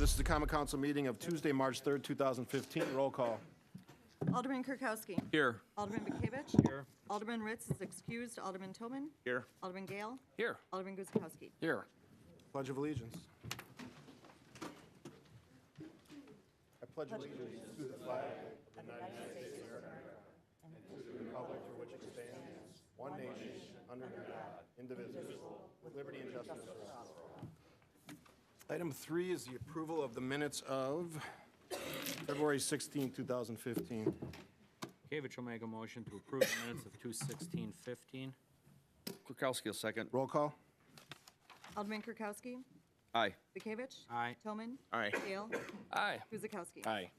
This is the Common Council meeting of Tuesday, March 3rd, 2015. Roll call. Alderman Kirkowski. Here. Alderman Bekavich. Here. Alderman Ritz is excused. Alderman Tillman. Here. Alderman Gale. Here. Alderman Guzekowski. Here. Pledge of Allegiance. I pledge allegiance to the flag of the United States of America and to the republic for which it stands, one nation, under God, indivisible, with liberty and justice for all. Item 3 is the approval of the minutes of February 16, 2015. Kavich will make a motion to approve the minutes of 2/16/15. Kurkowski will second. Roll call. Alderman Kirkowski. Aye. Bekavich. Aye. Tillman. Aye. Gale. Aye. Guzekowski. Aye.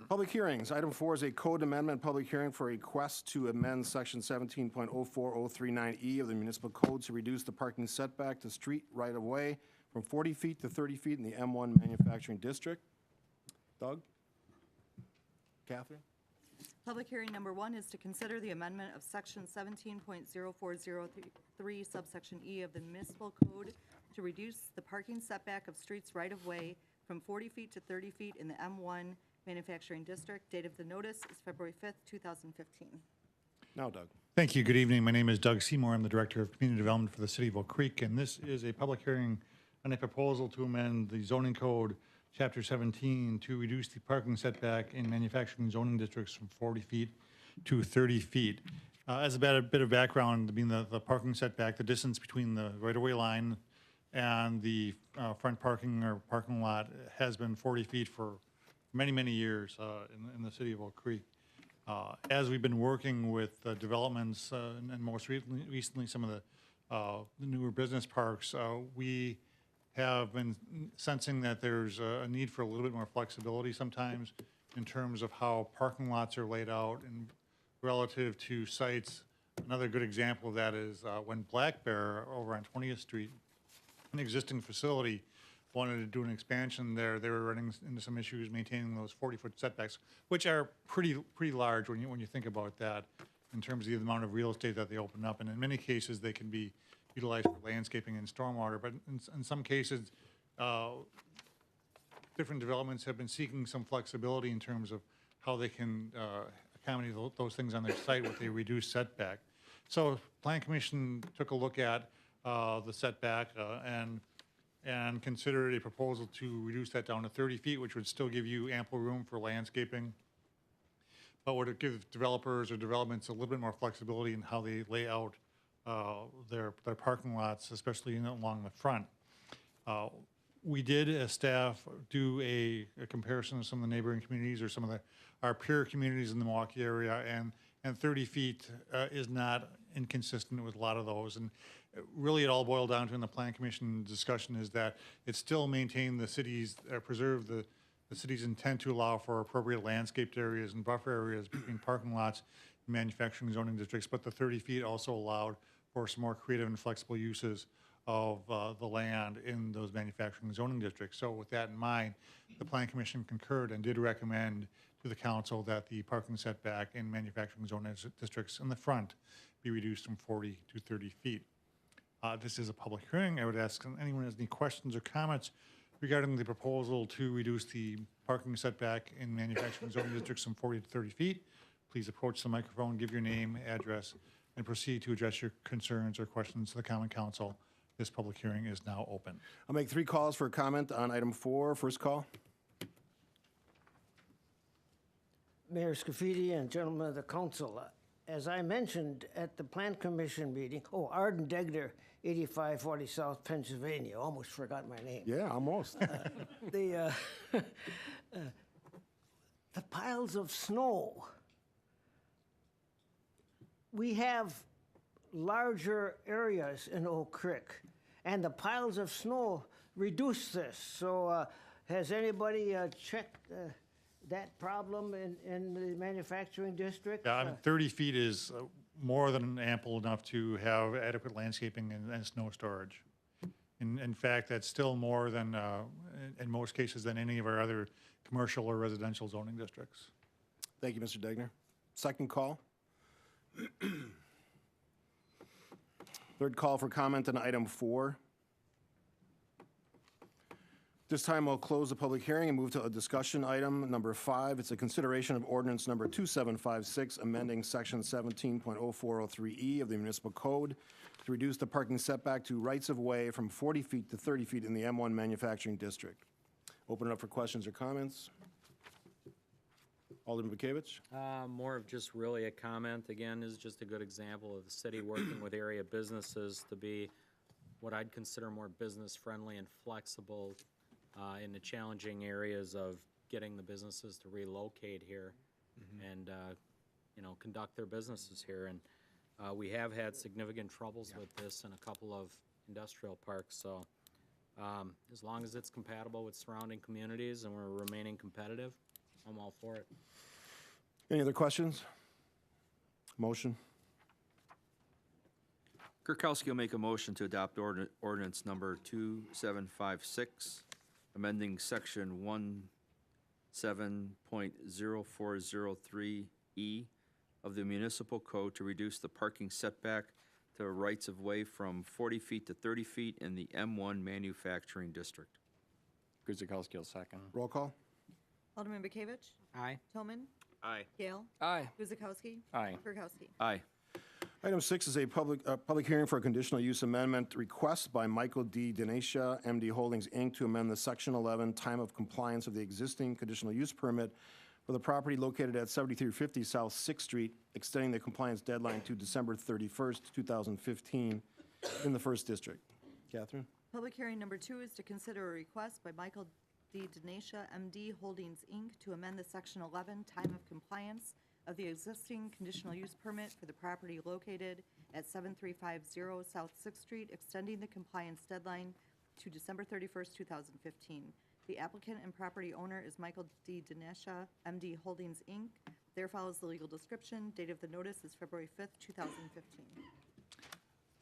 Public hearings. Item 4 is a code amendment public hearing for a request to amend section 17.04039E of the municipal code to reduce the parking setback to street right-of-way from 40 feet to 30 feet in the M1 manufacturing district. Doug? Catherine? Public hearing number 1 is to consider the amendment of section 17.0403 subsection E of the municipal code to reduce the parking setback of streets right-of-way from 40 feet to 30 feet in the M1 manufacturing district. Date of the notice is February 5th, 2015. Now, Doug. Thank you. Good evening. My name is Doug Seymour. I'm the Director of Community Development for the City of Oak Creek, and this is a public hearing on a proposal to amend the zoning code, Chapter 17, to reduce the parking setback in manufacturing zoning districts from 40 feet to 30 feet. As a bit of background, I mean, the parking setback, the distance between the right-of-way line and the front parking or parking lot has been 40 feet for many, many years in the City of Oak Creek. As we've been working with developments and most recently some of the newer business parks, we have been sensing that there's a need for a little bit more flexibility sometimes in terms of how parking lots are laid out and relative to sites. Another good example of that is when Black Bear over on 20th Street, an existing facility, wanted to do an expansion there, they were running into some issues maintaining those 40-foot setbacks, which are pretty large when you think about that in terms of the amount of real estate that they open up. And in many cases, they can be utilized for landscaping and stormwater, but in some cases, different developments have been seeking some flexibility in terms of how they can accommodate those things on their site with a reduced setback. So Plan Commission took a look at the setback and considered a proposal to reduce that down to 30 feet, which would still give you ample room for landscaping, but would give developers or developments a little bit more flexibility in how they lay out their parking lots, especially along the front. We did, as staff, do a comparison of some of the neighboring communities or some of our peer communities in the Milwaukee area, and 30 feet is not inconsistent with a lot of those. And really, it all boiled down to in the Plan Commission discussion is that it still maintained the city's, preserve the city's intent to allow for appropriate landscaped areas and buffer areas between parking lots and manufacturing zoning districts, but the 30 feet also allowed for some more creative and flexible uses of the land in those manufacturing zoning districts. So with that in mind, the Plan Commission concurred and did recommend to the council that the parking setback in manufacturing zoning districts in the front be reduced from 40 to 30 feet. This is a public hearing. I would ask if anyone has any questions or comments regarding the proposal to reduce the parking setback in manufacturing zoning districts from 40 to 30 feet. Please approach the microphone, give your name, address, and proceed to address your concerns or questions to the Common Council. This public hearing is now open. I'll make 3 calls for a comment on item 4. First call. Mayor Scafidi and gentlemen of the council, as I mentioned at the Plan Commission meeting, Arden Degner, 8540 South Pennsylvania, almost forgot my name. Yeah, almost. The piles of snow. We have larger areas in Oak Creek, and the piles of snow reduce this. So has anybody checked that problem in the manufacturing district? Yeah, I mean, 30 feet is more than ample enough to have adequate landscaping and snow storage. In fact, that's still more than, in most cases, than any of our other commercial or residential zoning districts. Thank you, Mr. Degner. Second call. Third call for comment on item 4. This time we'll close the public hearing and move to a discussion item number 5. It's a consideration of ordinance number 2756, amending section 17.0403E of the municipal code to reduce the parking setback to rights-of-way from 40 feet to 30 feet in the M1 manufacturing district. Open it up for questions or comments. Alderman Bekavich? More of just really a comment. Again, is just a good example of the city working with area businesses to be what I'd consider more business-friendly and flexible in the challenging areas of getting the businesses to relocate here and, conduct their businesses here. And we have had significant troubles with this in a couple of industrial parks. So as long as it's compatible with surrounding communities and we're remaining competitive, I'm all for it. Any other questions? Motion? Kirkowski will make a motion to adopt ordinance number 2756, amending section 17.0403E of the municipal code to reduce the parking setback to rights-of-way from 40 feet to 30 feet in the M1 manufacturing district. Guzekowski will second. Roll call? Alderman Bekavich? Aye. Tillman? Aye. Gale? Aye. Guzekowski? Aye. Kirkowski? Aye. Item 6 is a public hearing for a conditional use amendment request by Michael D. Denacia, MD Holdings, Inc., to amend the Section 11 time of compliance of the existing conditional use permit for the property located at 7350 South 6th Street, extending the compliance deadline to December 31st, 2015 in the First District. Catherine? Public hearing number 2 is to consider a request by Michael D. Denacia, MD Holdings, Inc., to amend the Section 11 time of compliance of the existing conditional use permit for the property located at 7350 South 6th Street, extending the compliance deadline to December 31st, 2015. The applicant and property owner is Michael D. Denacia, MD Holdings, Inc. There follows the legal description. Date of the notice is February 5th, 2015.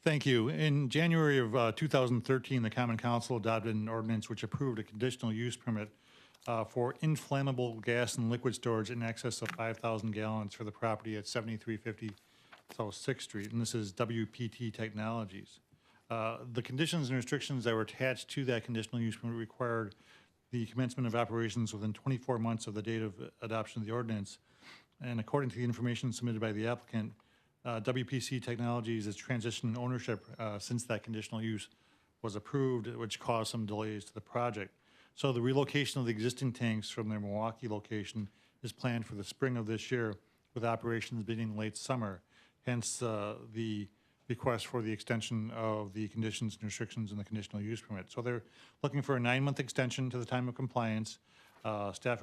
Thank you. In January of 2013, the Common Council adopted an ordinance which approved a conditional use permit for inflammable gas and liquid storage in excess of 5,000 gallons for the property at 7350 South 6th Street, and this is WPT Technologies. The conditions and restrictions that were attached to that conditional use permit required the commencement of operations within 24 months of the date of adoption of the ordinance. And according to the information submitted by the applicant, WPC Technologies has transitioned ownership since that conditional use was approved, which caused some delays to the project. So the relocation of the existing tanks from their Milwaukee location is planned for the spring of this year, with operations beginning late summer. Hence, the request for the extension of the conditions and restrictions in the conditional use permit. So they're looking for a 9-month extension to the time of compliance. Staff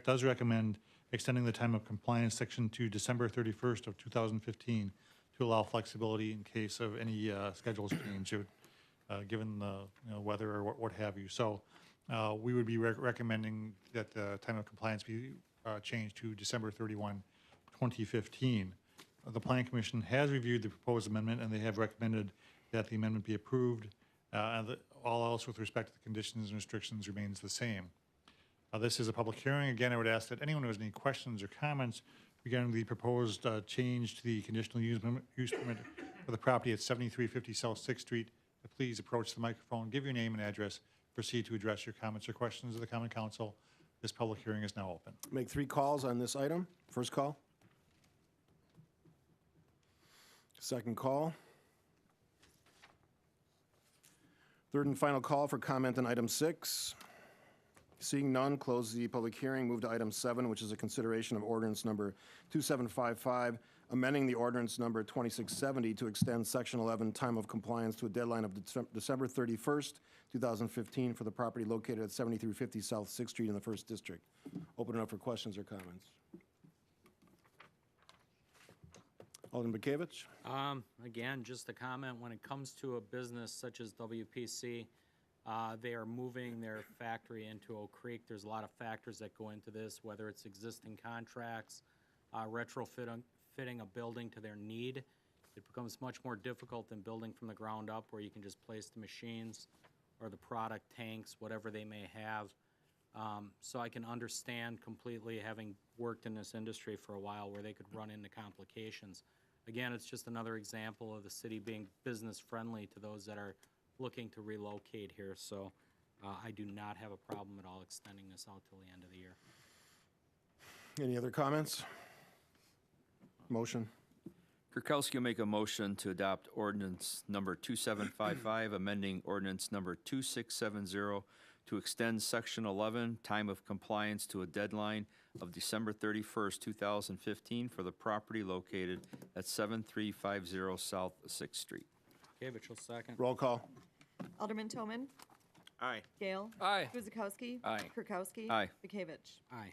does recommend extending the time of compliance section to December 31st of 2015 to allow flexibility in case of any schedules change, given the weather or what have you. So we would be recommending that the time of compliance be changed to December 31, 2015. The Planning Commission has reviewed the proposed amendment, and they have recommended that the amendment be approved. And all else with respect to the conditions and restrictions remains the same. This is a public hearing. Again, I would ask that anyone who has any questions or comments regarding the proposed change to the conditional use permit for the property at 7350 South 6th Street, to please approach the microphone, give your name and address, proceed to address your comments or questions of the Common Council. This public hearing is now open. Make 3 calls on this item. First call. Second call. Third and final call for comment on item 6. Seeing none, close the public hearing. Move to item 7, which is a consideration of ordinance number 2755, amending the ordinance number 2670 to extend section 11 time of compliance to a deadline of December 31st, 2015 for the property located at 7350 South 6th Street in the First District. Open it up for questions or comments. Alderman Bekavich? Again, just a comment, when it comes to a business such as WPC, they are moving their factory into Oak Creek. There's a lot of factors that go into this, whether it's existing contracts, retrofitting a building to their need. It becomes much more difficult than building from the ground up, where you can just place the machines or the product tanks, whatever they may have. So I can understand completely, having worked in this industry for a while, where they could run into complications. Again, it's just another example of the city being business friendly to those that are looking to relocate here. So I do not have a problem at all extending this out till the end of the year. Any other comments? Motion. Kirkowski will make a motion to adopt ordinance number 2755, amending ordinance number 2670 to extend section 11, time of compliance, to a deadline of December 31st, 2015 for the property located at 7350 South 6th Street. Gavich will second. Roll call. Alderman Toman. Aye. Gale. Aye. Guzekowski. Aye. Kirkowski. Aye. Bekavich. Aye.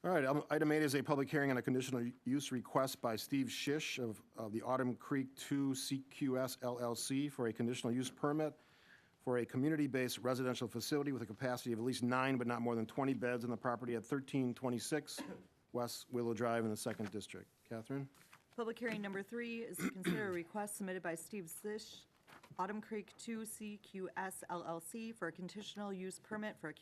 All right, item 8 is a public hearing on a conditional use request by Steve Shish of the Autumn Creek 2 CQS LLC for a conditional use permit for a community-based residential facility with a capacity of at least 9 but not more than 20 beds on the property at 1326 West Willow Drive in the 2nd District. Catherine? Public hearing number 3 is to consider a request submitted by Steve Zish, Autumn Creek 2 CQS LLC for a conditional use permit for a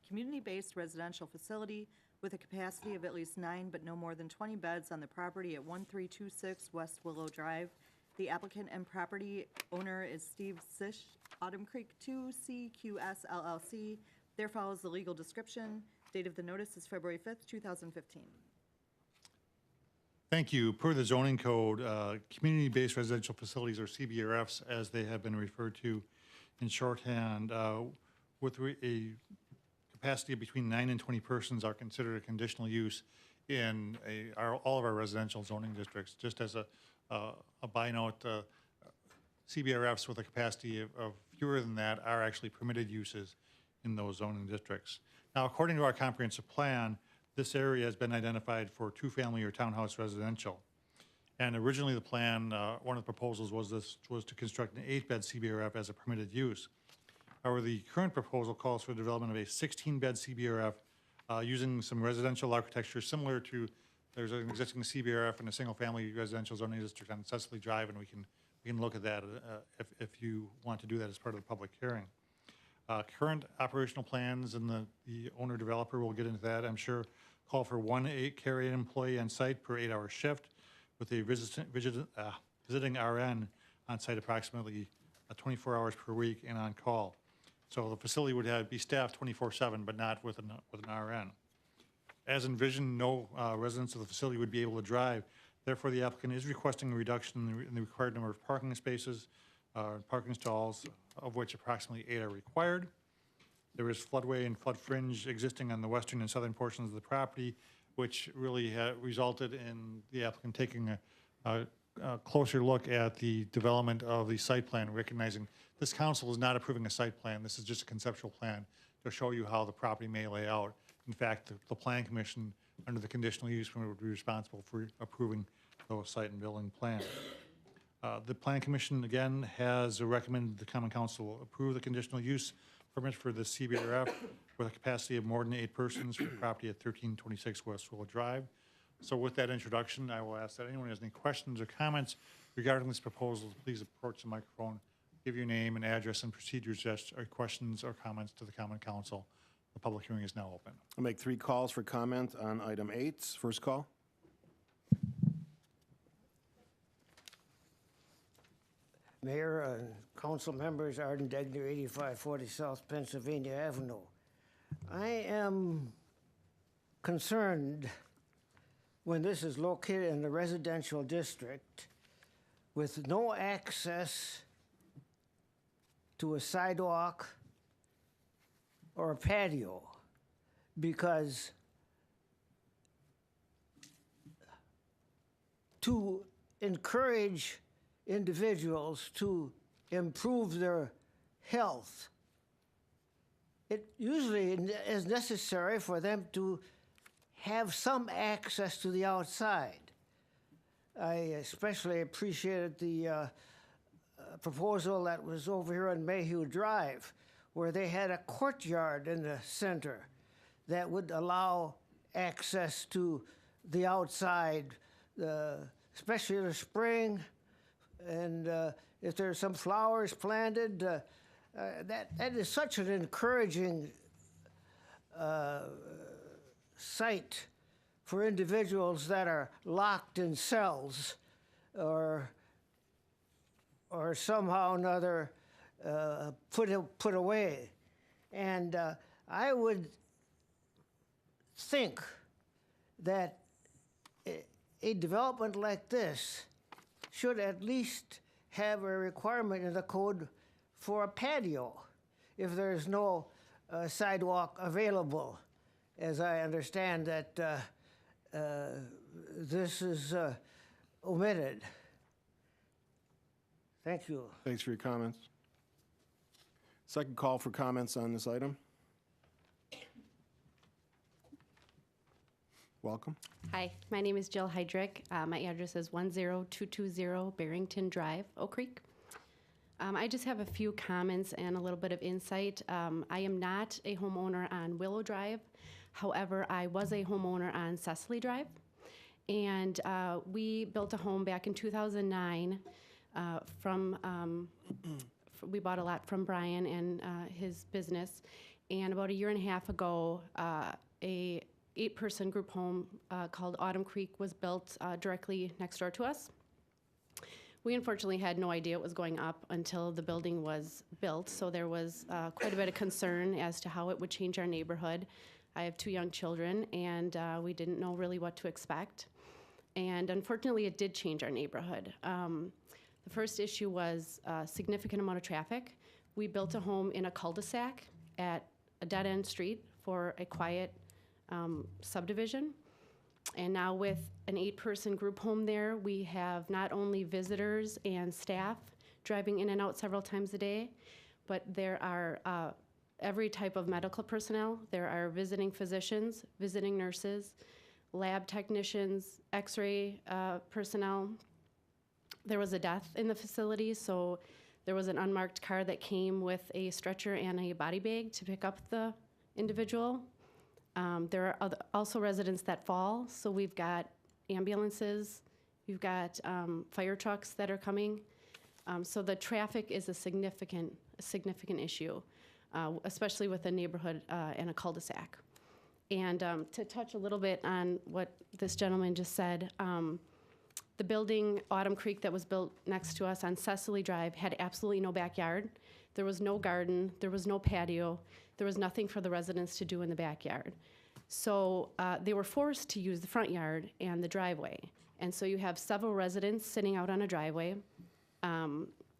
community-based residential facility with a capacity of at least 9 but no more than 20 beds on the property at 1326 West Willow Drive. The applicant and property owner is Steve Zish, Autumn Creek 2 CQS LLC. There follows the legal description. Date of the notice is February 5th, 2015. Thank you. Per the zoning code, community-based residential facilities, or CBRFs, as they have been referred to in shorthand, with a capacity of between 9 and 20 persons are considered a conditional use in all of our residential zoning districts. Just as a by note, CBRFs with a capacity of fewer than that are actually permitted uses in those zoning districts. Now, according to our comprehensive plan, this area has been identified for two-family or townhouse residential. And originally, the plan, one of the proposals was to construct an 8-bed CBRF as a permitted use. However, the current proposal calls for the development of a 16-bed CBRF using some residential architecture similar to, there's an existing CBRF in a single-family residential zoning district on Cecily Drive, and we can look at that if you want to do that as part of the public hearing. Current operational plans, and the owner-developer will get into that, I'm sure, call for one carry-in employee on site per 8-hour shift with a visiting RN on site approximately 24 hours per week and on call. So the facility would be staffed 24/7, but not with an RN. As envisioned, no residents of the facility would be able to drive. Therefore, the applicant is requesting a reduction in the required number of parking spaces, parking stalls, of which approximately 8 are required. There is floodway and flood fringe existing on the western and southern portions of the property, which really resulted in the applicant taking a closer look at the development of the site plan, recognizing this council is not approving a site plan. This is just a conceptual plan to show you how the property may lay out. In fact, the Plan Commission, under the conditional use permit, would be responsible for approving those site and building plans. The Plan Commission, again, has recommended the Common Council approve the conditional use permit for the CBRF with a capacity of more than 8 persons for the property at 1326 West Willow Drive. So with that introduction, I will ask that anyone who has any questions or comments regarding this proposal, please approach the microphone, give your name and address and procedures, or questions or comments to the Common Council. The public hearing is now open. I'll make 3 calls for comment on item 8. First call. Mayor, council members, Arden Degner, 8540 South Pennsylvania Avenue. I am concerned when this is located in a residential district with no access to a sidewalk or a patio, because to encourage individuals to improve their health, it usually is necessary for them to have some access to the outside. I especially appreciated the proposal that was over here on Mayhew Drive, where they had a courtyard in the center that would allow access to the outside, especially in the spring. And if there's some flowers planted, that is such an encouraging site for individuals that are locked in cells or somehow or another put away And I would think that a development like this should at least have a requirement in the code for a patio if there's no sidewalk available. As I understand that this is omitted. Thank you. Thanks for your comments. Second call for comments on this item. Welcome. Hi, my name is Jill Heydrich. My address is 10220 Barrington Drive, Oak Creek. I just have a few comments and a little bit of insight. I am not a homeowner on Willow Drive. However, I was a homeowner on Cecily Drive. And we built a home back in 2009 we bought a lot from Brian and his business. And about a year and a half ago, a 8-person group home called Autumn Creek was built directly next door to us. We unfortunately had no idea it was going up until the building was built, so there was quite a bit of concern as to how it would change our neighborhood. I have 2 young children, and we didn't know really what to expect. And unfortunately, it did change our neighborhood. The first issue was a significant amount of traffic. We built a home in a cul-de-sac at a dead-end street for a quiet subdivision. And now with an 8-person group home there, we have not only visitors and staff driving in and out several times a day, but there are every type of medical personnel. There are visiting physicians, visiting nurses, lab technicians, x-ray personnel. There was a death in the facility, so there was an unmarked car that came with a stretcher and a body bag to pick up the individual. There are also residents that fall, so we've got ambulances, we've got fire trucks that are coming. So the traffic is a significant issue, especially with a neighborhood and a cul-de-sac. And to touch a little bit on what this gentleman just said, the building, Autumn Creek, that was built next to us on Cecily Drive had absolutely no backyard. There was no garden, there was no patio, there was nothing for the residents to do in the backyard. So they were forced to use the front yard and the driveway. And so you have several residents sitting out on a driveway,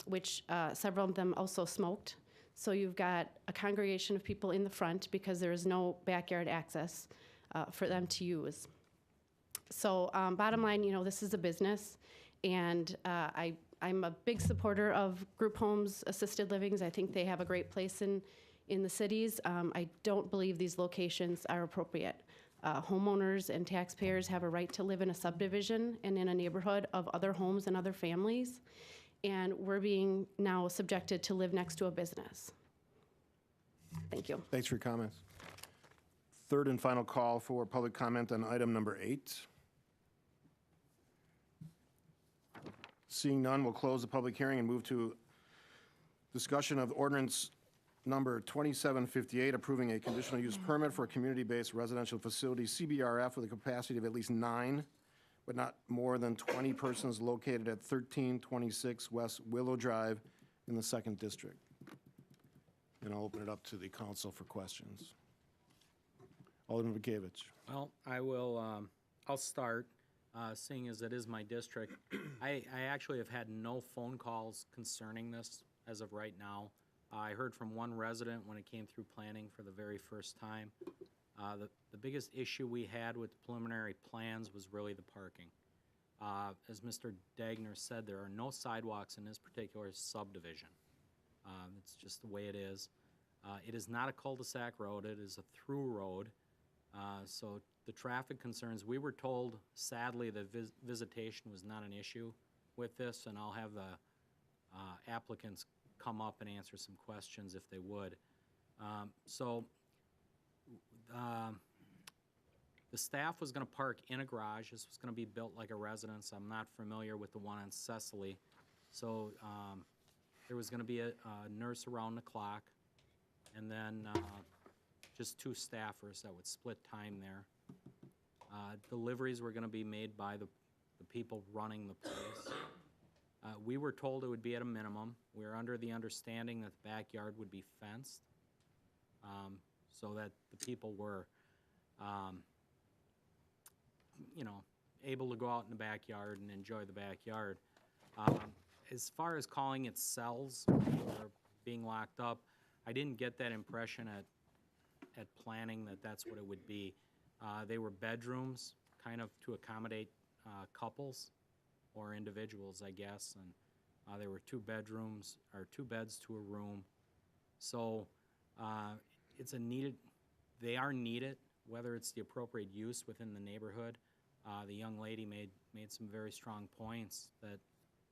which several of them also smoked. So you've got a congregation of people in the front because there is no backyard access for them to use. So bottom line, this is a business, and I'm a big supporter of group homes, assisted livings. I think they have a great place in the cities. I don't believe these locations are appropriate. Homeowners and taxpayers have a right to live in a subdivision and in a neighborhood of other homes and other families, and we're being now subjected to live next to a business. Thank you. Thanks for your comments. Third and final call for public comment on item number 8. Seeing none, we'll close the public hearing and move to discussion of ordinance number 2758, approving a conditional use permit for a community-based residential facility, CBRF, with a capacity of at least 9, but not more than 20 persons, located at 1326 West Willow Drive in the 2nd District. And I'll open it up to the council for questions. Alderman Bekavich. Well, I'll start, seeing as it is my district. I actually have had no phone calls concerning this as of right now. I heard from one resident when it came through planning for the very first time. The biggest issue we had with the preliminary plans was really the parking. As Mr. Dagner said, there are no sidewalks in this particular subdivision. It's just the way it is. It is not a cul-de-sac road, it is a through road. So the traffic concerns, we were told, sadly, the visitation was not an issue with this, and I'll have the applicants come up and answer some questions if they would. The staff was going to park in a garage. This was going to be built like a residence. I'm not familiar with the one on Cecily. So there was going to be a nurse around the clock, and then just 2 staffers that would split time there. Deliveries were going to be made by the people running the place. We were told it would be at a minimum. We were under the understanding that the backyard would be fenced. so that the people were, able to go out in the backyard and enjoy the backyard. As far as calling it cells or being locked up, I didn't get that impression at planning that that's what it would be. They were bedrooms, kind of to accommodate couples or individuals, I guess, and there were 2 bedrooms, or 2 beds to a room. So it's they are needed, whether it's the appropriate use within the neighborhood. The young lady made some very strong points that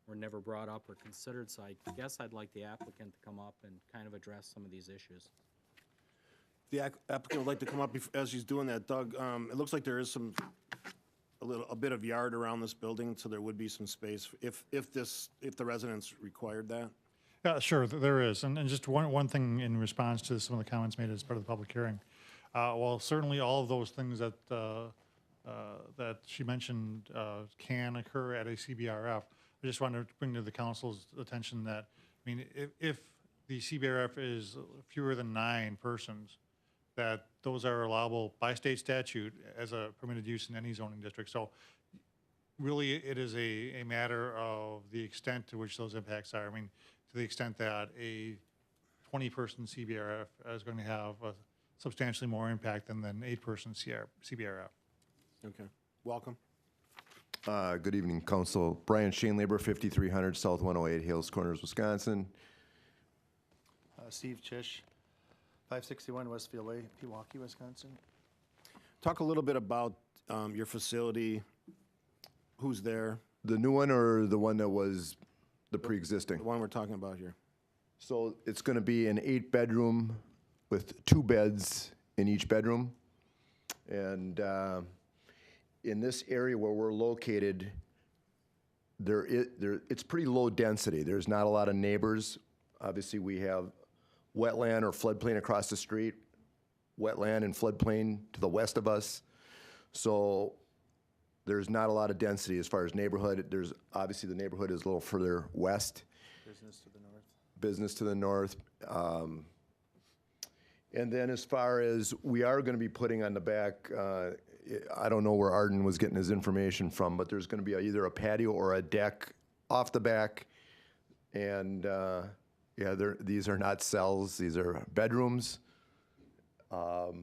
were never brought up or considered, so I guess I'd like the applicant to come up and kind of address some of these issues. The applicant would like to come up as he's doing that. Doug, it looks like there is a bit of yard around this building, so there would be some space if the residents required that. Yeah, sure, there is. And just one thing in response to some of the comments made as part of the public hearing. Well, certainly all of those things that that she mentioned can occur at a CBRF. I just wanted to bring to the council's attention that, I mean, if the CBRF is fewer than 9 persons, that those are allowable by state statute as a permitted use in any zoning district. So really, it is a matter of the extent to which those impacts are. I mean, to the extent that a 20-person CBRF is going to have a substantially more impact than an 8-person CBRF. Okay. Welcome. Good evening, Council. Brian Schoenleber, 5300 South 108 Hales Corners, Wisconsin. Steve Chish, 561 Westfield Way, Pewaukee, Wisconsin. Talk a little bit about your facility. Who's there? The new one or the one that was the pre-existing? The one we're talking about here. So it's going to be an 8-bedroom with 2 beds in each bedroom. And in this area where we're located, it's pretty low density. There's not a lot of neighbors. Obviously, we have wetland or floodplain across the street, wetland and floodplain to the west of us. So there's not a lot of density as far as neighborhood. There's obviously the neighborhood is a little further west. Business to the north. Business to the north. And then as far as we are going to be putting on the back, I don't know where Arden was getting his information from, but there's going to be either a patio or a deck off the back. And yeah, these are not cells, these are bedrooms. The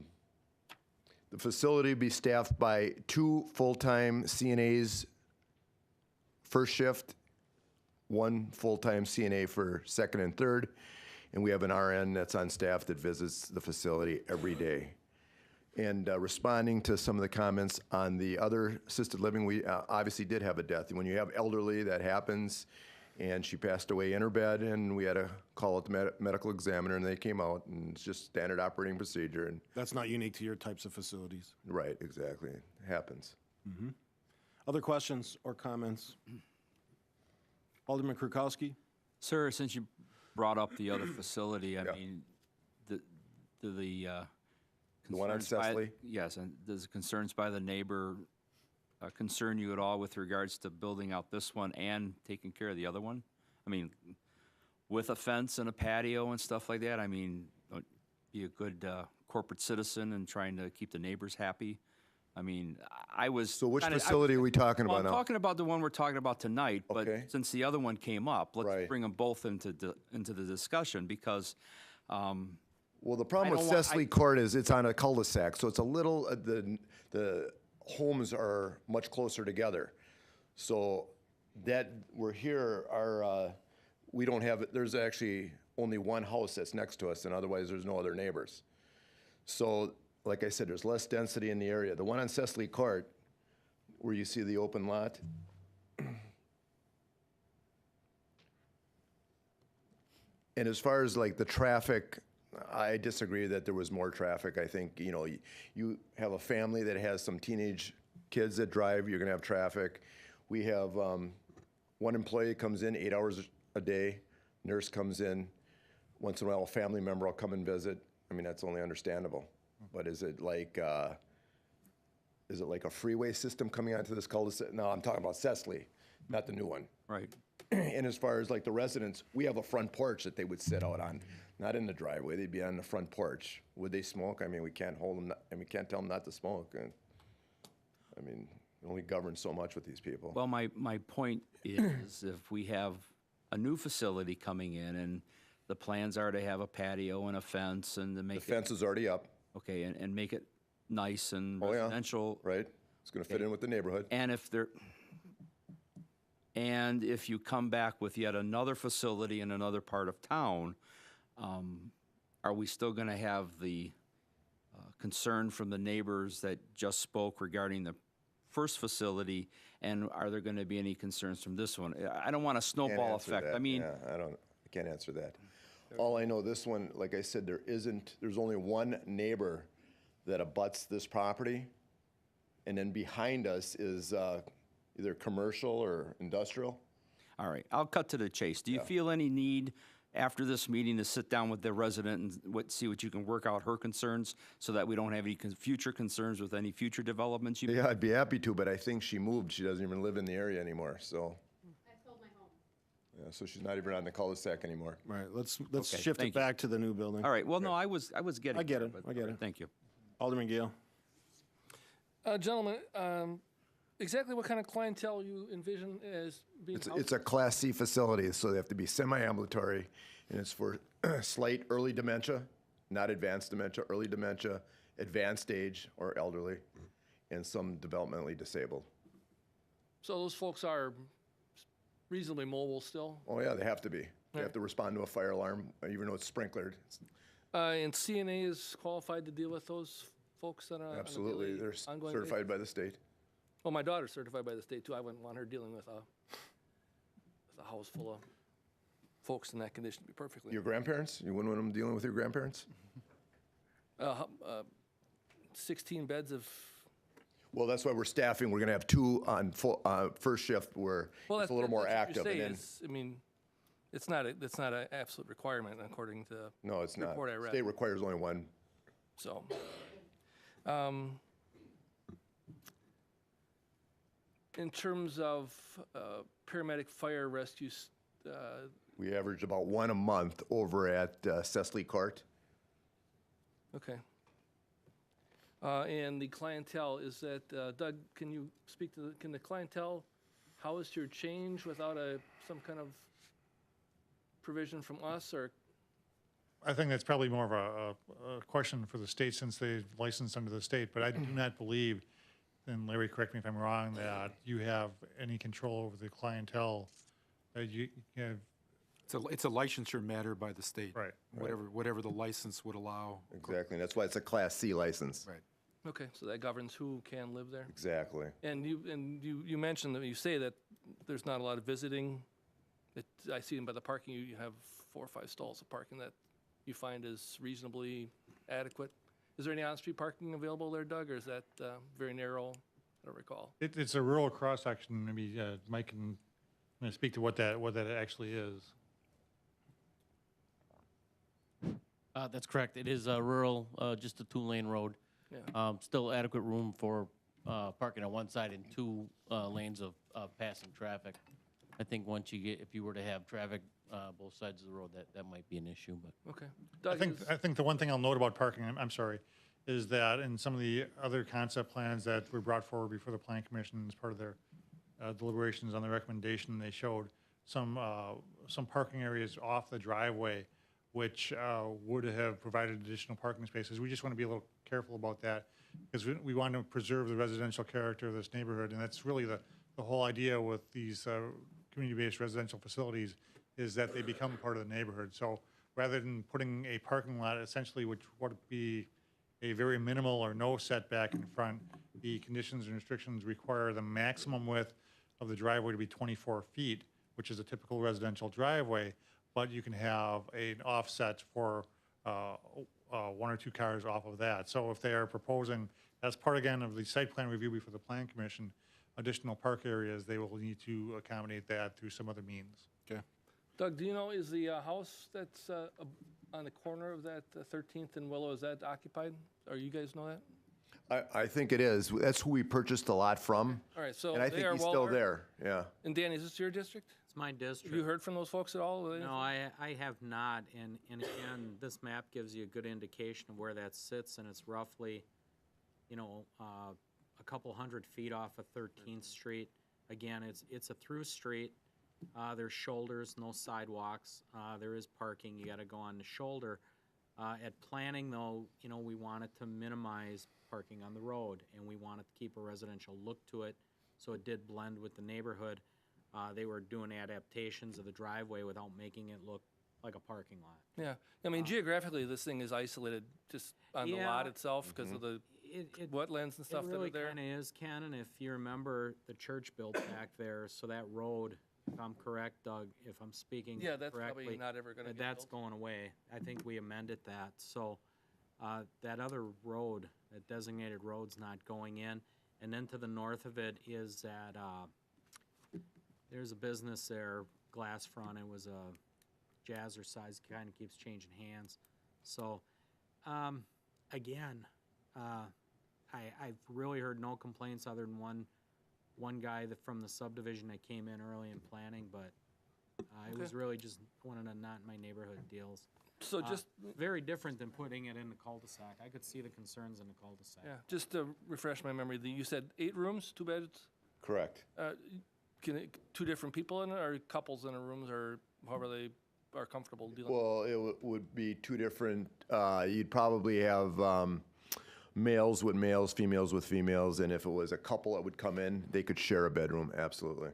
facility will be staffed by 2 full-time CNAs first shift, 1 full-time CNA for second and third, and we have an RN that's on staff that visits the facility every day. And responding to some of the comments on the other assisted living, we obviously did have a death. When you have elderly, that happens, and she passed away in her bed, and we had to call out the medical examiner, and they came out, and it's just standard operating procedure. And That's not unique to your types of facilities. right, exactly, it happens. Other questions or comments? Alderman Krukowski? Sir, since you brought up the other facility, I Yeah. mean, The one on concerns by- Cecily? Yes, and does the concerns by the neighbor concern you at all with regards to building out this one and taking care of the other one? I mean, with a fence and a patio and stuff like that, I mean, be a good corporate citizen and trying to keep the neighbors happy. I mean, I was. So which kinda- facility are we talking Well, about I'm now? talking about the one we're talking about tonight, but Okay. since the other one came up, let's Right. bring them both into the discussion because, Well, the problem I with don't want- Cecily Court is it's on a cul-de-sac, so it's a little, the homes are much closer together. So that, we're here, we don't have, there's actually only one house that's next to us, and otherwise there's no other neighbors. So, like I said, there's less density in the area. The one on Cecily Court, where you see the open lot, and as far as like the traffic, I disagree that there was more traffic. I think, you have a family that has some teenage kids that drive, you're gonna have traffic. We have, one employee comes in 8 hours a day, nurse comes in, once in a while a family member will come and visit. I mean, that's only understandable. But is it like a freeway system coming onto this cul-de-sac? No, I'm talking about Cecily. not the new one. Right. And as far as like the residents, we have a front porch that they would sit out on, not in the driveway. They'd be on the front porch. Would they smoke? I mean, we can't hold them, and we can't tell them not to smoke. And, I mean, it only governs so much with these people. Well, my point is if we have a new facility coming in and the plans are to have a patio and a fence and to The make it, fence is already up, okay, and make it nice and Oh, yeah. residential. right? It's gonna fit in with the neighborhood. And if you come back with yet another facility in another part of town, are we still going to have the concern from the neighbors that just spoke regarding the first facility? And are there going to be any concerns from this one? I don't want a Can't snowball answer effect. that. I mean, Yeah, I can't answer that. All I know, this one, like I said, there's only one neighbor that abuts this property. And then behind us is either commercial or industrial. all right, I'll cut to the chase. Do you feel any need after this meeting to sit down with the resident and see what you can work out her concerns so that we don't have any future concerns with any future developments? Yeah, I'd be happy to, but I think she moved. She doesn't even live in the area anymore, so. I sold my home. Yeah, so she's not even on the cul-de-sac anymore. Right, let's Okay, shift thank it you. back to the new building. All right, well, no, I was getting I get there, it, but- I get it. Thank you. Alderman Gale. Gentlemen, exactly what kind of clientele you envision as being housed? It's a Class C facility, so they have to be semi-ambulatory, and it's for slight early dementia, not advanced dementia, early dementia, advanced age or elderly, and some developmentally disabled. So those folks are reasonably mobile still? Oh, yeah, they have to be. They have to respond to a fire alarm, even though it's sprinklered. And CNA is qualified to deal with those folks that are on a Absolutely, daily, they're ongoing certified basis? by the state. Well, my daughter's certified by the state too. I wouldn't want her dealing with a house full of folks in that condition, to be perfectly. Your grandparents? You wouldn't want them dealing with your grandparents? 16 beds of, Well, that's why we're staffing. We're gonna have two on full, first shift where well, it's a little more that's what active. you're And saying then, is, I mean, it's not an absolute requirement according to no, it's the not. report I read. State requires only one. So, in terms of paramedic fire rescue, We average about one a month over at Cecily Court. okay. And the clientele, is that, Doug, can you speak to can the clientele house your change without some kind of provision from us, or? I think that's probably more of a question for the state since they're licensed under the state, but I do not believe, and Larry, correct me if I'm wrong, that you have any control over the clientele. That you have, It's a licensure matter by the state. Right. Whatever the license would allow. Exactly, and that's why it's a Class C license. Right. Okay, so that governs who can live there? Exactly. And you mentioned that, you say that there's not a lot of visiting. I see them by the parking, you have 4 or 5 stalls of parking that you find is reasonably adequate. Is there any on-street parking available there, Doug, or is that very narrow? I don't recall. it's a rural cross-section. Maybe Mike can speak to what that actually is. That's correct. It is rural, just a 2-lane road. Yeah. Still adequate room for parking on one side and 2 lanes of passing traffic. I think if you were to have traffic both sides of the road, that might be an issue, but. Okay. I Doug, think the one thing I'll note about parking, I'm sorry, is that in some of the other concept plans that were brought forward before the Plan Commission as part of their deliberations on the recommendation, they showed some parking areas off the driveway which would have provided additional parking spaces. We just want to be a little careful about that because we want to preserve the residential character of this neighborhood, and that's really the whole idea with these community-based residential facilities is that they become part of the neighborhood. So rather than putting a parking lot essentially which would be a very minimal or no setback in front, the conditions and restrictions require the maximum width of the driveway to be 24 feet, which is a typical residential driveway, but you can have an offset for 1 or 2 cars off of that. So if they are proposing, as part again of the site plan review before the Plan Commission, additional park areas, they will need to accommodate that through some other means. Okay. Doug, do you know, is the house that's on the corner of that 13th and Willow, is that occupied? Or you guys know that? I think it is. That's who we purchased the lot from. All right, so And I they think are he's well still aware? there, yeah. And Danny, is this your district? It's my Have district. you heard from those folks at all? No, I have not, and again, this map gives you a good indication of where that sits, and it's roughly, a couple 100 feet off of 13th Street. Again, it's a through street. There's shoulders, no sidewalks. There is parking. You got to go on the shoulder. At planning, though, we wanted to minimize parking on the road, and we wanted to keep a residential look to it, so it did blend with the neighborhood. They were doing adaptations of the driveway without making it look like a parking lot. Yeah, I mean, geographically, this thing is isolated just on the lot itself because of the wetlands and stuff It that really are there. kind of is, Ken, and if you remember the church built back there, so that road, if I'm correct, Doug, if I'm speaking Yeah, that's correctly, probably not ever going to get that's built. going away. I think we amended that, so that other road, that designated road's not going in. And then to the north of it is that, there's a business there, glass front, it was a jazzercise, kind of keeps changing hands. So, again, I've really heard no complaints other than one guy from the subdivision that came in early in planning, but it was really just one of the not in my neighborhood deals. So just, Very different than putting it in the cul-de-sac. I could see the concerns in the cul-de-sac. yeah, just to refresh my memory, you said 8 rooms, 2 beds? Correct. Two different people in it, or couples in a rooms, or however they are comfortable dealing? Well, it would be two different, you'd probably have males with males, females with females, and if it was a couple that would come in, they could share a bedroom, absolutely.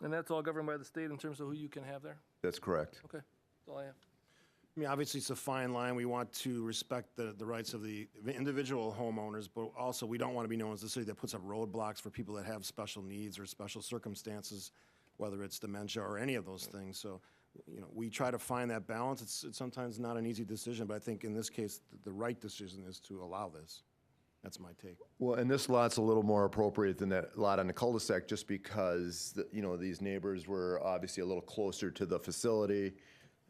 And that's all governed by the state in terms of who you can have there? That's correct. Okay, that's all I have. I mean, obviously, it's a fine line. We want to respect the rights of the individual homeowners, but also we don't want to be known as the city that puts up roadblocks for people that have special needs or special circumstances, whether it's dementia or any of those things. So, we try to find that balance. It's sometimes not an easy decision, but I think in this case, the right decision is to allow this. That's my take. Well, and this lot's a little more appropriate than that lot on the cul-de-sac, just because, these neighbors were obviously a little closer to the facility,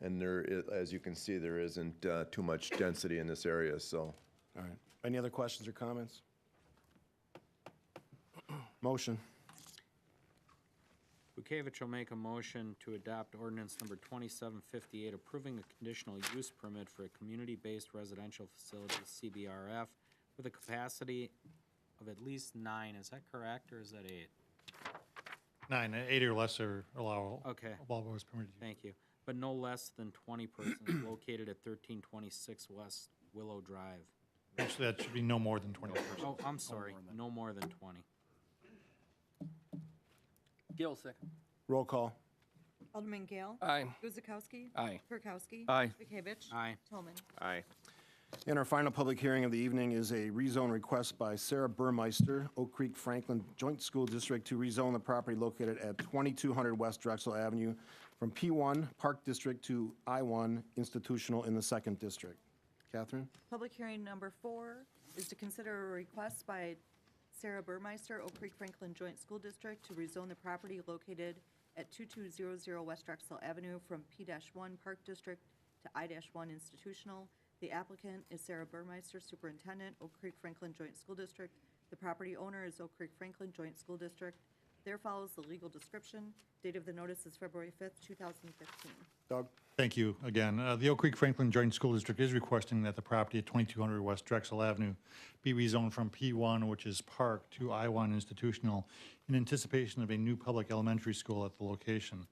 and as you can see, there isn't too much density in this area, so. All right. Any other questions or comments? Motion. Bukavich will make a motion to adopt ordinance number 2758, approving a conditional use permit for a community-based residential facility, CBRF, with a capacity of at least 9. Is that correct, or is that 8? 9, 8 or less are allowable. Okay. Allowable is permitted. Thank you. But no less than 20 persons located at 1326 West Willow Drive. Actually, that should be no more than 20 persons. Oh, I'm sorry, no more than 20. Gail, second. Roll call. Alderman Gale. Aye. Guzekowski. Aye. Kirkowski. Aye. Bekavich. Aye. Tillman. Aye. And our final public hearing of the evening is a rezone request by Sarah Burmeister, Oak Creek Franklin Joint School District, to rezone the property located at 2200 West Drexel Avenue from P1 Park District to I1 Institutional in the 2nd District. Catherine? Public hearing number 4 is to consider a request by Sarah Burmeister, Oak Creek Franklin Joint School District, to rezone the property located at 2200 West Drexel Avenue from P-1 Park District to I-1 Institutional. The applicant is Sarah Burmeister, Superintendent, Oak Creek Franklin Joint School District. The property owner is Oak Creek Franklin Joint School District. There follows the legal description. Date of the notice is February 5th, 2015. Doug? Thank you again. The Oak Creek Franklin Joint School District is requesting that the property at 2200 West Drexel Avenue be rezoned from P1, which is Park, to I1 Institutional in anticipation of a new public elementary school at the location.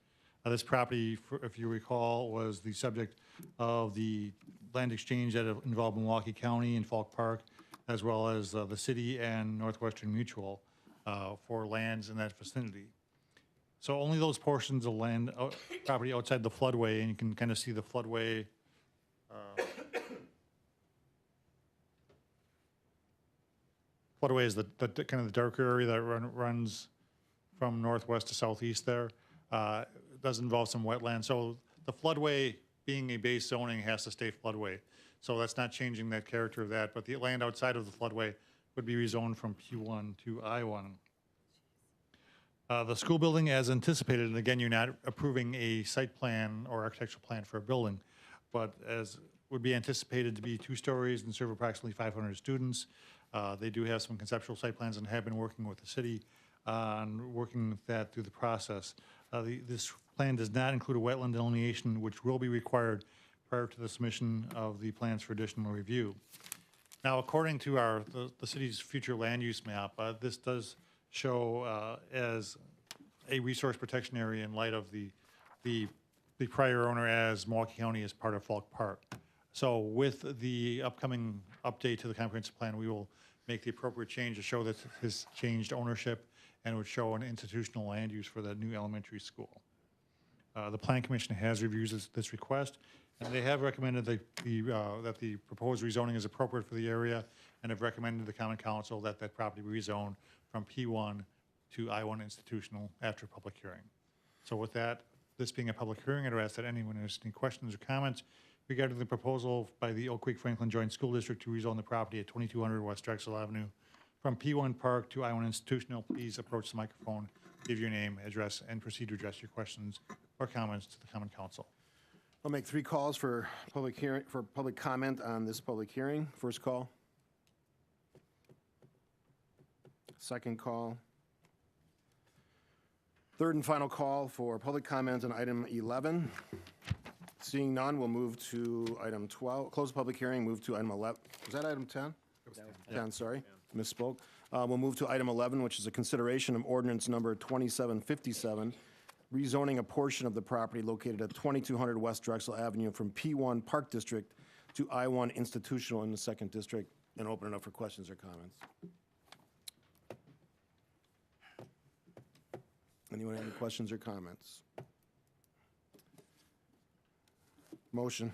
This property, if you recall, was the subject of the land exchange that involved Milwaukee County and Falk Park, as well as the city and Northwestern Mutual for lands in that vicinity. So only those portions of land, property outside the floodway, and you can kind of see the floodway. Floodway is the kind of the darker area that runs from northwest to southeast there. It does involve some wetland. So the floodway, being a base zoning, has to stay floodway. So that's not changing that character of that, but the land outside of the floodway would be rezoned from P1 to I1. The school building, as anticipated, and again, you're not approving a site plan or architectural plan for a building, but as would be anticipated to be 2 stories and serve approximately 500 students. They do have some conceptual site plans and have been working with the city on working that through the process. This plan does not include a wetland delineation, which will be required prior to the submission of the plans for additional review. Now, according to the city's future land use map, this does show as a resource protection area in light of the prior owner as Milwaukee County as part of Falk Park. So with the upcoming update to the comprehensive plan, we will make the appropriate change to show that his changed ownership and would show an institutional land use for the new elementary school. The Plan Commission has reviewed this request, and they have recommended that the proposed rezoning is appropriate for the area, and have recommended to the Common Council that that property be rezoned from P1 to I1 institutional after public hearing. So with that, this being a public hearing, I'd ask that anyone who has any questions or comments regarding the proposal by the Oak Creek Franklin Joint School District to rezone the property at 2200 West Drexel Avenue from P1 Park to I1 institutional, please approach the microphone, give your name, address, and proceed to address your questions or comments to the Common Council. I'll make 3 calls for public hearing, for public comment on this public hearing. First call. Second call. Third and final call for public comment on item 11. Seeing none, we'll move to item 12. Close the public hearing, move to item 11. Was that item 10? 10, sorry. Misspoke. We'll move to item 11, which is a consideration of ordinance number 2757, rezoning a portion of the property located at 2200 West Drexel Avenue from P1 Park District to I1 Institutional in the 2nd District, and open it up for questions or comments. Anyone have any questions or comments? Motion.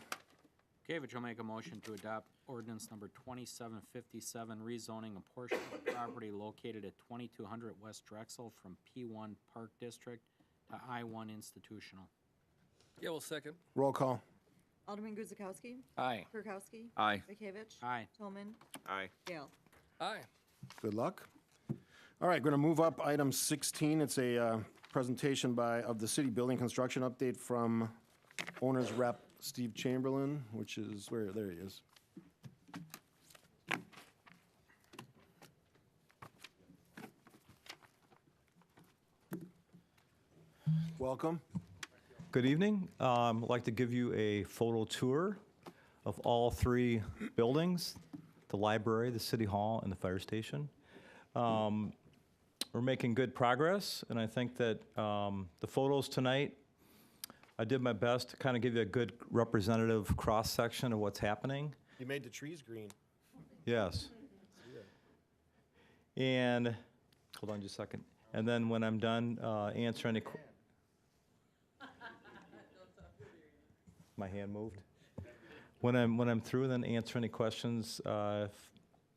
Gavich will make a motion to adopt ordinance number 2757, rezoning a portion of the property located at 2200 West Drexel from P1 Park District to I1 Institutional. Yeah, well, second. Roll call. Alderman Guzekowski. Aye. Kirkowski. Aye. Bekavich. Aye. Tillman. Aye. Gale. Aye. Good luck. All right, going to move up item 16. It's a presentation of the city building construction update from owner's rep Steve Chamberlain, which is there he is. Welcome. Good evening. I'd like to give you a photo tour of all 3 buildings, the library, the city hall, and the fire station. We're making good progress, and I think that the photos tonight, I did my best to kind of give you a good representative cross-section of what's happening. You made the trees green. Yes. And, hold on just a second. And then when I'm done, answer any my hand moved. When I'm through, then answer any questions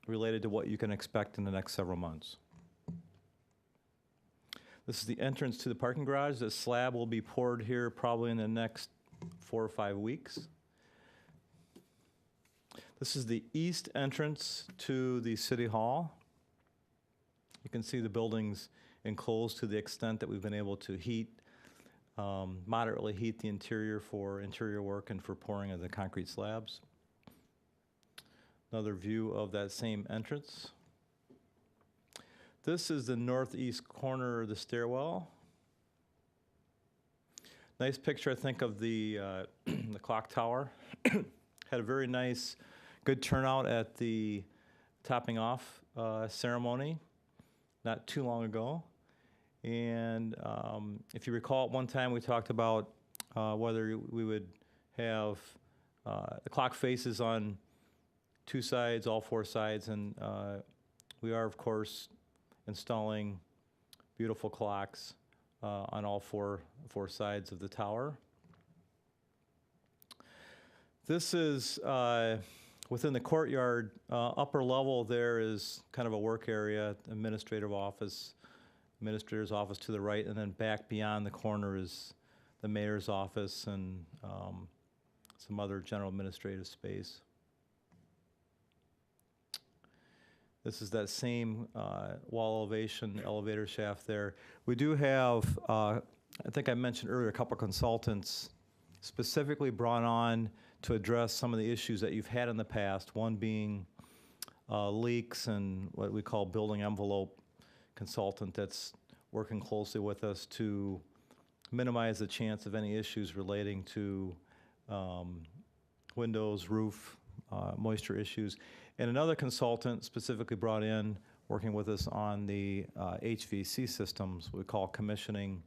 related to what you can expect in the next several months. This is the entrance to the parking garage. The slab will be poured here probably in the next 4 or 5 weeks. This is the east entrance to the city hall. You can see the building's enclosed to the extent that we've been able to moderately heat the interior for interior work and for pouring of the concrete slabs. Another view of that same entrance. This is the northeast corner of the stairwell. Nice picture, I think, of the the clock tower. Had a very nice, good turnout at the topping off ceremony not too long ago. And if you recall, at one time we talked about whether we would have the clock faces on 2 sides, all 4 sides, and we are, of course, installing beautiful clocks on all four sides of the tower. This is within the courtyard. Upper level there is kind of a work area, administrator's office to the right, and then back beyond the corner is the mayor's office and some other general administrative space. This is that same wall elevation, elevator shaft there. We do have, I think I mentioned earlier, a couple consultants specifically brought on to address some of the issues that you've had in the past, one being leaks and what we call building envelope consultant that's working closely with us to minimize the chance of any issues relating to windows, roof, moisture issues. And another consultant specifically brought in, working with us on the HVAC systems, what we call commissioning,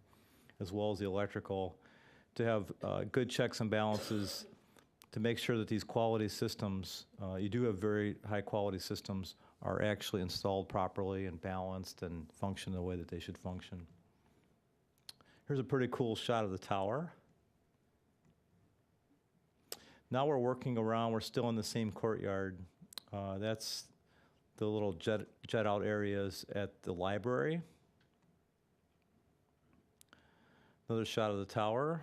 as well as the electrical, to have good checks and balances to make sure that these quality systems, you do have very high quality systems, are actually installed properly and balanced and function the way that they should function. Here's a pretty cool shot of the tower. Now we're working around, we're still in the same courtyard. That's the little jet out areas at the library. Another shot of the tower.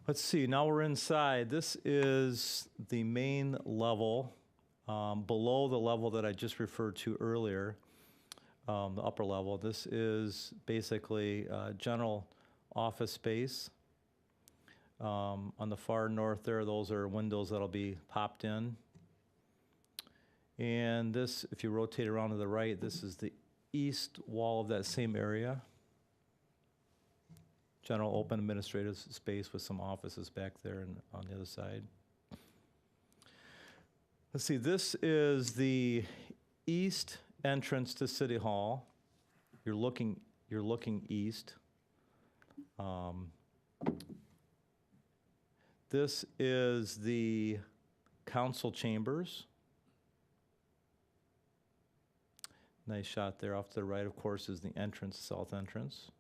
Let's see, now we're inside. This is the main level, below the level that I just referred to earlier, the upper level. This is basically general office space. On the far north there, those are windows that'll be popped in. And this, if you rotate around to the right, this is the east wall of that same area. General open administrative space with some offices back there and on the other side. Let's see, this is the east entrance to City Hall. You're looking east. This is the council chambers. Nice shot there. Off to the right, of course, is the entrance, south entrance.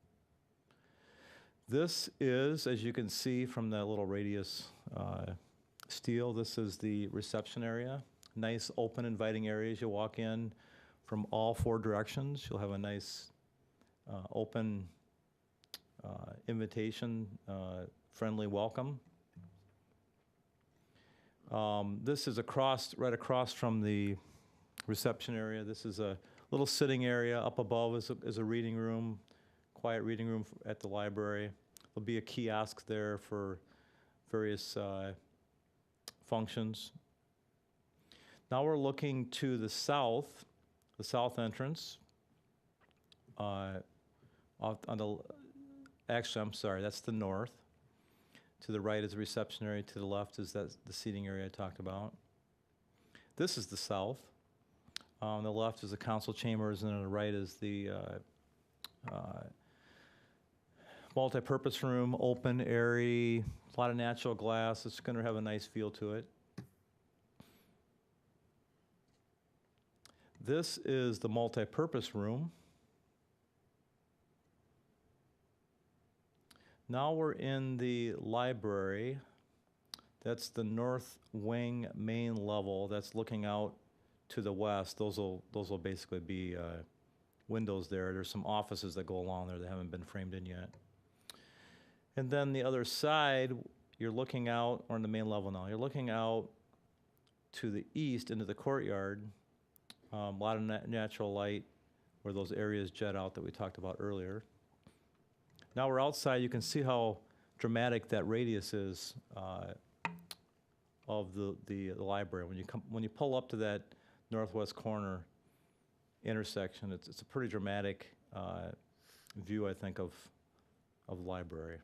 This is, as you can see from that little radius steel, this is the reception area. Nice, open, inviting areas. You walk in from all four directions. You'll have a nice, open invitation, friendly welcome. This is right across from the reception area. This is a little sitting area. Up above is a reading room, quiet reading room at the library. There'll be a kiosk there for various functions. Now we're looking to the south entrance. Actually, I'm sorry, that's the north. To the right is the reception area. To the left is the seating area I talked about. This is the south. On the left is the council chambers, and on the right is the multi-purpose room, open, airy, a lot of natural glass. It's going to have a nice feel to it. This is the multi-purpose room. Now we're in the library. That's the north wing main level. That's looking out to the west. Those will basically be windows there. There's some offices that go along there that haven't been framed in yet. And then the other side, you're looking out, or on the main level now, you're looking out to the east into the courtyard. A lot of natural light where those areas jet out that we talked about earlier. Now we're outside. You can see how dramatic that radius is of the library. When you pull up to that northwest corner intersection, it's a pretty dramatic view, I think, of the library.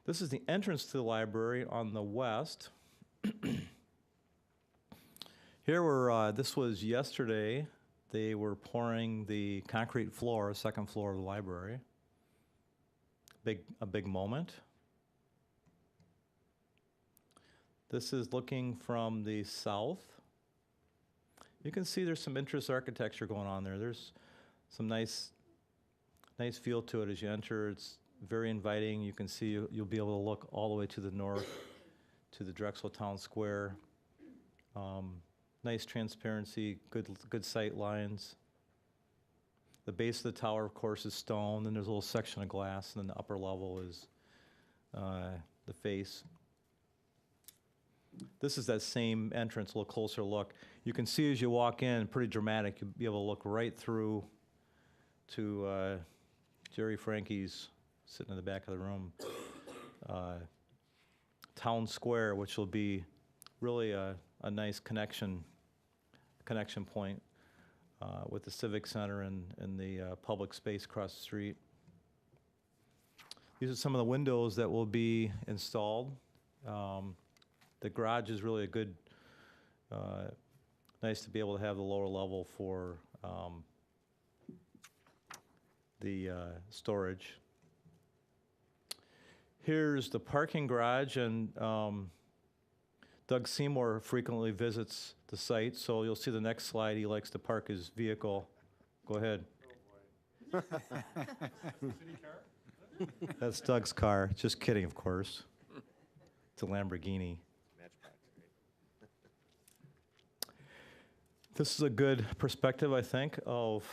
This is the entrance to the library on the west. Here this was yesterday. They were pouring the concrete floor, second floor of the library. A big moment. This is looking from the south. You can see there's some interest architecture going on there. There's some nice feel to it as you enter. It's very inviting. You can see you'll be able to look all the way to the north to the Drexel Town Square. Nice transparency, good sight lines. The base of the tower, of course, is stone. Then there's a little section of glass, and then the upper level is the face. This is that same entrance, a little closer look. You can see as you walk in, pretty dramatic. You'll be able to look right through to Jerry Frankie's sitting in the back of the room. Town Square, which will be really a nice connection point with the Civic Center and the public space across the street. These are some of the windows that will be installed. The garage is really a good, nice to be able to have the lower level for the storage. Here's the parking garage, and Doug Seymour frequently visits the site, so you'll see the next slide. He likes to park his vehicle. Go ahead. That's Doug's car. Just kidding, of course. It's a Lamborghini. This is a good perspective, I think, of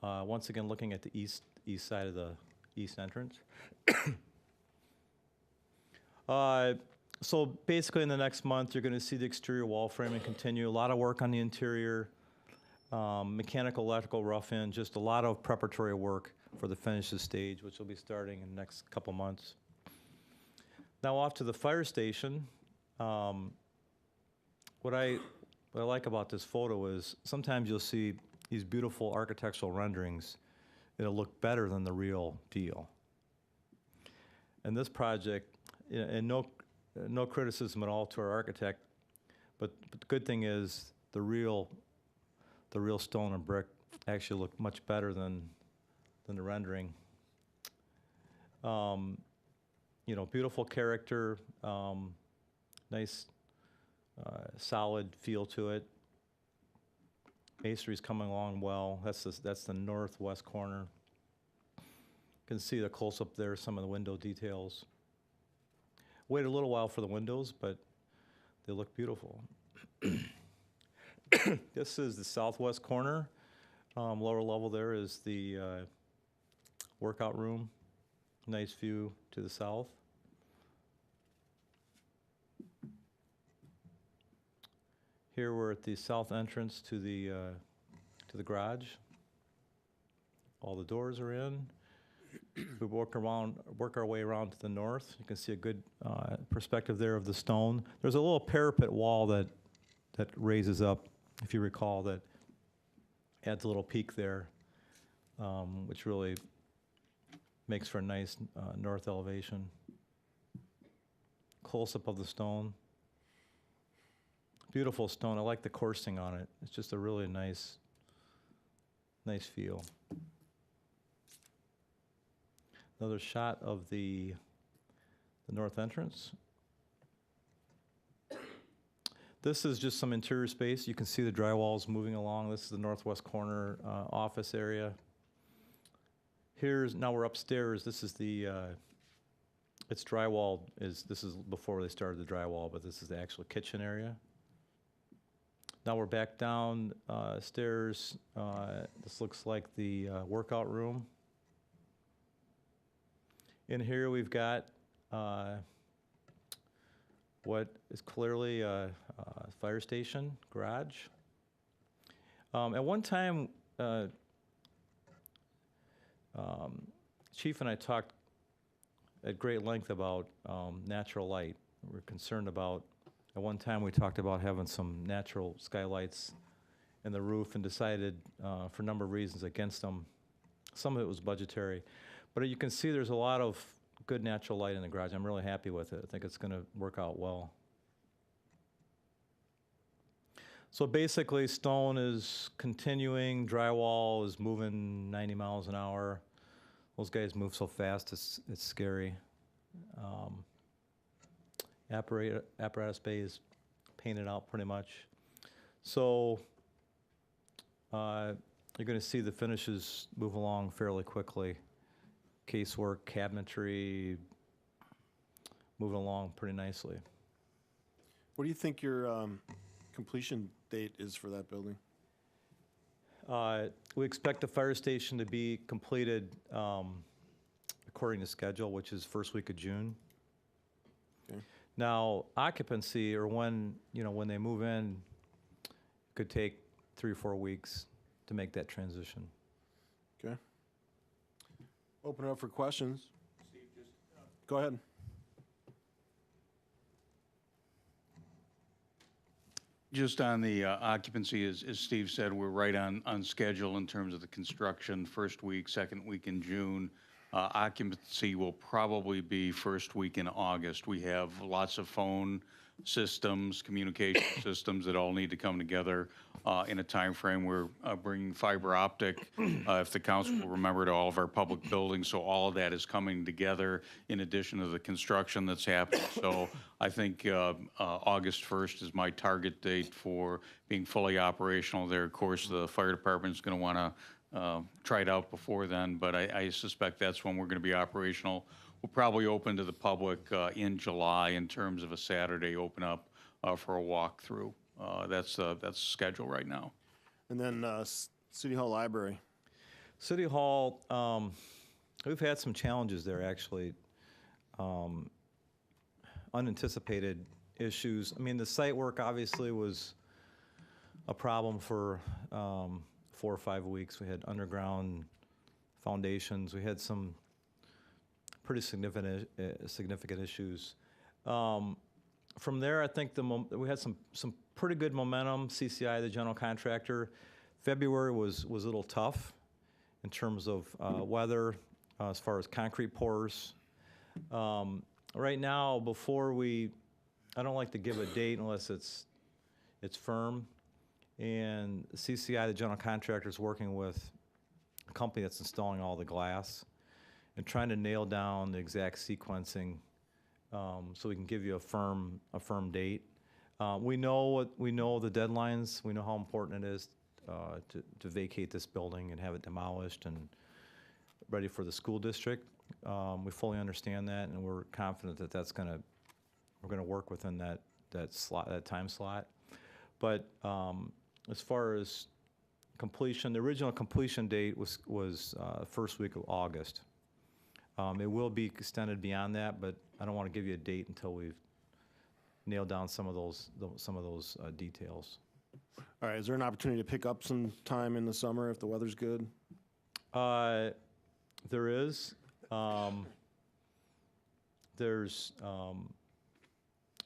once again looking at the east side of the east entrance. So basically in the next month, you're going to see the exterior wall framing continue. A lot of work on the interior, mechanical, electrical, rough in, just a lot of preparatory work for the finishes stage, which will be starting in the next couple months. Now off to the fire station. What I like about this photo is sometimes you'll see these beautiful architectural renderings. It'll look better than the real deal. And this project, and no criticism at all to our architect, but the good thing is the real stone and brick actually look much better than the rendering. You know, beautiful character, nice solid feel to it. Masonry's coming along well. That's the northwest corner. You can see the close-up there, some of the window details. Wait a little while for the windows, but they look beautiful. This is the southwest corner. Lower level there is the workout room. Nice view to the south. Here we're at the south entrance to the garage. All the doors are in. We work our way around to the north. You can see a good perspective there of the stone. There's a little parapet wall that raises up, if you recall, that adds a little peak there, which really makes for a nice north elevation. Close-up of the stone. Beautiful stone. I like the coursing on it. It's just a really nice feel. Another shot of the north entrance. This is just some interior space. You can see the drywalls moving along. This is the northwest corner office area. Now we're upstairs. This is the, it's drywall. This is before they started the drywall, but this is the actual kitchen area. Now we're back down stairs. This looks like the workout room. In here we've got what is clearly a fire station garage. At one time, Chief and I talked at great length about natural light. We're concerned about, at one time we talked about having some natural skylights in the roof and decided for a number of reasons against them. Some of it was budgetary. But you can see there's a lot of good natural light in the garage. I'm really happy with it. I think it's going to work out well. So basically, stone is continuing. Drywall is moving 90 miles an hour. Those guys move so fast, it's scary. Apparatus bay is painted out pretty much. So you're going to see the finishes move along fairly quickly. Casework, cabinetry, moving along pretty nicely. What do you think your completion date is for that building? We expect the fire station to be completed according to schedule, which is first week of June. Okay. Now, occupancy, or when they move in, could take 3 or 4 weeks to make that transition. Okay. Open it up for questions. Steve, go ahead. Just on the occupancy, as Steve said, we're right on schedule in terms of the construction, first week, second week in June. Occupancy will probably be first week in August. We have lots of phone systems, communication systems that all need to come together in a time frame. We're bringing fiber optic, if the council will remember, to all of our public buildings. So all of that is coming together in addition to the construction that's happening. So I think August 1st is my target date for being fully operational there. Of course, the fire department is going to want to try it out before then, but I suspect that's when we're going to be operational. We'll probably open to the public in July in terms of a Saturday open up for a walkthrough. That's the schedule right now. And then City Hall Library. City Hall, we've had some challenges there, actually. Unanticipated issues. I mean, the site work obviously was a problem for 4 or 5 weeks. We had underground foundations. We had some pretty significant issues. From there, I think we had some pretty good momentum. CCI, the general contractor. February was a little tough in terms of weather, as far as concrete pours. Right now, I don't like to give a date unless it's firm. And CCI, the general contractor, is working with a company that's installing all the glass and trying to nail down the exact sequencing so we can give you a firm date. We know the deadlines. We know how important it is to vacate this building and have it demolished and ready for the school district. We fully understand that, and we're confident that we're gonna work within that time slot. But as far as completion, the original completion date was first week of August. It will be extended beyond that, but I don't want to give you a date until we've nailed down some of those details. All right, is there an opportunity to pick up some time in the summer if the weather's good? There is. There's,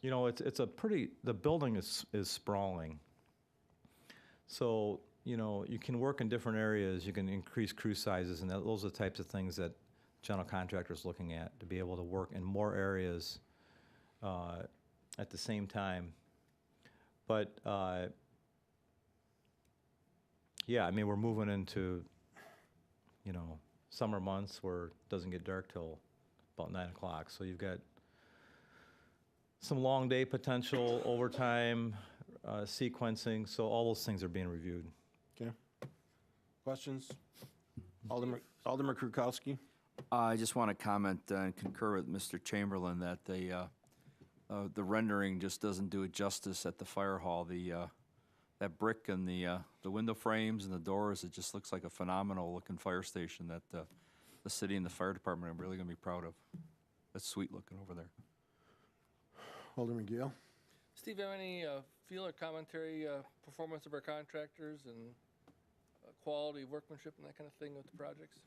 it's a pretty, the building is sprawling. So, you can work in different areas. You can increase crew sizes, and those are the types of things that general contractor's looking at, to be able to work in more areas at the same time. But, yeah, I mean, we're moving into, summer months where it doesn't get dark till about 9 o'clock. So you've got some long day potential, overtime, sequencing. So all those things are being reviewed. Okay. Questions? Alderman Krukowski? I just want to comment and concur with Mr. Chamberlain that the rendering just doesn't do it justice at the fire hall. That brick and the window frames and the doors, it just looks like a phenomenal looking fire station that the city and the fire department are really going to be proud of. That's sweet looking over there. Alderman Gale? Steve, have any feel or commentary, performance of our contractors and quality of workmanship and that kind of thing with the projects?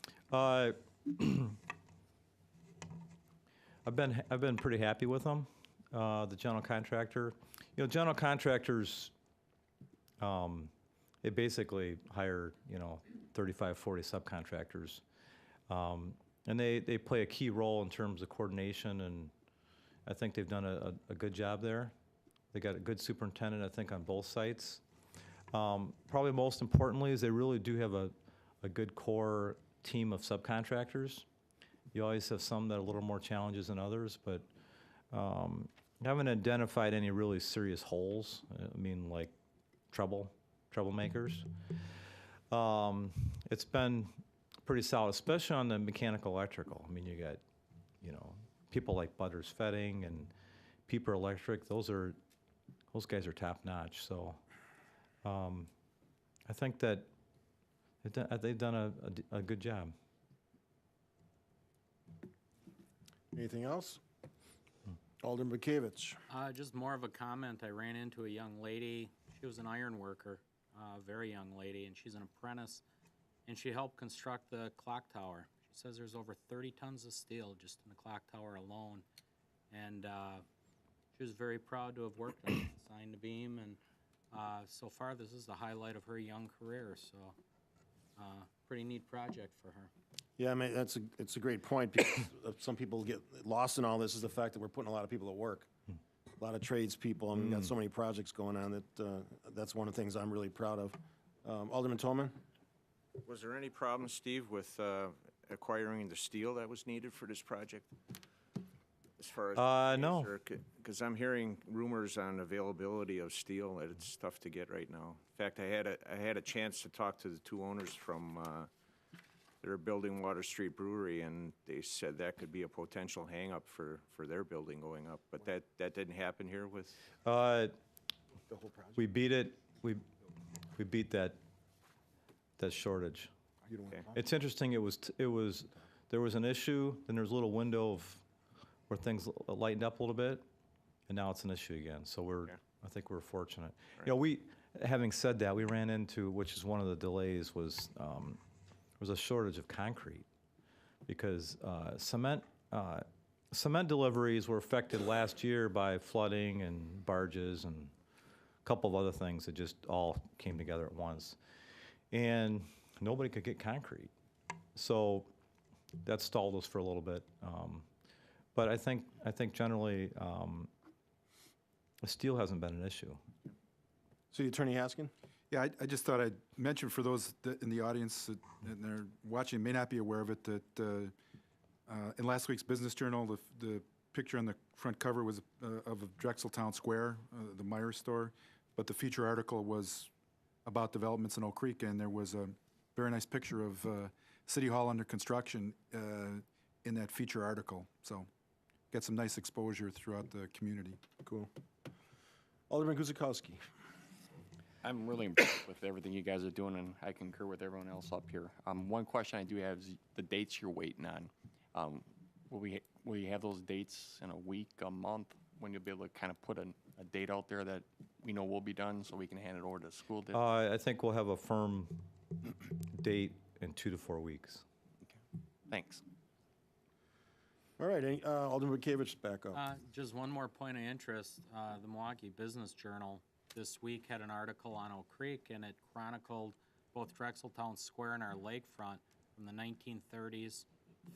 I've been pretty happy with them. The general contractor, general contractors, they basically hire 35, 40 subcontractors, and they play a key role in terms of coordination, and I think they've done a good job there. They got a good superintendent, I think, on both sites. Probably most importantly is they really do have a good core team of subcontractors. You always have some that are a little more challenges than others, but haven't identified any really serious holes. I mean, like troublemakers. It's been pretty solid, especially on the mechanical electrical. I mean, you got, people like Butters Fetting and Pieper Electric. Those guys are top notch. So I think that they've done a good job. Anything else? Alderman Bakavich. Just more of a comment. I ran into a young lady. She was an iron worker, a very young lady, and she's an apprentice, and she helped construct the clock tower. She says there's over 30 tons of steel just in the clock tower alone, and she was very proud to have worked on it, signed the beam, and So far, this is the highlight of her young career, so pretty neat project for her. Yeah, I mean, it's a great point, because some people get lost in all this, is the fact that we're putting a lot of people to work. A lot of tradespeople, and we've got so many projects going on that, that's one of the things I'm really proud of. Alderman Tolman? Was there any problem, Steve, with acquiring the steel that was needed for this project? As far as no. Because I'm hearing rumors on availability of steel, that it's tough to get right now. In fact, I had a chance to talk to the two owners from that are building Water Street Brewery, and they said that could be a potential hang-up for their building going up. But that didn't happen here with The whole project? We beat it. We beat that shortage. Okay. It's interesting. There was an issue, then there was a little window of where things lightened up a little bit, and now it's an issue again. So I think we're fortunate. You know, having said that, we ran into, which is one of the delays, was a shortage of concrete, because cement deliveries were affected last year by flooding and barges and a couple of other things that just all came together at once, and nobody could get concrete. So that stalled us for a little bit. But I think generally steel hasn't been an issue. So, Attorney Haskin? Yeah, I just thought I'd mention for those in the audience that and they're watching, may not be aware of it, that in last week's Business Journal, the picture on the front cover was of Drexel Town Square, the Meyer store, but the feature article was about developments in Oak Creek, and there was a very nice picture of City Hall under construction in that feature article. So got some nice exposure throughout the community. Cool. Alderman Guzikowski. I'm really impressed with everything you guys are doing, and I concur with everyone else up here. One question I do have is the dates you're waiting on. Will you have those dates in a week, a month, when you'll be able to kind of put a date out there that we know will be done so we can hand it over to the school district? I think we'll have a firm date in 2 to 4 weeks. Okay. Thanks. All right, Alderman Bekavich, back up. Just one more point of interest. The Milwaukee Business Journal this week had an article on Oak Creek, and it chronicled both Drexeltown Square and our lakefront from the 1930s,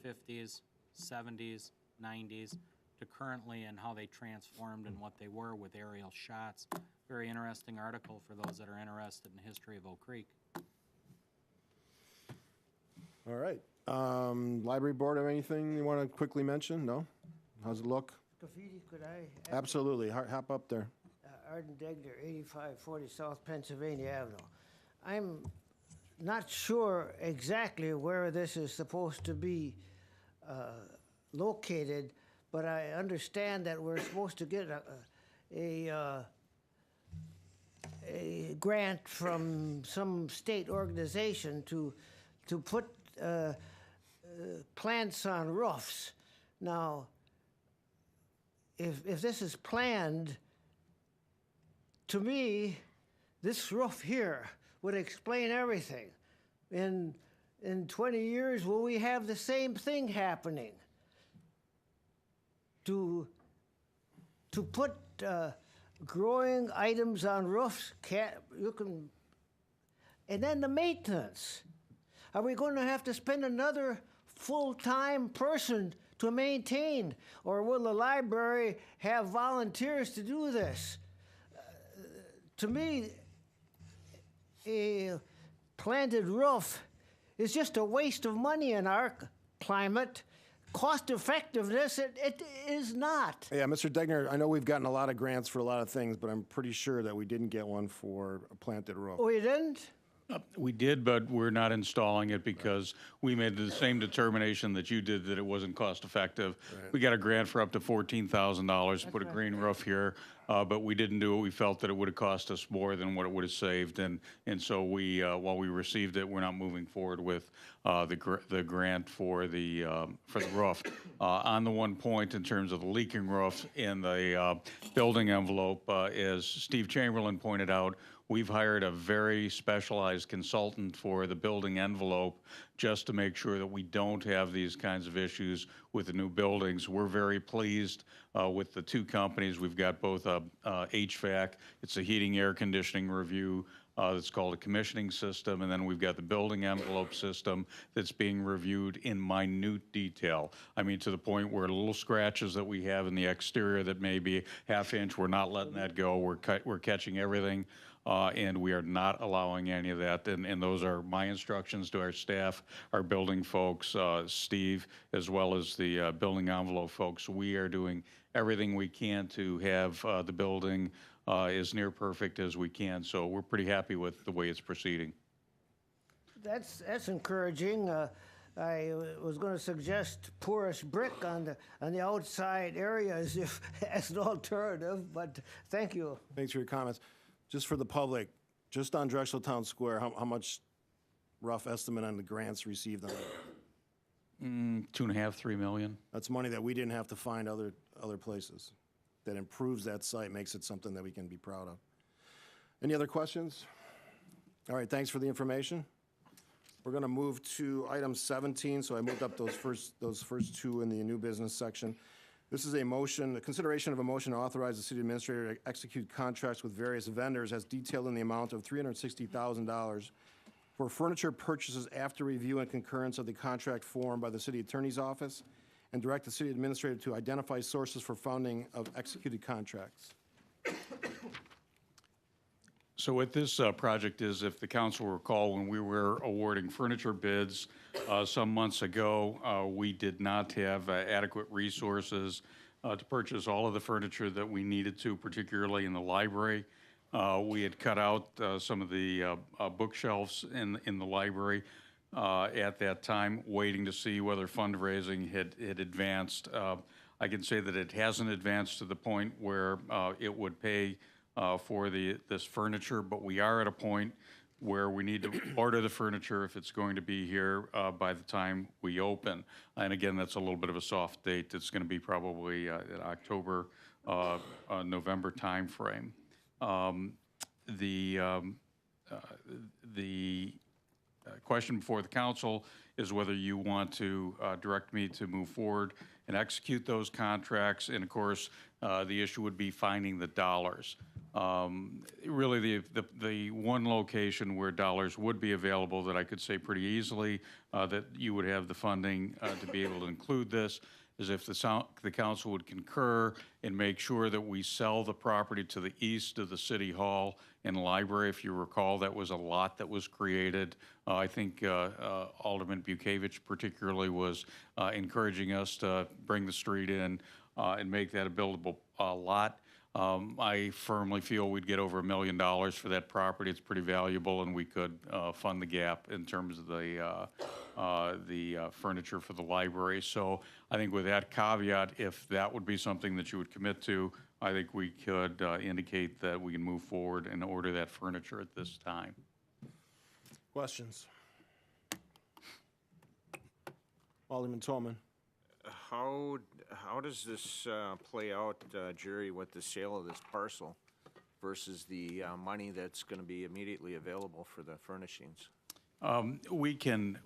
50s, 70s, 90s to currently, and how they transformed and what they were with aerial shots. Very interesting article for those that are interested in the history of Oak Creek. All right. Library Board, have anything you want to quickly mention? No? How's it look? Graffiti, could I? Absolutely. Hop up there. Arden Degner, 8540 South Pennsylvania Avenue. I'm not sure exactly where this is supposed to be located, but I understand that we're supposed to get a grant from some state organization to put plants on roofs. Now, if this is planned, to me, this roof here would explain everything. In 20 years, will we have the same thing happening? To put growing items on roofs, and then the maintenance. Are we going to have to spend another full-time person to maintain, or will the library have volunteers to do this? To me, a planted roof is just a waste of money in our climate. Cost effectiveness, it is not. Yeah, Mr. Degner, I know we've gotten a lot of grants for a lot of things, but I'm pretty sure that we didn't get one for a planted roof. We didn't? We did, but we're not installing it because we made the same determination that you did, that it wasn't cost effective. Right. We got a grant for up to $14,000 to put a green roof here, but we didn't do it. We felt that it would have cost us more than what it would have saved, and so we, while we received it, we're not moving forward with the grant for the roof. On the one point in terms of the leaking roof in the building envelope, as Steve Chamberlain pointed out, we've hired a very specialized consultant for the building envelope just to make sure that we don't have these kinds of issues with the new buildings. We're very pleased with the two companies. We've got both HVAC, it's a heating air conditioning review, that's called a commissioning system, and then we've got the building envelope system that's being reviewed in minute detail. I mean, to the point where little scratches that we have in the exterior that may be half inch, we're not letting that go. We're catching everything, and we are not allowing any of that. And those are my instructions to our staff, our building folks, Steve, as well as the building envelope folks. We are doing everything we can to have the building as near perfect as we can. So we're pretty happy with the way it's proceeding. That's encouraging. I was going to suggest porous brick on the outside areas if as an alternative, but thank you. Thanks for your comments. Just for the public, just on Drexel Town Square, how much rough estimate on the grants received on that? 2.5, 3 million. That's money that we didn't have to find other places. That improves that site, makes it something that we can be proud of. Any other questions? All right, thanks for the information. We're going to move to item 17. So I moved up those first two in the new business section. This is a motion, the consideration of a motion to authorize the city administrator to execute contracts with various vendors as detailed in the amount of $360,000 for furniture purchases after review and concurrence of the contract form by the city attorney's office, and direct the city administrator to identify sources for funding of executed contracts. So what this project is, if the council will recall, when we were awarding furniture bids some months ago, we did not have adequate resources to purchase all of the furniture that we needed to, particularly in the library. We had cut out some of the bookshelves in the library at that time, waiting to see whether fundraising had advanced. I can say that it hasn't advanced to the point where it would pay for this furniture, but we are at a point where we need to order the furniture if it's going to be here by the time we open. And again, that's a little bit of a soft date. It's going to be probably October, November timeframe. The question before the council is whether you want to direct me to move forward and execute those contracts. And of course, the issue would be finding the dollars. Really, the one location where dollars would be available that I could say pretty easily that you would have the funding to be able to include this is if the council would concur and make sure that we sell the property to the east of the city hall and library. If you recall, that was a lot that was created. I think Alderman Bukevich particularly was encouraging us to bring the street in and make that a buildable lot. I firmly feel we'd get over $1 million for that property. It's pretty valuable, and we could fund the gap in terms of the furniture for the library. So I think with that caveat, if that would be something that you would commit to, I think we could indicate that we can move forward and order that furniture at this time. Questions? Alderman Tolman. How does this play out, Jerry, with the sale of this parcel versus the money that's going to be immediately available for the furnishings? We can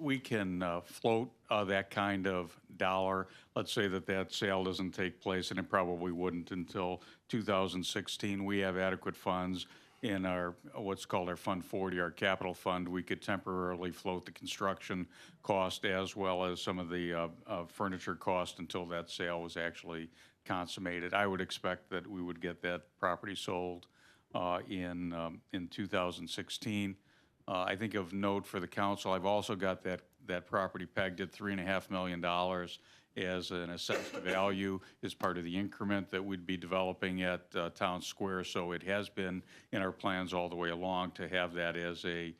float that kind of dollar. Let's say that sale doesn't take place, and it probably wouldn't until 2016. We have adequate funds in our what's called our Fund 40, our capital fund. We could temporarily float the construction cost as well as some of the furniture cost until that sale was actually consummated. I would expect that we would get that property sold in 2016. I think of note for the council, I've also got that property pegged at $3.5 million as an assessed value as part of the increment that we'd be developing at Town Square. So it has been in our plans all the way along to have that as a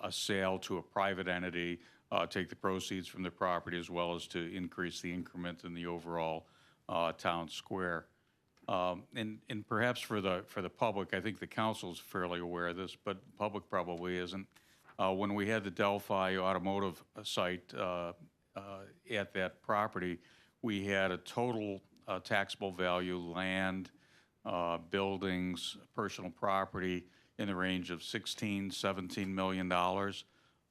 sale to a private entity, take the proceeds from the property as well as to increase the increment in the overall Town Square. And perhaps for the public, I think the council is fairly aware of this, but the public probably isn't. When we had the Delphi Automotive site at that property, we had a total taxable value, land, buildings, personal property in the range of $16, $17 million.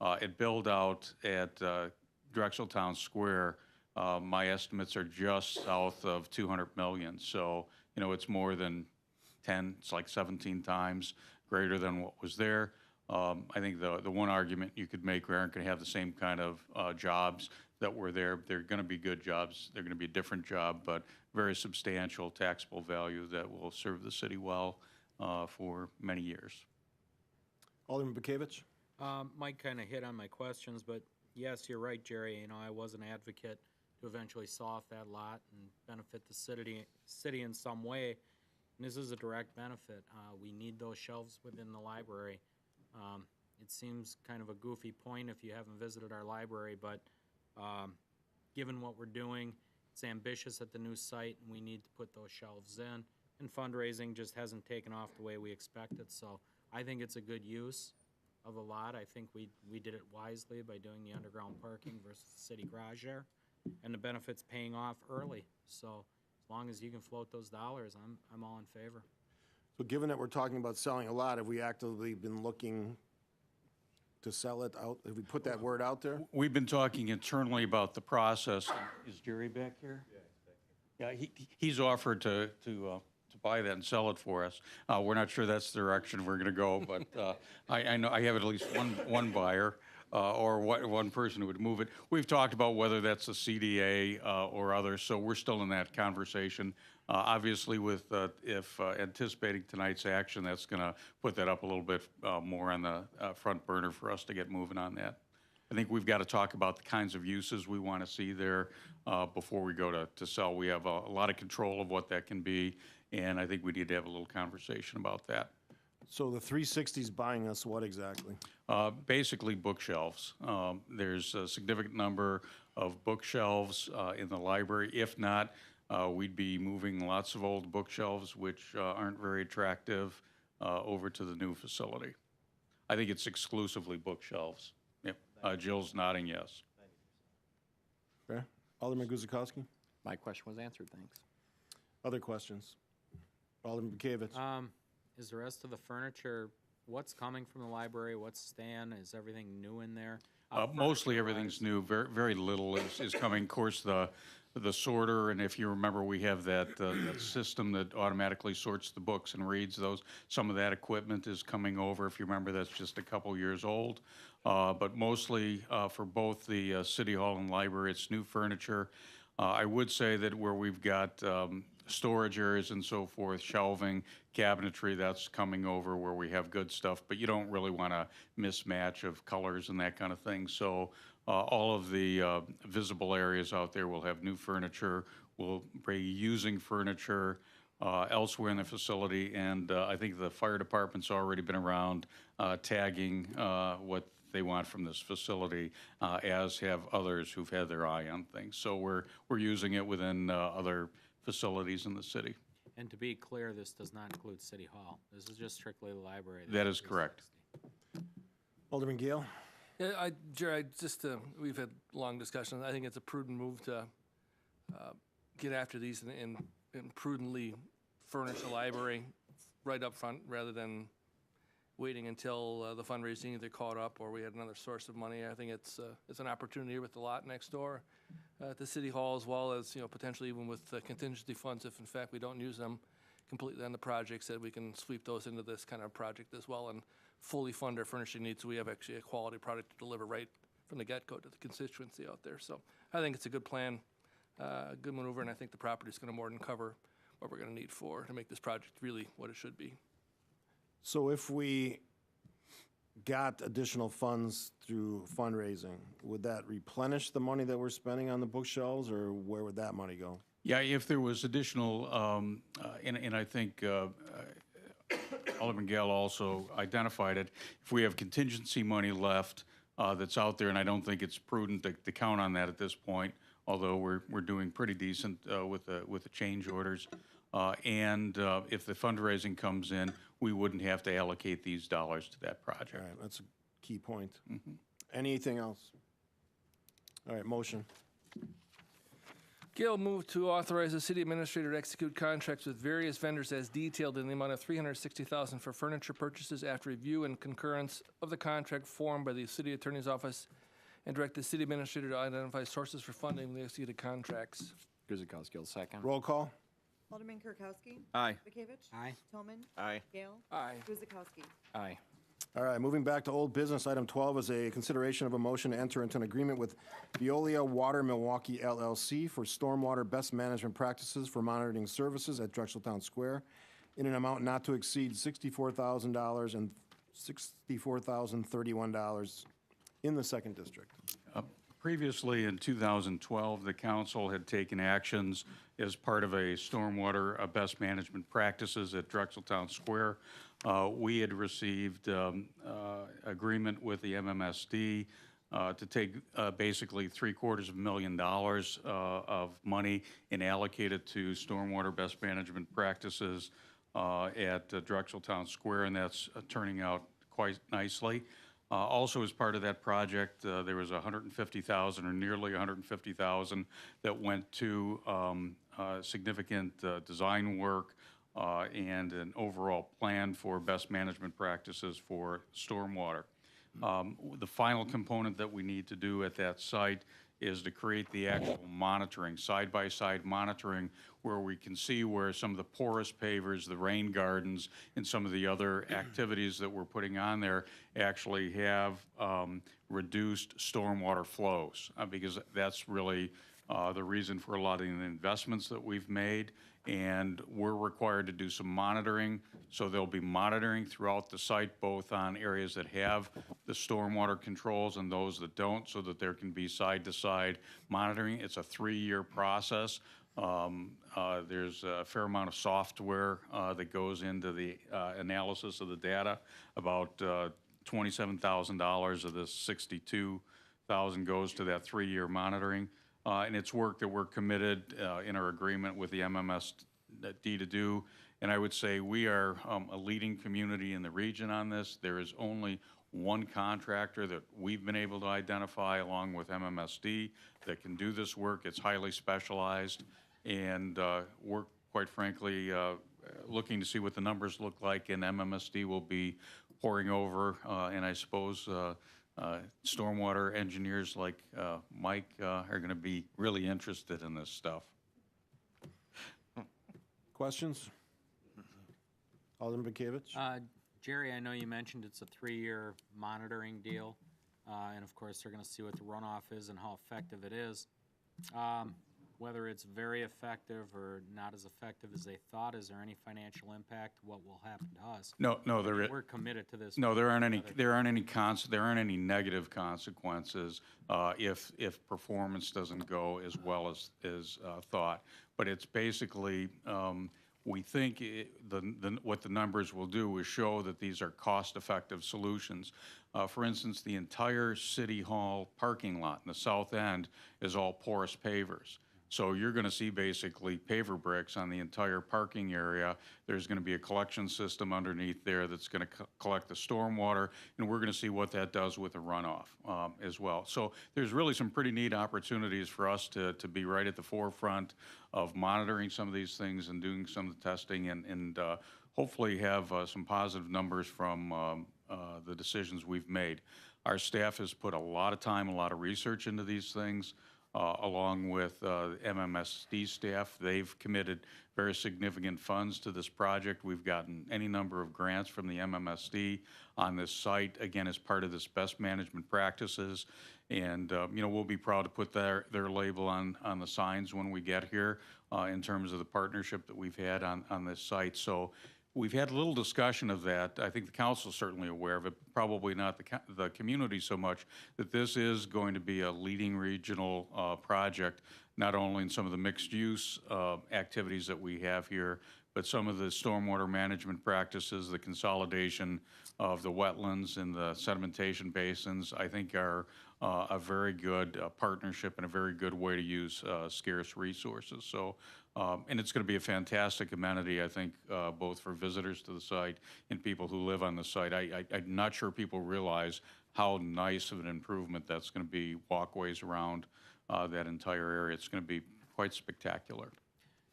At build-out at Drexel Town Square, my estimates are just south of 200 million. So, you know, it's more than 10, it's like 17 times greater than what was there. I think the one argument you could make, we aren't going to have the same kind of jobs that were there. They're going to be good jobs. They're going to be a different job, but very substantial taxable value that will serve the city well for many years. Alderman Bekavich? Mike kind of hit on my questions, but yes, you're right, Jerry. You know, I was an advocate to eventually saw off that lot and benefit the city in some way. And this is a direct benefit. We need those shelves within the library. It seems kind of a goofy point if you haven't visited our library, but given what we're doing, it's ambitious at the new site, and we need to put those shelves in. And fundraising just hasn't taken off the way we expected, so I think it's a good use of the lot. I think we did it wisely by doing the underground parking versus the city garage there, and the benefit's paying off early. So as long as you can float those dollars, I'm all in favor. So given that we're talking about selling a lot, have we actively been looking to sell it out? Have we put that word out there? We've been talking internally about the process. Is Jerry back here? Yeah, he's offered to buy that and sell it for us. We're not sure that's the direction we're going to go, but I know I have at least one buyer or one person who would move it. We've talked about whether that's a CDA or others, so we're still in that conversation. Obviously, with if anticipating tonight's action, that's going to put that up a little bit more on the front burner for us to get moving on that. I think we've got to talk about the kinds of uses we want to see there before we go to sell. We have a lot of control of what that can be, and I think we need to have a little conversation about that. So the 360's buying us what exactly? Basically bookshelves. There's a significant number of bookshelves in the library. If not, we'd be moving lots of old bookshelves, which aren't very attractive, over to the new facility. I think it's exclusively bookshelves. Yep. Jill's nodding yes. Okay. Alderman Guzikowski? My question was answered, thanks. Other questions? Alderman Bekavich? Is the rest of the furniture, what's coming from the library? What's staying? Is everything new in there? Mostly everything's new. Very, very little is coming. Of course, the sorter, and if you remember, we have that system that automatically sorts the books and reads those. Some of that equipment is coming over. If you remember, that's just a couple years old. But mostly for both the City Hall and library, it's new furniture. I would say that where we've got storage areas and so forth, shelving, cabinetry, that's coming over where we have good stuff, but you don't really want a mismatch of colors and that kind of thing. So all of the visible areas out there will have new furniture. We'll be using furniture elsewhere in the facility, and I think the fire department's already been around tagging what they want from this facility, as have others who've had their eye on things. So we're using it within other facilities in the city. And to be clear, this does not include City Hall. This is just strictly the library. That is correct. Alderman Gale? Yeah, Jerry, we've had long discussions. I think it's a prudent move to get after these and prudently furnish the library right up front rather than waiting until the fundraising either caught up or we had another source of money. I think it's an opportunity with the lot next door at the City Hall, as well as, potentially even with contingency funds, if in fact we don't use them completely on the projects, that we can sweep those into this kind of project as well and fully fund our furnishing needs, so we have actually a quality product to deliver right from the get-go to the constituency out there. So I think it's a good plan, a good maneuver, and I think the property's going to more than cover what we're going to need to make this project really what it should be. So if we got additional funds through fundraising, would that replenish the money that we're spending on the bookshelves, or where would that money go? Yeah, if there was additional, and I think Alderman Gale also identified it, if we have contingency money left that's out there, and I don't think it's prudent to count on that at this point, although we're doing pretty decent with the change orders. And if the fundraising comes in, we wouldn't have to allocate these dollars to that project. All right, that's a key point. Anything else? All right, motion. Gail moved to authorize the city administrator to execute contracts with various vendors as detailed in the amount of $360,000 for furniture purchases after review and concurrence of the contract formed by the city attorney's office, and direct the city administrator to identify sources for funding the executed contracts. Guzekowski will second. Roll call. Alderman Kirkowski. Aye. Bekavich. Aye. Tillman. Aye. Gale. Aye. Guzekowski. Aye. All right, moving back to old business, item 12 is a consideration of a motion to enter into an agreement with Veolia Water Milwaukee LLC for stormwater best management practices for monitoring services at Drexel Town Square in an amount not to exceed $64,000 and $64,031 in the second district. Previously, in 2012, the council had taken actions as part of a stormwater best management practices at Drexel Town Square. We had received agreement with the MMSD to take basically $750,000 of money and allocate it to stormwater best management practices at Drexel Town Square, and that's turning out quite nicely. Also, as part of that project, there was $150,000 or nearly $150,000 that went to significant design work and an overall plan for best management practices for stormwater. The final component that we need to do at that site is to create the actual monitoring, side-by-side monitoring, where we can see where some of the porous pavers, the rain gardens, and some of the other activities that we're putting on there actually have reduced stormwater flows, because that's really the reason for a lot of the investments that we've made. And we're required to do some monitoring, so there'll be monitoring throughout the site, both on areas that have the stormwater controls and those that don't, so that there can be side-to-side monitoring. It's a 3-year process. There's a fair amount of software that goes into the analysis of the data. About $27,000 of this $62,000 goes to that 3-year monitoring. And it's work that we're committed in our agreement with the MMSD to do. And I would say we are a leading community in the region on this. There is only one contractor that we've been able to identify, along with MMSD, that can do this work. It's highly specialized, and we're, quite frankly, looking to see what the numbers look like, and MMSD will be pouring over, and I suppose stormwater engineers like Mike are going to be really interested in this stuff. Questions? Alderman Bekavich? Jerry, I know you mentioned it's a 3-year monitoring deal, and of course, they're going to see what the runoff is and how effective it is. Whether it's very effective or not as effective as they thought, is there any financial impact? What will happen to us? No, We're committed to this. No, there aren't any negative consequences if performance doesn't go as well as thought. But it's basically, we think what the numbers will do is show that these are cost-effective solutions. For instance, the entire City Hall parking lot in the south end is all porous pavers. So you're going to see basically paver bricks on the entire parking area. There's going to be a collection system underneath there that's going to collect the stormwater, and we're going to see what that does with the runoff as well. So there's really some pretty neat opportunities for us to be right at the forefront of monitoring some of these things and doing some of the testing, and hopefully have some positive numbers from the decisions we've made. Our staff has put a lot of time, a lot of research into these things. Along with MMSD staff. They've committed very significant funds to this project. We've gotten any number of grants from the MMSD on this site, again, as part of this best management practices. And, we'll be proud to put their label on the signs when we get here in terms of the partnership that we've had on this site. So we've had a little discussion of that. I think the council is certainly aware of it, probably not the community so much, that this is going to be a leading regional project, not only in some of the mixed-use activities that we have here, but some of the stormwater management practices, the consolidation of the wetlands and the sedimentation basins, I think are a very good partnership and a very good way to use scarce resources. So, and it's going to be a fantastic amenity, I think, both for visitors to the site and people who live on the site. I'm not sure people realize how nice of an improvement that's going to be, walkways around that entire area. It's going to be quite spectacular.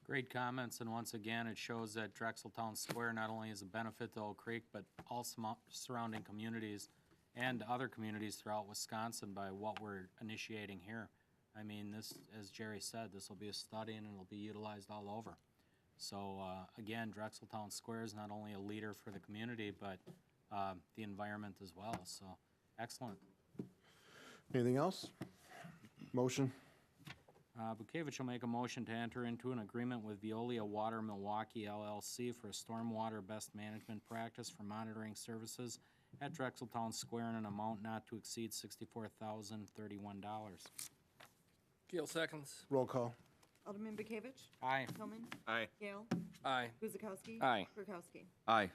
Great comments, and once again, it shows that Drexel Town Square not only is a benefit to Oak Creek, but all surrounding communities and other communities throughout Wisconsin by what we're initiating here. I mean, this, as Jerry said, this will be a study and it'll be utilized all over. So, again, Drexel Town Square is not only a leader for the community, but the environment as well, so excellent. Anything else? Motion? Bukevich will make a motion to enter into an agreement with Veolia Water Milwaukee LLC for a stormwater best management practice for monitoring services at Drexel Town Square in an amount not to exceed $64,031. Gale seconds. Roll call. Alderman Bekavich? Aye. Tillman? Aye. Gale? Aye. Guzekowski? Aye. Kirkowski? Aye.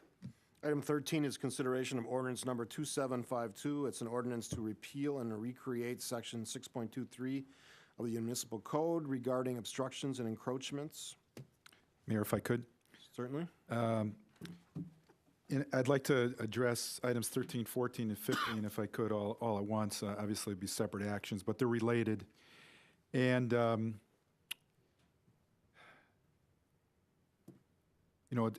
Item 13 is consideration of ordinance number 2752. It's an ordinance to repeal and recreate section 6.23 of the municipal code regarding obstructions and encroachments. Mayor, if I could. Certainly. I'd like to address items 13, 14, and 15, if I could, all at once. Obviously, it'd be separate actions, but they're related. And, you know,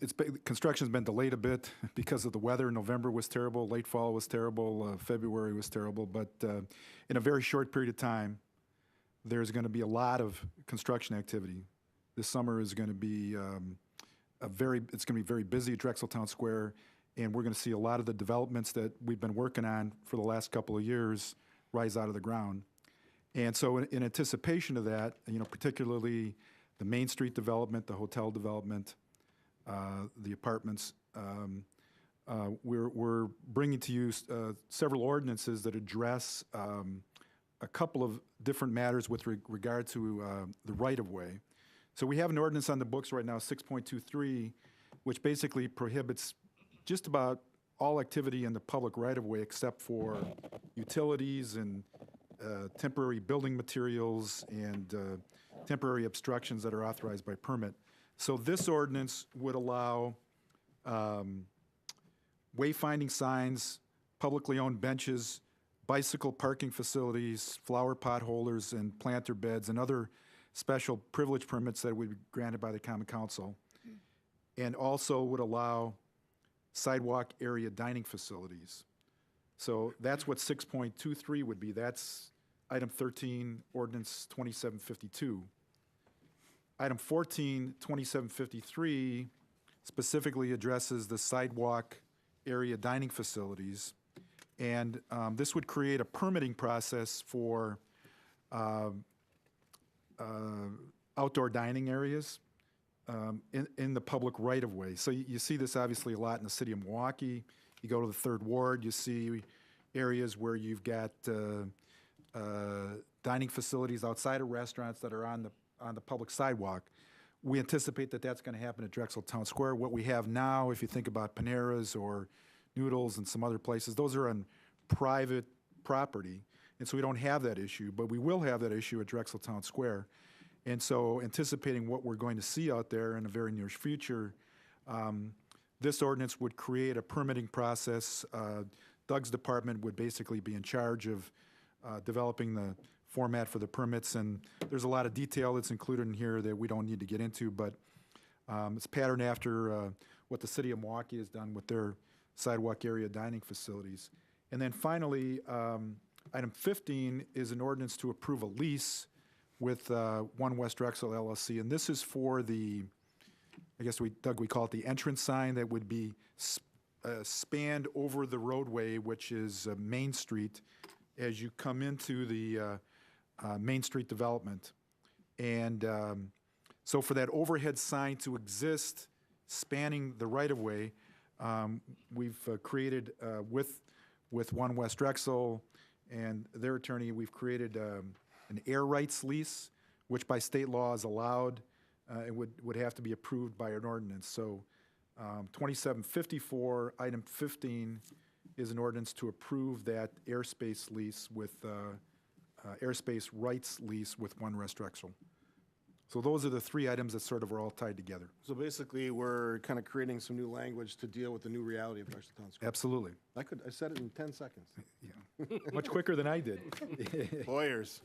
construction's been delayed a bit because of the weather. November was terrible, late fall was terrible, February was terrible, but in a very short period of time, there's going to be a lot of construction activity. This summer is going to be it's going to be very busy at Drexel Town Square, and we're going to see a lot of the developments that we've been working on for the last couple of years rise out of the ground. And so in anticipation of that, you know, particularly the Main Street development, the hotel development, the apartments, we're bringing to you several ordinances that address a couple of different matters with regard to the right-of-way. So we have an ordinance on the books right now, 6.23, which basically prohibits just about all activity in the public right-of-way except for utilities and temporary building materials and temporary obstructions that are authorized by permit. So this ordinance would allow wayfinding signs, publicly owned benches, bicycle parking facilities, flower pot holders, and planter beds, and other special privilege permits that would be granted by the Common Council, and also would allow sidewalk area dining facilities. So that's what 6.23 would be. That's item 13, ordinance 2752. Item 14, 2753, specifically addresses the sidewalk area dining facilities. And this would create a permitting process for outdoor dining areas in the public right-of-way. So you see this obviously a lot in the city of Milwaukee. You go to the 3rd Ward, you see areas where you've got dining facilities outside of restaurants that are on the public sidewalk. We anticipate that that's going to happen at Drexel Town Square. What we have now, if you think about Panera's or Noodles and some other places, those are on private property, and so we don't have that issue, but we will have that issue at Drexel Town Square. And so anticipating what we're going to see out there in the very near future, this ordinance would create a permitting process. Doug's department would basically be in charge of developing the format for the permits, and there's a lot of detail that's included in here that we don't need to get into, but it's patterned after what the city of Milwaukee has done with their sidewalk area dining facilities. And then finally, item 15 is an ordinance to approve a lease with One West Drexel LLC, and this is for the, I guess Doug, we call it the entrance sign that would be spanned over the roadway, which is Main Street, as you come into the Main Street development. And so for that overhead sign to exist spanning the right-of-way, we've created with One West Drexel and their attorney, we've created an air rights lease, which by state law is allowed. It would have to be approved by an ordinance. So 2754, item 15, is an ordinance to approve that airspace lease with airspace rights lease with One West Drexel. So those are the three items that sort of are all tied together. So basically, we're kind of creating some new language to deal with the new reality of Drexeltown Square. Absolutely. I said it in 10 seconds. Much quicker than I did. Lawyers.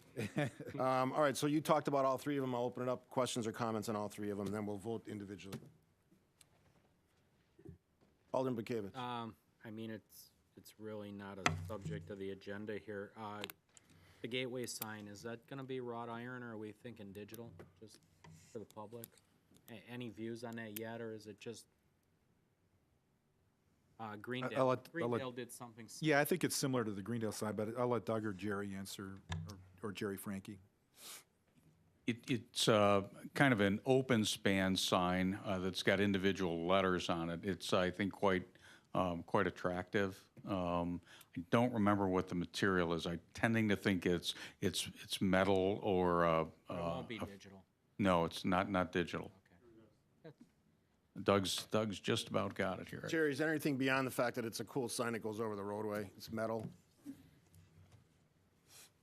All right, so you talked about all three of them. I'll open it up, questions or comments on all three of them, then we'll vote individually. Alderman Bekavich. I mean, it's really not a subject of the agenda here. The gateway sign, is that gonna be wrought iron, or are we thinking digital, just for the public? Any views on that yet, or is it just, Greendale? Greendale did something. Yeah, I think it's similar to the Greendale side, but I'll let Doug or Jerry answer, or Jerry Frankie. It's kind of an open span sign that's got individual letters on it. It's, I think, quite attractive. I don't remember what the material is. I'm tending to think it's metal or. It won't be digital. No, it's not digital. Doug's just about got it here. Jerry, is there anything beyond the fact that it's a cool sign that goes over the roadway? It's metal?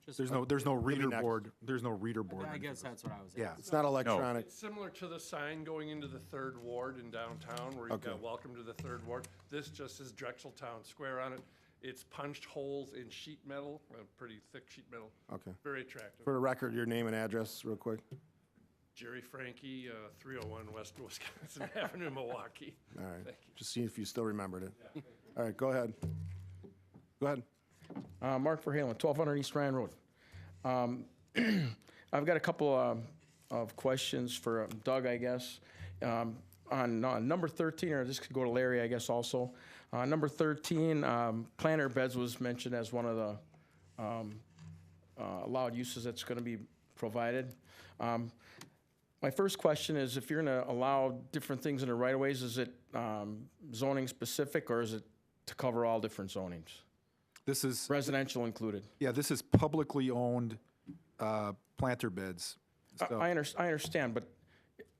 There's no reader next. board. There's no reader board. I guess that's what I was asking. Yeah. It's not electronic. It's similar to the sign going into the Third Ward in downtown where you've got welcome to the Third Ward. This just says Drexeltown Square on it. It's punched holes in sheet metal, pretty thick sheet metal. Okay. Very attractive. For the record, your name and address, real quick. Jerry Frankie, 301 West Wisconsin Avenue, Milwaukee. All right. Thank you. Just see if you still remembered it. All right, go ahead. Go ahead. Mark Verhalen, 1200 East Ryan Road. I've got a couple of questions for Doug, I guess. On number 13, or this could go to Larry, I guess, also. Number 13, planter beds was mentioned as one of the allowed uses that's going to be provided. My first question is, if you're going to allow different things in the right-of-ways, is it zoning specific, or is it to cover all different zonings? This is residential included. Yeah, this is publicly owned planter beds. So, I understand, but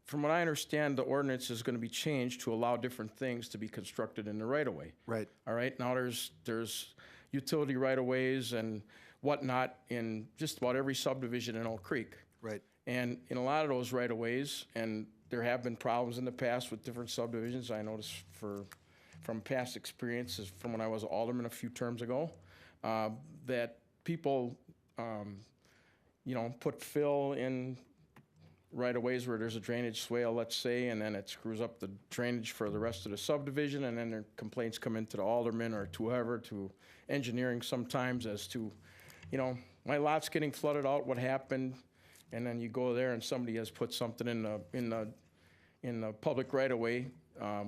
from what I understand, the ordinance is going to be changed to allow different things to be constructed in the right-of-way. Right. All right. Now there's utility right-of-ways and whatnot in just about every subdivision in Oak Creek. Right. And in a lot of those right-of-ways, and there have been problems in the past with different subdivisions. I noticed from past experiences from when I was an alderman a few terms ago, that people, put fill in right-of-ways where there's a drainage swale, let's say, and then it screws up the drainage for the rest of the subdivision, and then their complaints come into the alderman or to whoever, to engineering sometimes as to, my lot's getting flooded out, what happened? And then you go there and somebody has put something in the public right-of-way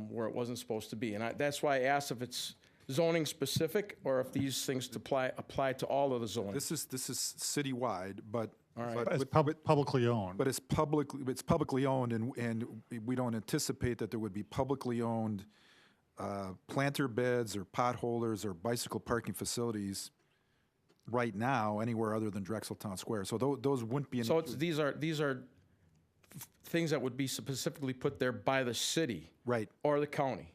where it wasn't supposed to be. And that's why I asked if it's zoning specific or if these things apply to all of the zoning. this is citywide, but. All right. But it's publicly owned. But it's publicly owned, and we don't anticipate that there would be publicly owned planter beds or potholders or bicycle parking facilities right now anywhere other than Drexeltown Square. So those wouldn't be. So these are things that would be specifically put there by the city, right, or the county.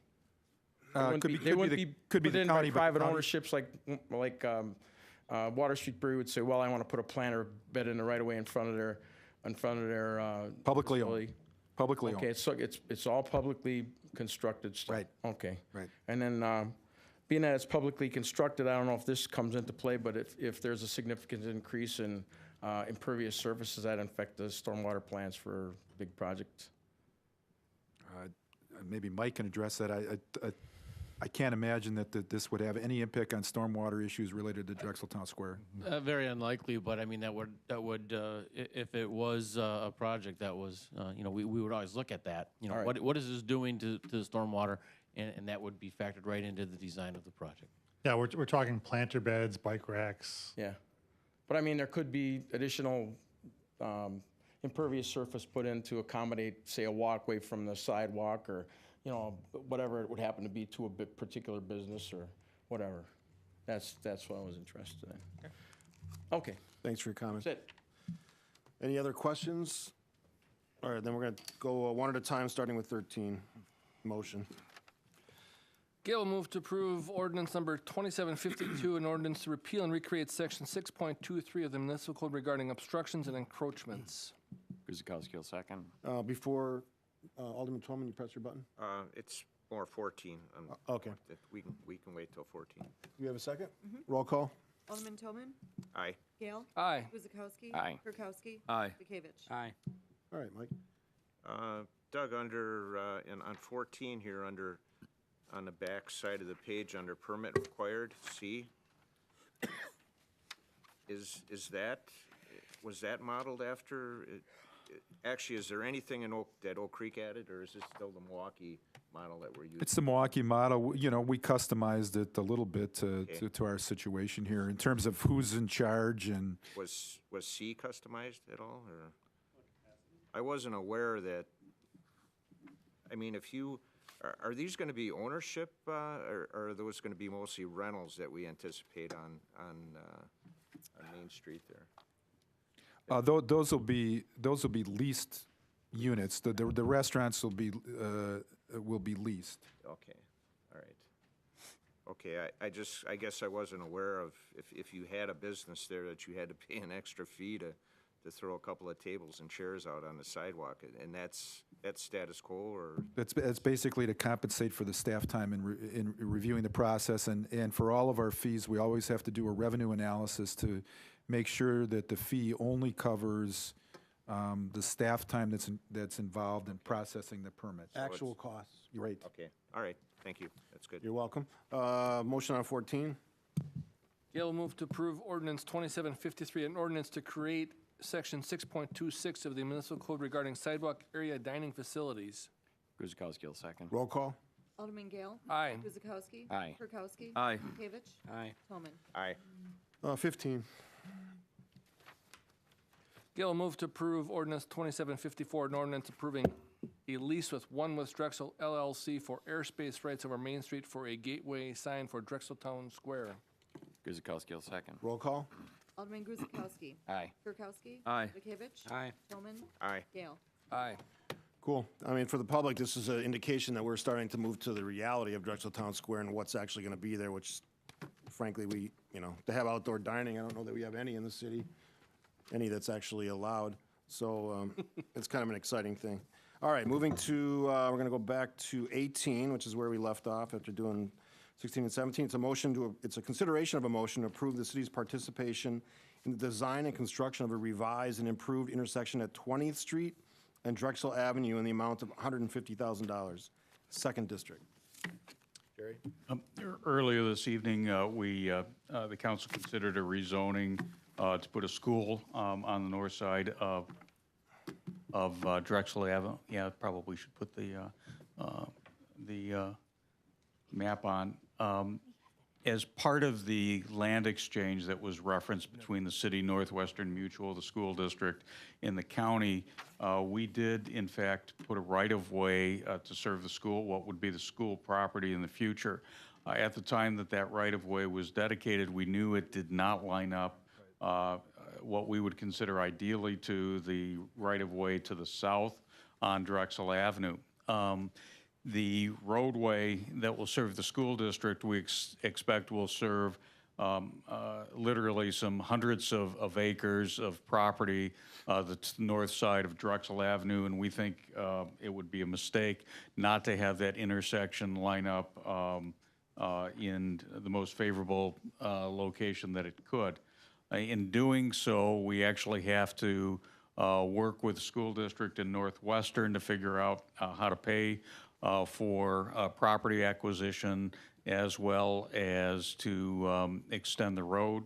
Could be the put in county, by but private county- ownerships like Water Street Brewery would say, well, I want to put a planter bed in the right of way in front of their publicly facility. owned. Publicly Okay, owned. so it's all publicly constructed stuff. Right. Okay. Right. And then being that it's publicly constructed, I don't know if this comes into play, but if there's a significant increase in impervious surfaces, that affect the stormwater plans for big projects. Maybe Mike can address that. I can't imagine that this would have any impact on stormwater issues related to Drexeltown Square. Very unlikely, but I mean, that would if it was a project that was, we would always look at that. All right. What is this doing to the stormwater, and that would be factored right into the design of the project. Yeah, we're talking planter beds, bike racks. Yeah. But I mean, there could be additional impervious surface put in to accommodate, say, a walkway from the sidewalk or, whatever it would happen to be to a particular business or whatever. That's what I was interested in. Okay. Thanks for your comments. That's it. Any other questions? All right, then we're going to go one at a time, starting with 13. Motion. Gail will move to approve ordinance number 2752, an ordinance to repeal and recreate section 6.23 of the municipal code regarding obstructions and encroachments. Guzekowski will second. Before Alderman Tolman, you press your button? It's more 14. Okay. We can wait till 14. You have a second? Roll call? Alderman Toman. Aye. Gale. Aye. Guzekowski. Aye. Kirkowski. Aye. Bekavich. Aye. All right, Mike. Doug, under, on 14 here, on the back side of the page, under permit required, C, was that modeled after, actually, is there anything that Oak Creek added, or is this still the Milwaukee model that we're using? It's the Milwaukee model. You know, we customized it a little bit to our situation here in terms of who's in charge and. Was C customized at all, or? I wasn't aware that, I mean, are these gonna be ownership, or are those gonna be mostly rentals that we anticipate on Main Street there? Those will be leased units. The restaurants will be leased. Okay, all right. Okay, I guess I wasn't aware of, if you had a business there, that you had to pay an extra fee to throw a couple of tables and chairs out on the sidewalk, and that's status quo, or? It's basically to compensate for the staff time in reviewing the process, and for all of our fees, we always have to do a revenue analysis to make sure that the fee only covers the staff time that's involved in processing the permits. Actual costs, you're right. Okay, all right, thank you, that's good. You're welcome. Motion on 14? Gail will move to approve ordinance 2753, an ordinance to create section 6.26 of the municipal code regarding sidewalk area dining facilities. Guzekowski will second. Roll call? Alderman Gale. Aye. Guzekowski. Aye. Kirkowski. Aye. Bekavich. Aye. Toman. Aye. 15. Gail will move to approve ordinance 2754, an ordinance approving a lease with One West Drexel LLC for airspace rights over Main Street for a gateway sign for Drexeltown Square. Guzekowski will second. Roll call? Alderman Guzekowski. Aye. Kirkowski. Aye. Bekavich. Aye. Toman. Aye. Gale. Aye. Cool. I mean, for the public, this is an indication that we're starting to move to the reality of Drexeltown Square and what's actually going to be there, which frankly, to have outdoor dining, I don't know that we have any in the city, any that's actually allowed. So it's kind of an exciting thing. All right, moving to, we're going to go back to 18, which is where we left off after doing 16 and 17. It's a consideration of a motion to approve the city's participation in the design and construction of a revised and improved intersection at 20th Street and Drexel Avenue in the amount of $150,000. Second district. Jerry? Earlier this evening, the council considered a rezoning to put a school on the north side of Drexel Avenue. Yeah, probably should put the map on. As part of the land exchange that was referenced between the city, Northwestern Mutual, the school district, and the county, we did, in fact, put a right-of-way to serve the school, what would be the school property in the future. At the time that right-of-way was dedicated, we knew it did not line up what we would consider ideally to the right-of-way to the south on Drexel Avenue. The roadway that will serve the school district, we expect will serve literally some hundreds of acres of property that's the north side of Drexel Avenue, and we think it would be a mistake not to have that intersection line up in the most favorable location that it could. In doing so, we actually have to work with the school district in Northwestern to figure out how to pay for property acquisition as well as to extend the road.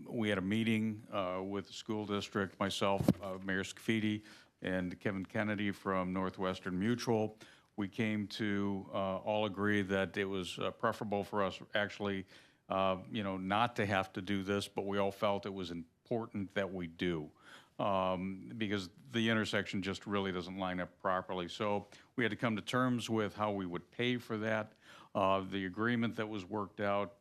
We had a meeting with the school district, myself, Mayor Scafidi, and Kevin Kennedy from Northwestern Mutual. We came to all agree that it was preferable for us actually, not to have to do this, but we all felt it was important that we do. Because the intersection just really doesn't line up properly. So we had to come to terms with how we would pay for that. The agreement that was worked out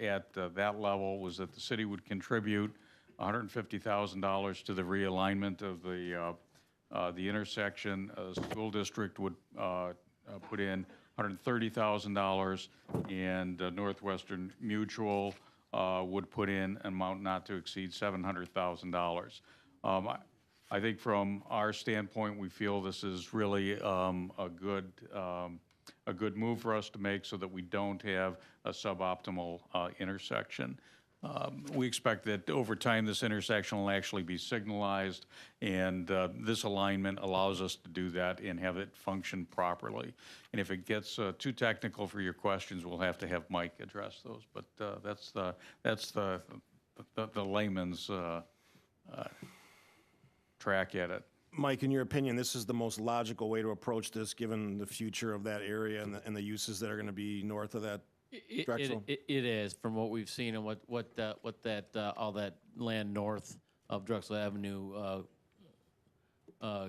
at that level was that the city would contribute $150,000 to the realignment of the intersection. The school district would put in $130,000, and Northwestern Mutual would put in an amount not to exceed $700,000. I think from our standpoint, we feel this is really a good move for us to make so that we don't have a suboptimal intersection. We expect that over time, this intersection will actually be signalized, and this alignment allows us to do that and have it function properly. And if it gets too technical for your questions, we'll have to have Mike address those. But that's the layman's track at it. Mike, in your opinion, this is the most logical way to approach this, given the future of that area and the uses that are going to be north of that Drexel? It is, from what we've seen and what all that land north of Drexel Avenue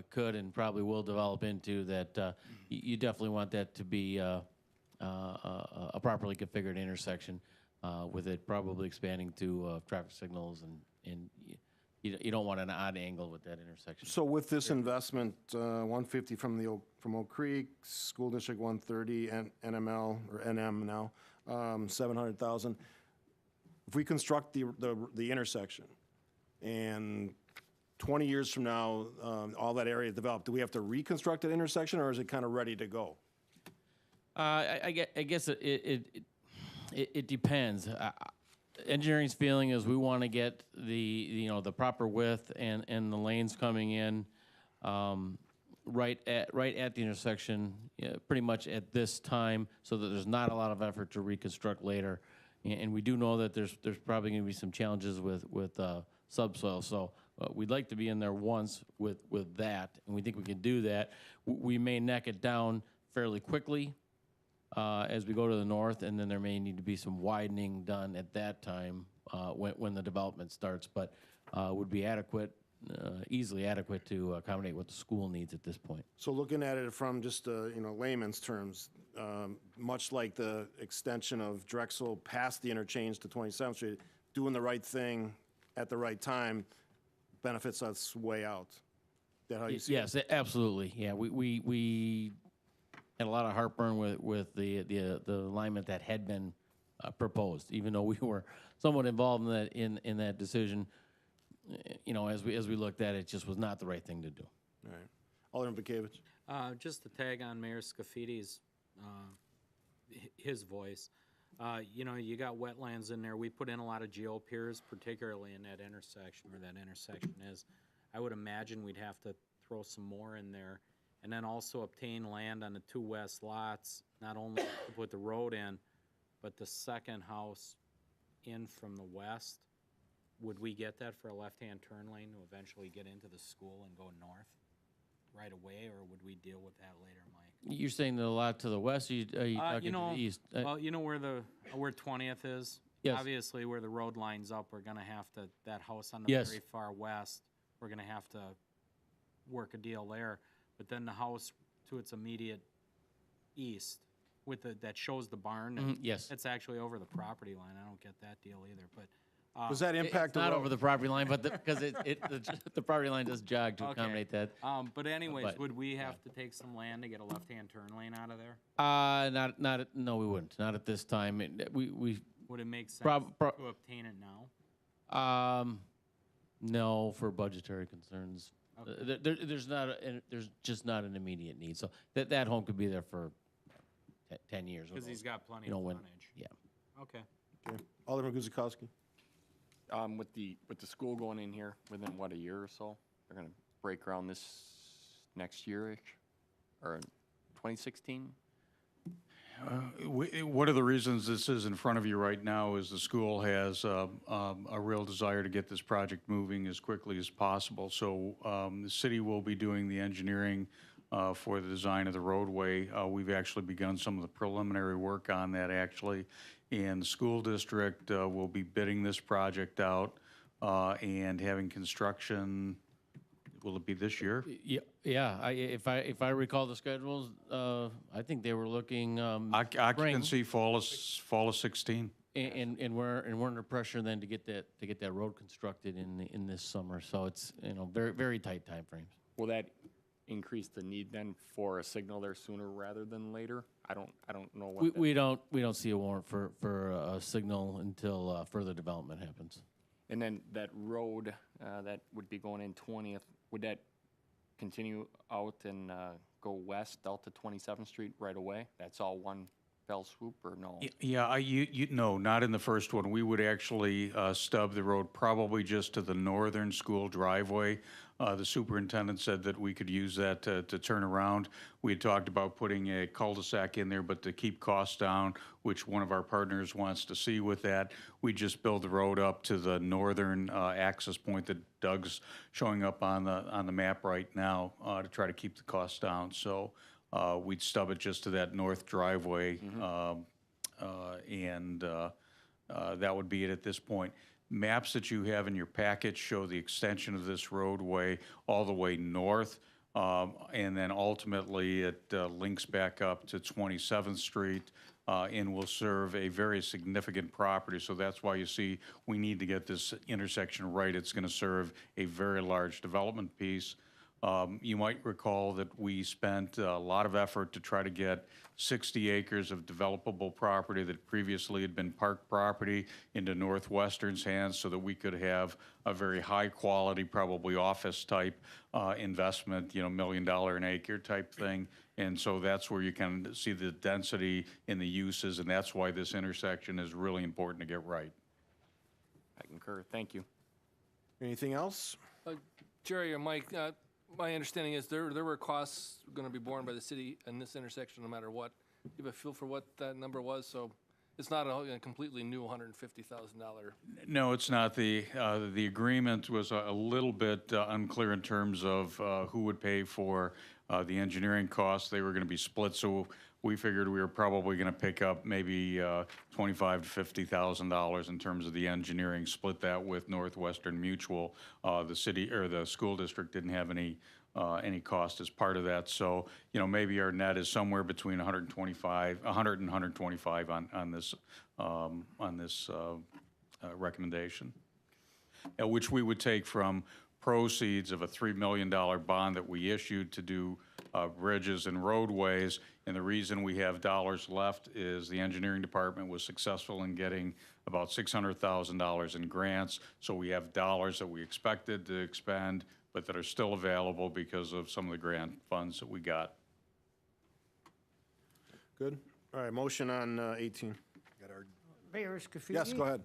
could and probably will develop into, that you definitely want that to be a properly configured intersection, with it probably expanding to traffic signals, and you don't want an odd angle with that intersection. So with this investment, 150 from Oak Creek, School District 130, and NML, or NM now, 700,000. If we construct the intersection, and 20 years from now, all that area is developed, do we have to reconstruct that intersection, or is it kind of ready to go? I guess it depends. Engineering's feeling is we want to get the proper width and the lanes coming in right at the intersection, pretty much at this time, so that there's not a lot of effort to reconstruct later. And we do know that there's probably going to be some challenges with subsoil. So we'd like to be in there once with that, and we think we can do that. We may neck it down fairly quickly as we go to the north, and then there may need to be some widening done at that time when the development starts, but would be adequate, easily adequate to accommodate what the school needs at this point. So looking at it from just layman's terms, much like the extension of Drexel past the interchange to 27th Street, doing the right thing at the right time benefits us way out. Is that how you see it? Yes, absolutely. Yeah, we had a lot of heartburn with the alignment that had been proposed, even though we were somewhat involved in that decision. As we looked at it, it just was not the right thing to do. All right. Alderman Bekavich. Just to tag on Mayor Scaffidi's, his voice, you got wetlands in there. We put in a lot of geopiers, particularly in that intersection where that intersection is. I would imagine we'd have to throw some more in there. And then also obtain land on the 2 west lots, not only to put the road in, but the second house in from the west. Would we get that for a left-hand turn lane to eventually get into the school and go north right away, or would we deal with that later, Mike? You're saying the lot to the west, or are you talking to the east? Well, where 20th is? Yes. Obviously, where the road lines up, we're going to have to, that house on the Yes. very far west, we're going to have to work a deal there. But then the house to its immediate east that shows the barn. Yes. It's actually over the property line. I don't get that deal either, but. Does that impact It's not over the property line, but because the property line does jog to accommodate that. But anyways, But- would we have to take some land to get a left-hand turn lane out of there? No, we wouldn't. Not at this time. Would it make sense Prob- to obtain it now? No, for budgetary concerns. Okay. There's just not an immediate need. So that home could be there for 10 years. Because he's got plenty You know, of when- frontage. Yeah. Okay. Alderman Guzikowski. With the school going in here within, what, a year or so? They're going to break ground this next year-ish, or 2016? One of the reasons this is in front of you right now is the school has a real desire to get this project moving as quickly as possible. So the city will be doing the engineering for the design of the roadway. We've actually begun some of the preliminary work on that, actually. And the school district will be bidding this project out and having construction. Will it be this year? Yeah. If I recall the schedules, I think they were looking Occupancy fall of 16. and we're under pressure then to get that road constructed in this summer. So it's very very tight time frames. Will that increase the need then for a signal there sooner rather than later? I don't know what We don't see a warrant for a signal until further development happens. And then that road that would be going in 20th, would that continue out and go west out to 27th Street right away? That's all one fell swoop, or no? Yeah, no, not in the first one. We would actually stub the road probably just to the northern school driveway. The superintendent said that we could use that to turn around. We had talked about putting a cul-de-sac in there, but to keep costs down, which one of our partners wants to see with that, we just build the road up to the northern access point that Doug's showing up on the map right now to try to keep the costs down. So we'd stub it just to that north driveway, and that would be it at this point. Maps that you have in your package show the extension of this roadway all the way north, and then ultimately it links back up to 27th Street and will serve a very significant property. So that's why you see we need to get this intersection right. It's going to serve a very large development piece. You might recall that we spent a lot of effort to try to get 60 acres of developable property that previously had been park property into Northwestern's hands so that we could have a very high quality, probably office type investment, $1 million an acre type thing. And so that's where you can see the density in the uses, and that's why this intersection is really important to get right. I concur. Thank you. Anything else? Jerry or Mike, my understanding is there were costs going to be borne by the city in this intersection no matter what. Do you have a feel for what that number was? So it's not a completely new $150,000. No, it's not. The agreement was a little bit unclear in terms of who would pay for the engineering costs. They were going to be split, so we figured we were probably going to pick up maybe $25,000 to $50,000 in terms of the engineering. Split that with Northwestern Mutual. The city or the school district didn't have any cost as part of that. So maybe our net is somewhere between 100 and 125 on this recommendation, which we would take from proceeds of a $3 million bond that we issued to do bridges and roadways. And the reason we have dollars left is the engineering department was successful in getting about $600,000 in grants. So we have dollars that we expected to expend, but that are still available because of some of the grant funds that we got. Good. All right, motion on 18. Mayor Scafidi? Yes, go ahead.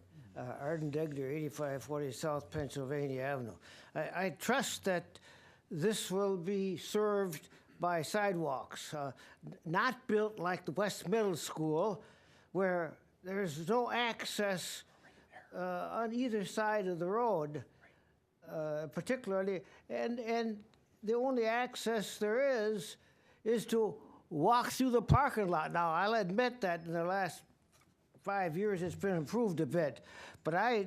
Arden Degner, 8540 South Pennsylvania Avenue. I trust that this will be served by sidewalks, not built like the West Middle School, where there's no access on either side of the road, particularly, and the only access there is to walk through the parking lot. Now, I'll admit that in the last 5 years it's been improved a bit, but I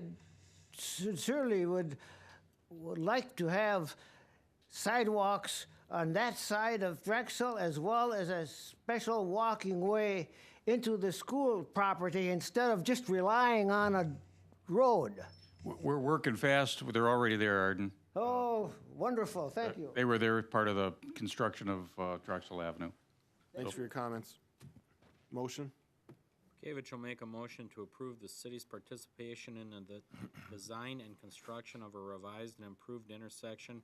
sincerely would like to have sidewalks on that side of Drexel, as well as a special walking way into the school property instead of just relying on a road. We're working fast. They're already there, Arden. Oh, wonderful. Thank you. They were there as part of the construction of Drexel Avenue. Thanks for your comments. Motion? Kevich will make a motion to approve the city's participation in the design and construction of a revised and improved intersection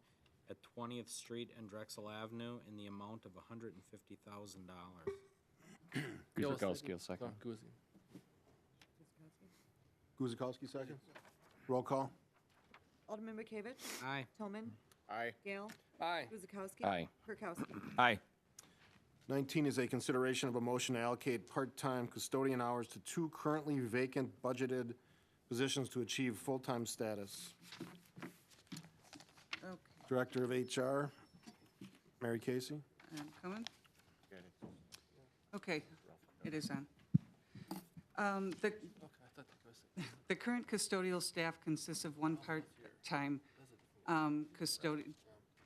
at 20th Street and Drexel Avenue in the amount of $150,000. Guzikowski will second. Guzikowski, second. Roll call. Alderman Bekavich? Aye. Tillman? Aye. Gale? Aye. Guzekowski? Aye. Kirkowski? Aye. 19 is a consideration of a motion to allocate part-time custodian hours to 2 currently vacant budgeted positions to achieve full-time status. Okay, Director of HR, Mary Casey. I'm coming. Okay, it is on. The current custodial staff consists of 1 part-time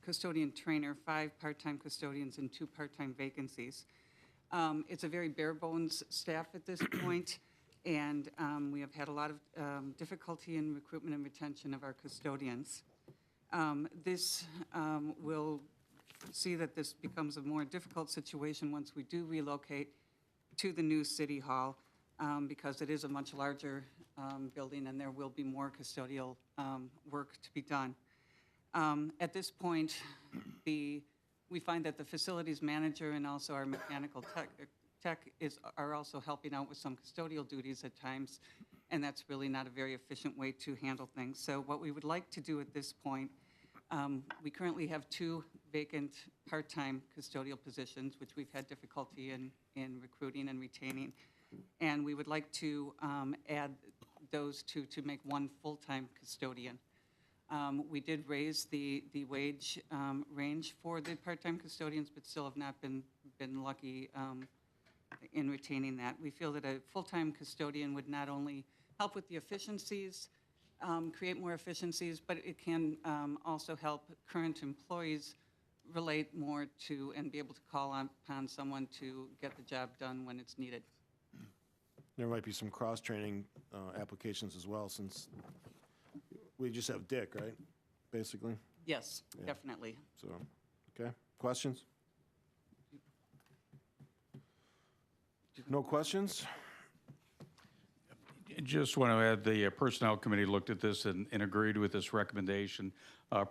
custodian trainer, 5 part-time custodians, and 2 part-time vacancies. It's a very bare bones staff at this point, and we have had a lot of difficulty in recruitment and retention of our custodians. This will see that this becomes a more difficult situation once we do relocate to the new city hall, because it is a much larger building, and there will be more custodial work to be done. At this point, we find that the facilities manager and also our mechanical tech are also helping out with some custodial duties at times, and that's really not a very efficient way to handle things. So what we would like to do at this point, we currently have 2 vacant part-time custodial positions, which we've had difficulty in recruiting and retaining. And we would like to add those 2 to make 1 full-time custodian. We did raise the wage range for the part-time custodians, but still have not been lucky in retaining that. We feel that a full-time custodian would not only help with the efficiencies, create more efficiencies, but it can also help current employees relate more to and be able to call upon someone to get the job done when it's needed. There might be some cross-training applications as well, since we just have Dick, right, basically? Yes, Yeah. definitely. So, okay, questions? No questions? Just want to add, the Personnel Committee looked at this and agreed with this recommendation.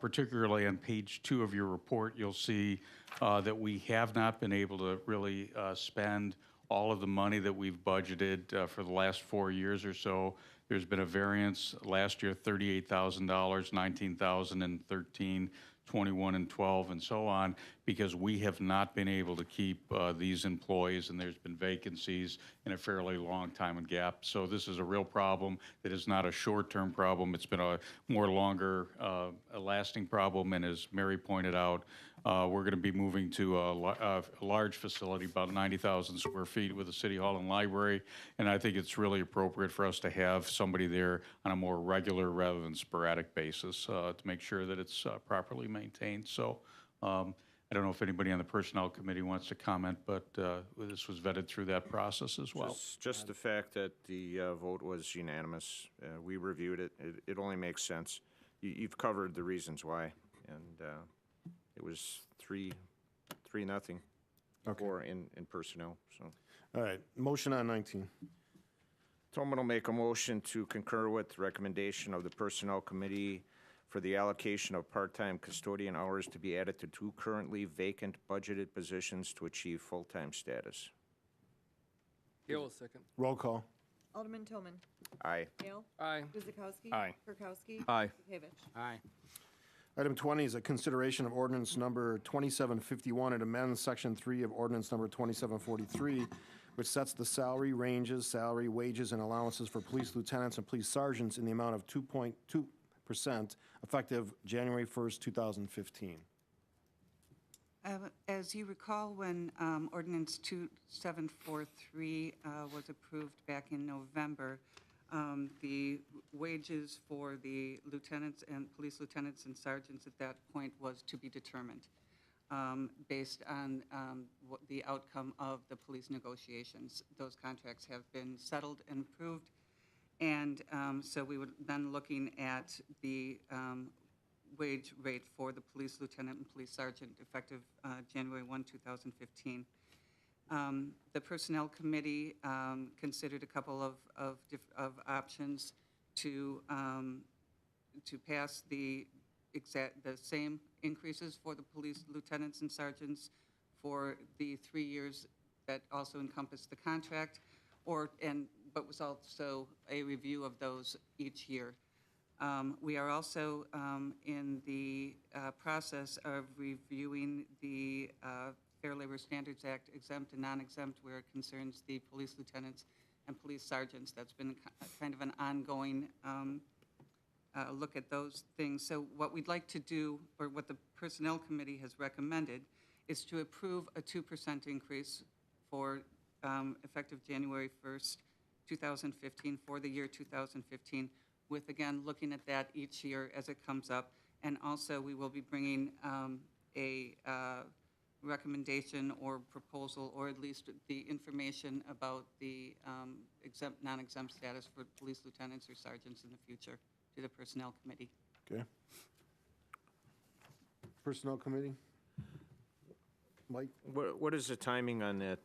Particularly on page 2 of your report, you'll see that we have not been able to really spend all of the money that we've budgeted for the last 4 years or so. There's been a variance last year, $38,000, $19,000 in 13, 21 and 12 and so on, because we have not been able to keep these employees, and there's been vacancies in a fairly long time and gap. So this is a real problem. It is not a short-term problem. It's been a more longer a lasting problem, and as Mary pointed out, we're going to be moving to a large facility, about 90,000 square feet with a city hall and library, and I think it's really appropriate for us to have somebody there on a more regular rather than sporadic basis to make sure that it's properly maintained. So I don't know if anybody on the Personnel Committee wants to comment, but this was vetted through that process as well. Just the fact that the vote was unanimous, we reviewed it, it only makes sense. You've covered the reasons why, and it was 3-0 for in personnel, so. All right, motion on 19. Tolman will make a motion to concur with the recommendation of the Personnel Committee for the allocation of part-time custodian hours to be added to 2 currently vacant budgeted positions to achieve full-time status. Gale, second. Roll call. Alderman Toman. Aye. Gale. Aye. Guzekowski. Aye. Kirkowski. Aye. Bekavich. Aye. Item 20 is a consideration of ordinance number 2751. It amends section 3 of ordinance number 2743, which sets the salary ranges, salary, wages, and allowances for police lieutenants and police sergeants in the amount of 2.2% effective January 1st, 2015. As you recall, when ordinance 2743 was approved back in November, the wages for the lieutenants and police lieutenants and sergeants at that point was to be determined based on what the outcome of the police negotiations. Those contracts have been settled and approved, and so we would then looking at the wage rate for the police lieutenant and police sergeant effective January 1, 2015. The Personnel Committee considered a couple of options to pass the same increases for the police lieutenants and sergeants for the 3 years that also encompassed the contract, but was also a review of those each year. We are also in the process of reviewing the Fair Labor Standards Act exempt and non-exempt where it concerns the police lieutenants and police sergeants. That's been kind of an ongoing look at those things. So what we'd like to do, or what the Personnel Committee has recommended, is to approve a 2% increase for effective January 1st, 2015 for the year 2015, with, again, looking at that each year as it comes up. And also, we will be bringing a recommendation or proposal, or at least the information about the exempt, non-exempt status for police lieutenants or sergeants in the future to the Personnel Committee. Okay. Personnel Committee? Mike? What is the timing on that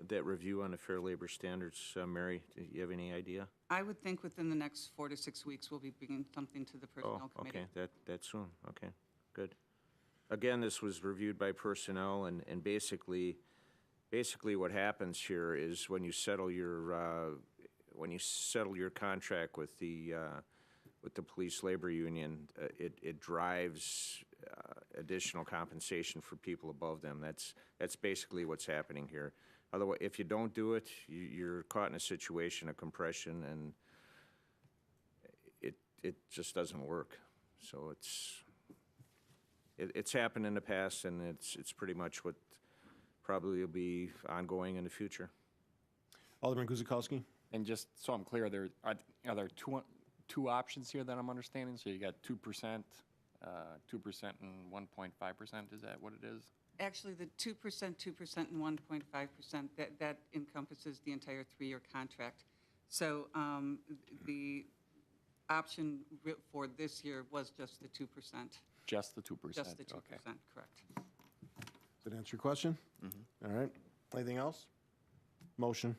that review on the Fair Labor Standards, Mary? Do you have any idea? I would think within the next 4 to 6 weeks, we'll be bringing something to the Personnel Committee. Okay, that soon, okay, good. Again, this was reviewed by personnel, and basically what happens here is when you settle your contract with the police labor union, it drives additional compensation for people above them. That's basically what's happening here. Otherwise, if you don't do it, you're caught in a situation of compression, and it just doesn't work. So it's happened in the past, and it's pretty much what probably will be ongoing in the future. Alderman Guzikowski? And just so I'm clear, are there two options here that I'm understanding? So you got 2%, 2% and 1.5%, is that what it is? Actually, the 2%, 2%, and 1.5%, that encompasses the entire 3-year contract. So the option for this year was just the 2%. Just the 2%? Just the 2%, Okay. correct. Does that answer your question? All right. Anything else? Motion.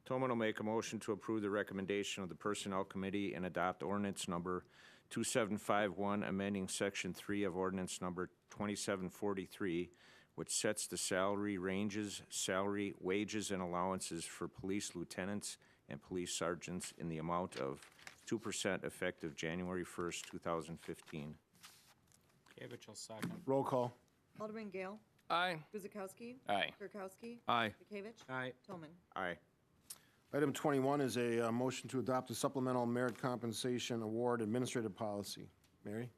Tobin will make a motion to approve the recommendation of the Personnel Committee and adopt ordinance number 2751, amending Section 3 of ordinance number 2743, which sets the salary ranges, salary, wages, and allowances for police lieutenants and police sergeants in the amount of 2% effective January 1st, 2015. Bekavich will second. Roll call. Alderman Gale. Aye. Guzekowski. Aye. Kirkowski. Aye. Bekavich. Aye. Tolman. Aye. Item 21 is a motion to adopt a supplemental merit compensation award administrative policy. Mary?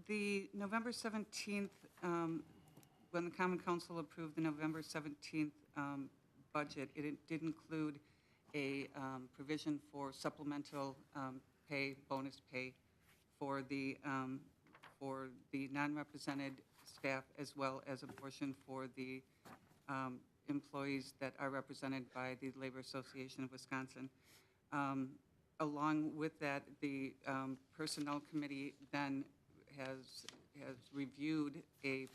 The November 17th, when the Common Council approved the November 17th budget, it did include a provision for supplemental pay, bonus pay for the non-represented staff, as well as a portion for the employees that are represented by the Labor Association of Wisconsin. Along with that, the Personnel Committee then has reviewed a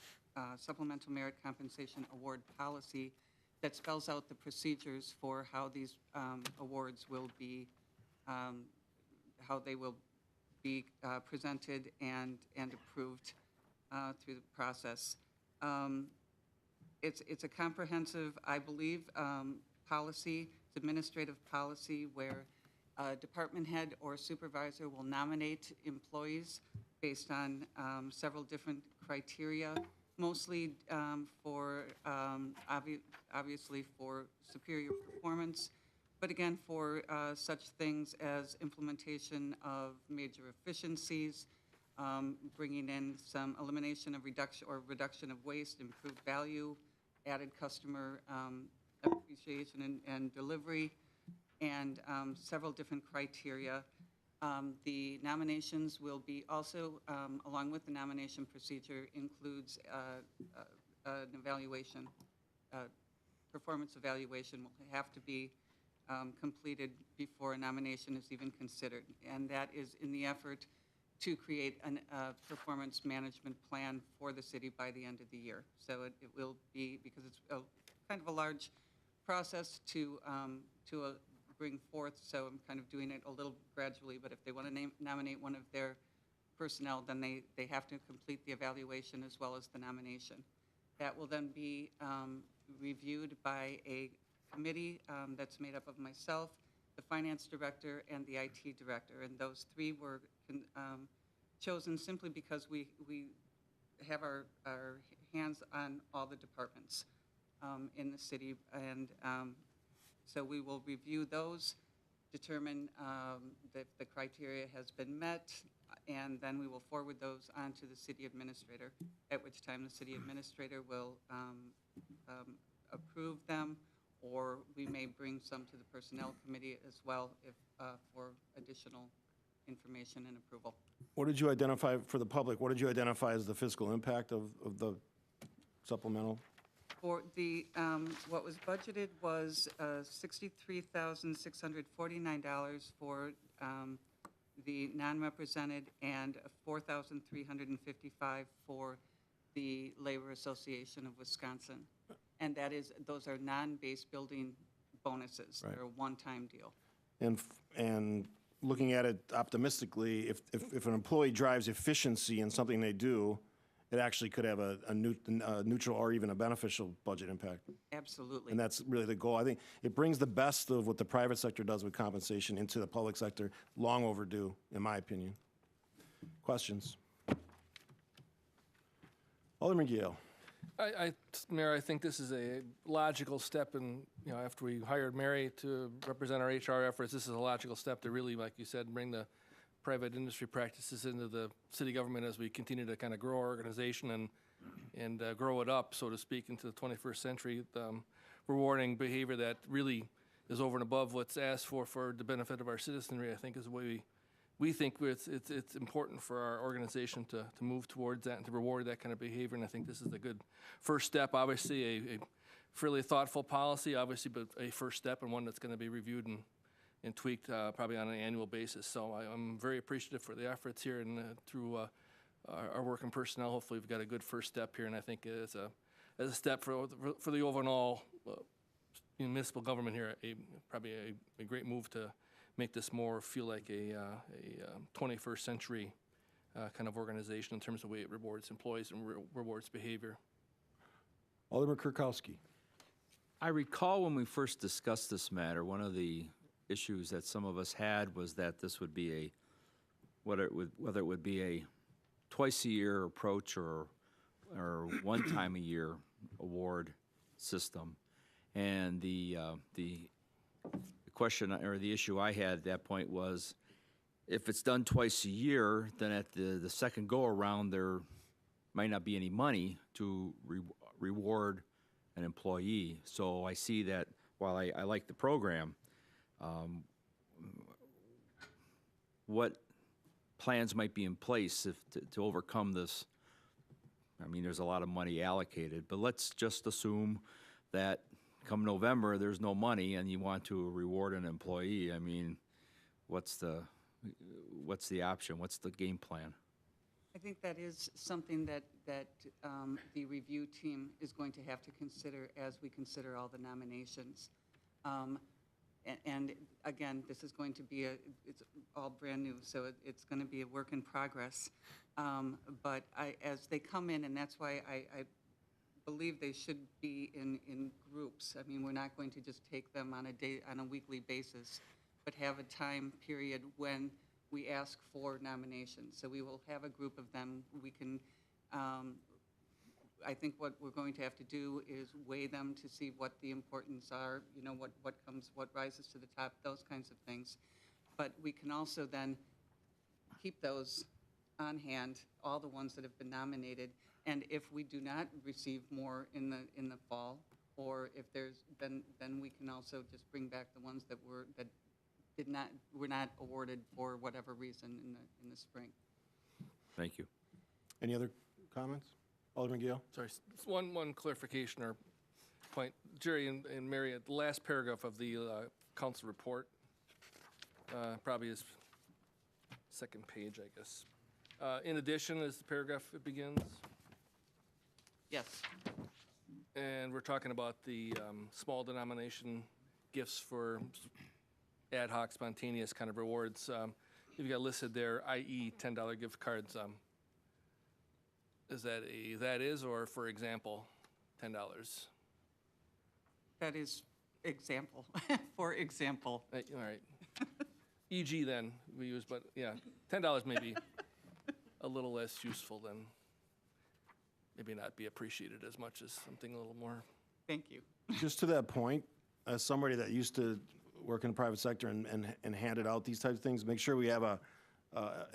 supplemental merit compensation award policy that spells out the procedures for how these awards will be, how they will be presented and approved through the process. It's a comprehensive, I believe, policy, it's administrative policy where a department head or supervisor will nominate employees based on several different criteria, mostly obviously for superior performance, but again for such things as implementation of major efficiencies, bringing in some elimination of reduction of waste, improved value, added customer appreciation and delivery, and several different criteria. The nominations will be also, along with the nomination procedure, includes an evaluation. Performance evaluation will have to be completed before a nomination is even considered. And that is in the effort to create a performance management plan for the city by the end of the year. So it will be, because it's kind of a large process to bring forth, so I'm kind of doing it a little gradually, but if they want to nominate one of their personnel, then they have to complete the evaluation as well as the nomination. That will then be reviewed by a committee that's made up of myself, the finance director, and the IT director, and those three were chosen simply because we have our hands on all the departments in the city, and so we will review those, determine that the criteria has been met, and then we will forward those on to the city administrator, at which time the city administrator will approve them, or we may bring some to the personnel committee as well if for additional information and approval. What did you identify for the public? What did you identify as the fiscal impact of the supplemental? For the, what was budgeted was $63,649 for the non-represented and $4,355 for the Labor Association of Wisconsin. And those are non-base building bonuses. Right. They're a one-time deal. And looking at it optimistically, if an employee drives efficiency in something they do, it actually could have a neutral or even a beneficial budget impact. Absolutely. And that's really the goal. I think it brings the best of what the private sector does with compensation into the public sector, long overdue, in my opinion. Questions? Alderman Gale. Mayor, I think this is a logical step, and after we hired Mary to represent our HR efforts, this is a logical step to really, like you said, bring the private industry practices into the city government as we continue to kind of grow our organization and grow it up, so to speak, into the 21st century. Rewarding behavior that really is over and above what's asked for the benefit of our citizenry, I think, is the way we think it's important for our organization to move towards that and to reward that kind of behavior. And I think this is a good first step. Obviously, a fairly thoughtful policy, obviously, but a first step and one that's going to be reviewed and tweaked probably on an annual basis. So I'm very appreciative for the efforts here and through our working personnel. Hopefully, we've got a good first step here, and I think as a step for the overall municipal government here, probably a great move to make this more feel like a 21st century kind of organization in terms of the way it rewards employees and rewards behavior. Alderman Kirkowski. I recall when we first discussed this matter, one of the issues that some of us had was that this would be whether it would be a twice-a-year approach or one-time-a-year award system. And the question or the issue I had at that point was, if it's done twice a year, then at the second go-around, there might not be any money to reward an employee. So I see that while I like the program, what plans might be in place to overcome this? I mean, there's a lot of money allocated, but let's just assume that come November, there's no money and you want to reward an employee. I mean, what's the option? What's the game plan? I think that is something that the review team is going to have to consider as we consider all the nominations. And again, this is going to be it's all brand new, so it's going to be a work in progress. But as they come in, and that's why I believe they should be in groups. I mean, we're not going to just take them on a weekly basis, but have a time period when we ask for nominations. So we will have a group of them. We can, I think what we're going to have to do is weigh them to see what the importance are, what rises to the top, those kinds of things. But we can also then keep those on hand, all the ones that have been nominated. And if we do not receive more in the fall, or if there's, then we can also just bring back the ones that were not awarded for whatever reason in the spring. Thank you. Any other comments? Alderman Gale? Sorry, one clarification or point. Jerry and Mary, at the last paragraph of the council report, probably is second page, I guess. In addition, is the paragraph it begins? Yes. And we're talking about the small denomination gifts for ad hoc, spontaneous kind of rewards. You've got listed there, i.e. $10 gift cards. Is that is, or for example, $10? That is example, for example. All right. E.g. then, we use, but yeah, $10 may be a little less useful than, maybe not be appreciated as much as something a little more. Thank you. Just to that point, as somebody that used to work in the private sector and handed out these types of things, make sure we have an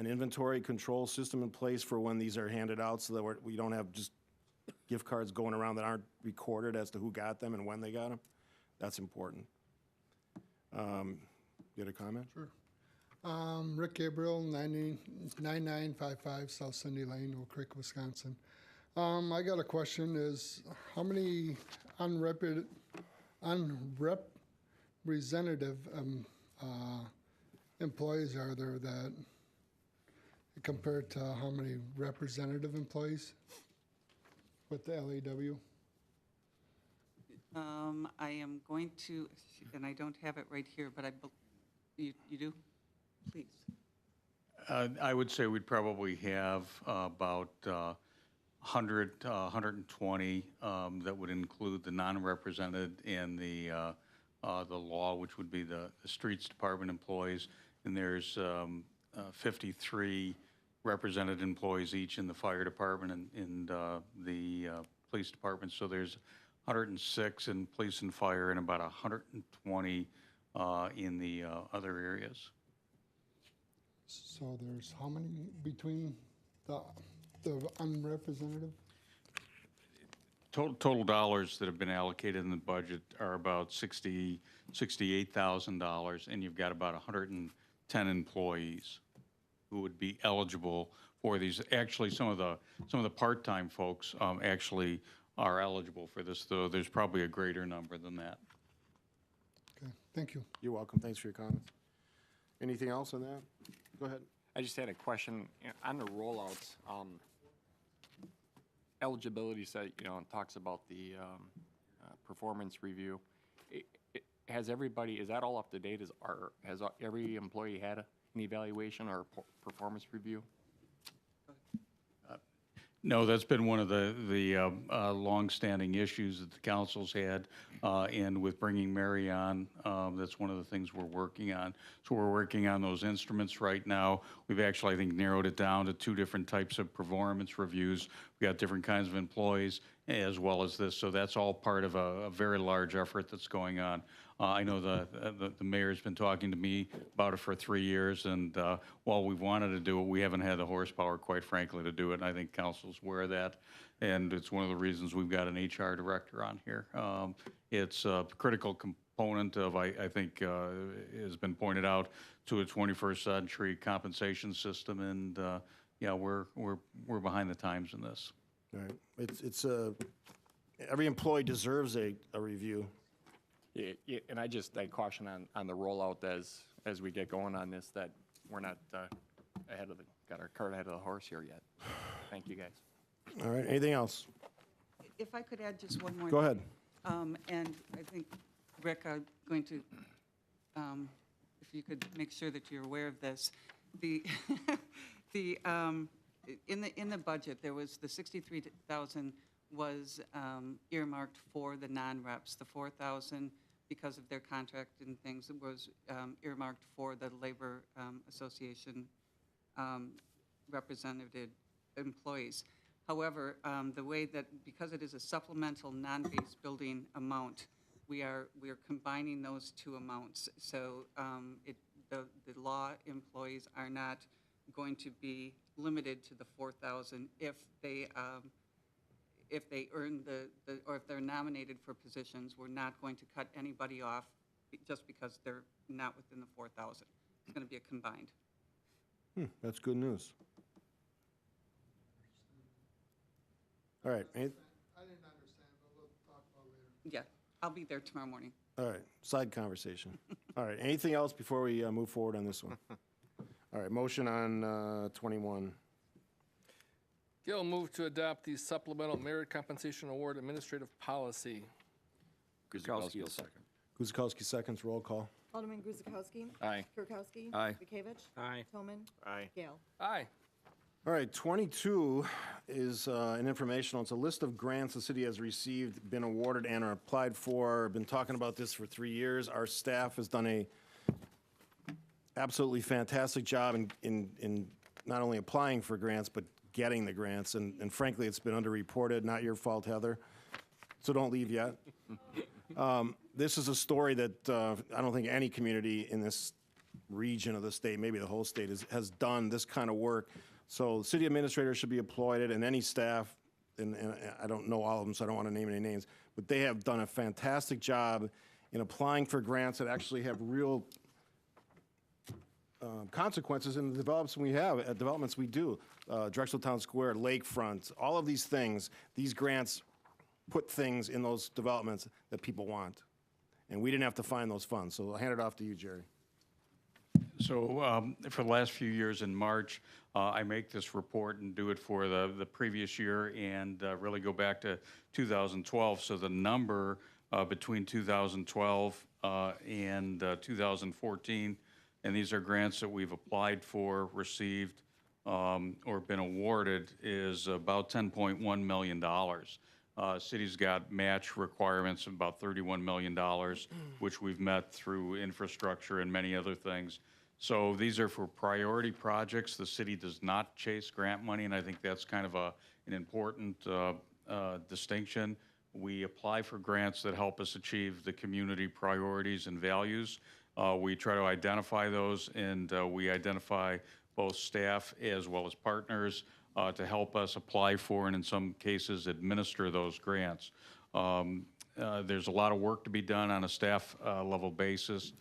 inventory control system in place for when these are handed out, so that we don't have just gift cards going around that aren't recorded as to who got them and when they got them. That's important. You had a comment? Sure. Rick Gabriel, 9955 South Cindy Lane, Oak Creek, Wisconsin. I got a question, is how many unrepresentative employees are there that, compared to how many representative employees with the LAW? I am going to, and I don't have it right here, but you do? Please. I would say we'd probably have about 100, 120 that would include the non-represented and the law, which would be the streets department employees. And there's 53 represented employees each in the fire department and the police department. So there's 106 in police and fire and about 120 in the other areas. So there's how many between the unrepresentative? Total dollars that have been allocated in the budget are about $68,000, and you've got about 110 employees who would be eligible for these. Actually, some of the part-time folks actually are eligible for this, though there's probably a greater number than that. Okay, thank you. You're welcome. Thanks for your comments. Anything else on that? Go ahead. I just had a question on the rollouts. Eligibility set, it talks about the performance review. Has everybody, is that all up to date? Has every employee had an evaluation or performance review? No, that's been one of the longstanding issues that the council's had, and with bringing Mary on, that's one of the things we're working on. So we're working on those instruments right now. We've actually, I think, narrowed it down to 2 different types of performance reviews. We got different kinds of employees as well as this. So that's all part of a very large effort that's going on. I know the mayor's been talking to me about it for 3 years, and while we've wanted to do it, we haven't had the horsepower, quite frankly, to do it. And I think council's aware of that, and it's one of the reasons we've got an HR director on here. It's a critical component of, I think, has been pointed out, to a 21st century compensation system, and yeah, we're behind the times in this. All right. It's every employee deserves a review. Yeah, and I caution on the rollout as we get going on this, that we're not got our cart ahead of the horse here yet. Thank you, guys. All right. Anything else? If I could add just one more. Go ahead. And I think, Rick, I'm going to, if you could make sure that you're aware of this, in the budget, there was the 63,000 was earmarked for the non-reps. The 4,000, because of their contract and things, was earmarked for the Labor Association representative employees. However, the way that, because it is a supplemental non-base building amount, we are combining those 2 amounts. So the law employees are not going to be limited to the 4,000 if they earn or if they're nominated for positions. We're not going to cut anybody off just because they're not within the 4,000. It's going to be a combined. That's good news. All right. I didn't understand, but we'll talk about it later. Yeah, I'll be there tomorrow morning. All right. Side conversation. All right. Anything else before we move forward on this one? All right. Motion on 21. Gail, move to adopt the supplemental merit compensation award administrative policy. Guzekowski will second. Guzekowski seconds. Roll call. Alderman Guzekowski. Aye. Kirkowski. Aye. Bekavich. Aye. Tillman. Aye. Gale. Aye. All right, 22 is an informational. It's a list of grants the city has received, been awarded, and are applied for. Been talking about this for 3 years. Our staff has done a absolutely fantastic job in not only applying for grants, but getting the grants. And frankly, it's been underreported. Not your fault, Heather. So don't leave yet. This is a story that I don't think any community in this region of the state, maybe the whole state, has done this kind of work. So city administrators should be applauded, and any staff, and I don't know all of them, so I don't want to name any names, but they have done a fantastic job in applying for grants that actually have real consequences in the developments we do. Drexel Town Square, Lakefront, all of these things, these grants put things in those developments that people want. And we didn't have to find those funds, so I'll hand it off to you, Jerry. So for the last few years in March, I make this report and do it for the previous year and really go back to 2012. So the number between 2012 and 2014. And these are grants that we've applied for, received, or been awarded, is about $10.1 million. City's got match requirements of about $31 million, which we've met through infrastructure and many other things. So these are for priority projects. The city does not chase grant money, and I think that's kind of an important distinction. We apply for grants that help us achieve the community priorities and values. We try to identify those, and we identify both staff as well as partners to help us apply for and in some cases administer those grants. There's a lot of work to be done on a staff level basis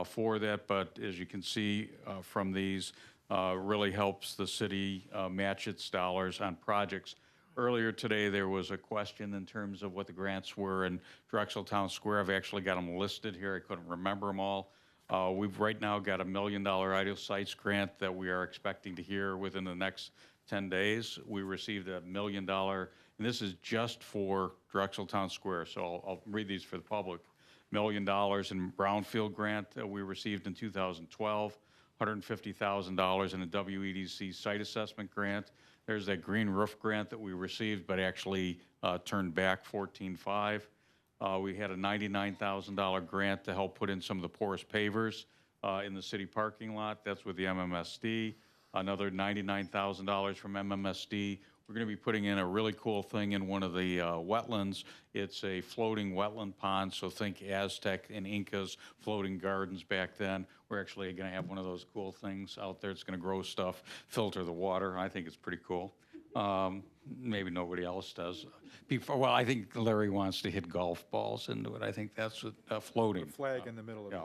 for that, but as you can see from these, really helps the city match its dollars on projects. Earlier today, there was a question in terms of what the grants were in Drexel Town Square. I've actually got them listed here. I couldn't remember them all. We've right now got a $1 million Ideal Sites grant that we are expecting to hear within the next 10 days. We received $1 million, and this is just for Drexel Town Square, so I'll read these for the public. $1 million in brownfield grant that we received in 2012, $150,000 in a WEDC site assessment grant. There's that green roof grant that we received, but actually turned back 14.5. We had a $99,000 grant to help put in some of the porous pavers in the city parking lot. That's with the MMSD. Another $99,000 from MMSD. We're going to be putting in a really cool thing in one of the wetlands. It's a floating wetland pond, so think Aztec and Incas floating gardens back then. We're actually going to have one of those cool things out there. It's going to grow stuff, filter the water. I think it's pretty cool. Maybe nobody else does. Well, I think Larry wants to hit golf balls into it. I think that's floating. The flag in the middle of it.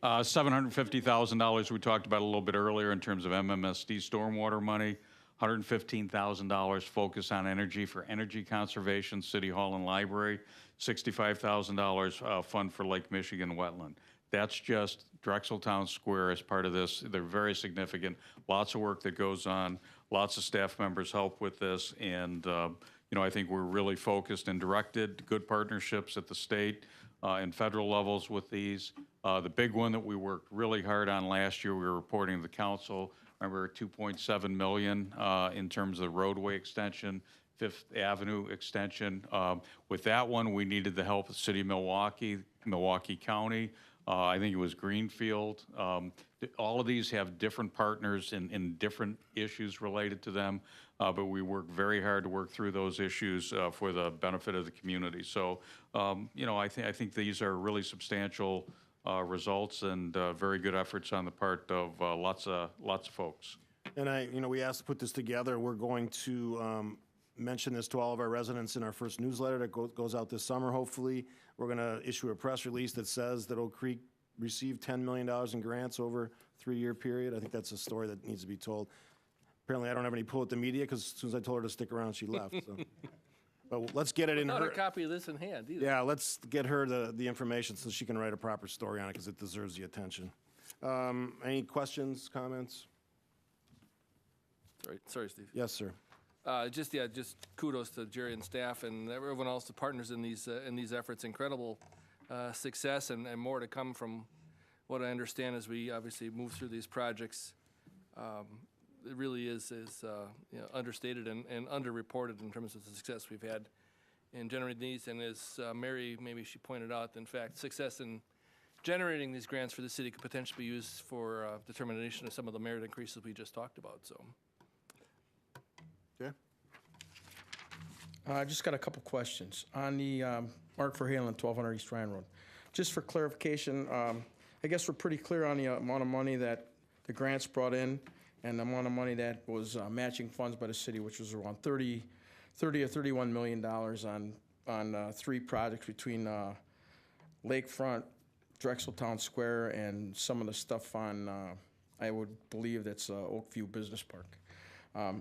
$750,000 we talked about a little bit earlier in terms of MMSD stormwater money. $115,000 focus on energy for energy conservation, City Hall and Library. $65,000 fund for Lake Michigan wetland. That's just Drexel Town Square as part of this. They're very significant. Lots of work that goes on. Lots of staff members help with this, and I think we're really focused and directed. Good partnerships at the state and federal levels with these. The big one that we worked really hard on last year, we were reporting to the council. Remember, $2.7 million in terms of the roadway extension, Fifth Avenue extension. With that one, we needed the help of the city of Milwaukee, Milwaukee County. I think it was Greenfield. All of these have different partners and different issues related to them, but we work very hard to work through those issues for the benefit of the community. So, I think these are really substantial results and very good efforts on the part of lots of folks. And we asked to put this together. We're going to mention this to all of our residents in our first newsletter that goes out this summer, hopefully. We're going to issue a press release that says that Oak Creek received $10 million in grants over a 3-year period. I think that's a story that needs to be told. Apparently, I don't have any pull at the media because as soon as I told her to stick around, she left. So. But let's get it in Not her. a copy of this in hand either. Yeah, let's get her the information so she can write a proper story on it because it deserves the attention. Any questions, comments? Sorry, Steve. Yes, sir. Just kudos to Jerry and staff and everyone else, the partners in these efforts. Incredible success and more to come from what I understand as we obviously move through these projects. It really is understated and underreported in terms of the success we've had in generating these. And as Mary, maybe she pointed out, in fact, success in generating these grants for the city could potentially be used for determination of some of the merit increases we just talked about. So. Yeah. I just got a couple questions. On the Mark Verhalen, 1200 East Ryan Road. Just for clarification, I guess we're pretty clear on the amount of money that the grants brought in and the amount of money that was matching funds by the city, which was around $30 or $31 million on 3 projects between Lakefront, Drexel Town Square, and some of the stuff on, I would believe that's Oakview Business Park.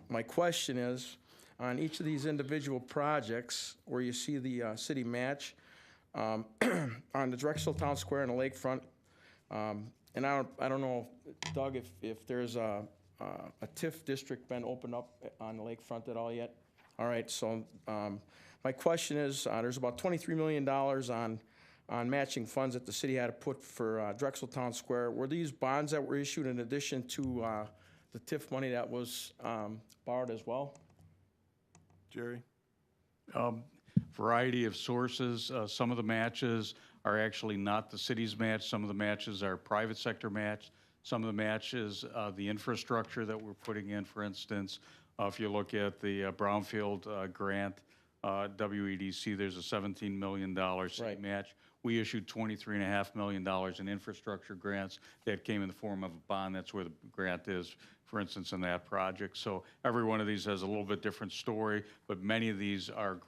My question is, on each of these individual projects where you see the city match, on the Drexel Town Square and the Lakefront, and I don't know, Doug, if there's a TIF district been opened up on the Lakefront at all yet? All right, so My question is, there's about $23 million on matching funds that the city had to put for Drexel Town Square. Were these bonds that were issued in addition to the TIF money that was borrowed as well? Jerry? Variety of sources. Some of the matches are actually not the city's match. Some of the matches are private sector match. Some of the matches, the infrastructure that we're putting in, for instance, if you look at the Brownfield grant, WEDC, there's a $17 million city match. We issued $23.5 million in infrastructure grants that came in the form of a bond. That's where the grant is, for instance, in that project. So every one of these has a little bit different story, but many of these are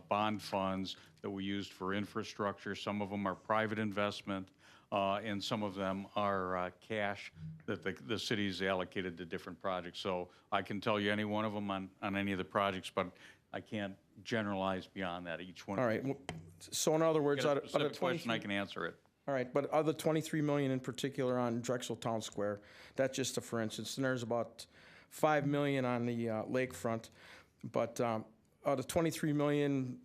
bond funds that we used for infrastructure. Some of them are private investment, and some of them are cash that the city's allocated to different projects. So I can tell you any one of them on any of the projects, but I can't generalize beyond that. Each one. All right. So in other words, Got out a of specific 23 question, I can answer it. All right, but of the $23 million in particular on Drexel Town Square, that's just a for instance, and there's about $5 million on the lakefront. But out of $23 million,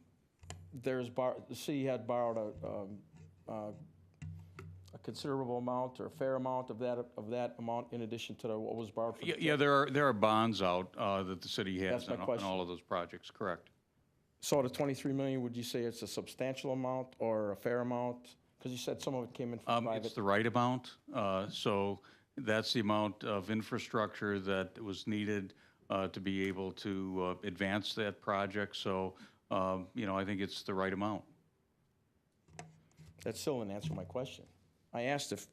the city had borrowed a considerable amount or a fair amount of that amount in addition to what was borrowed for the Yeah, there are bonds out that the city has That's my on question. all of those projects, correct. So the $23 million, would you say it's a substantial amount or a fair amount? Because you said some of it came in from private. It's the right amount. So that's the amount of infrastructure that was needed to be able to advance that project. So, I think it's the right amount. That still didn't answer my question. I asked if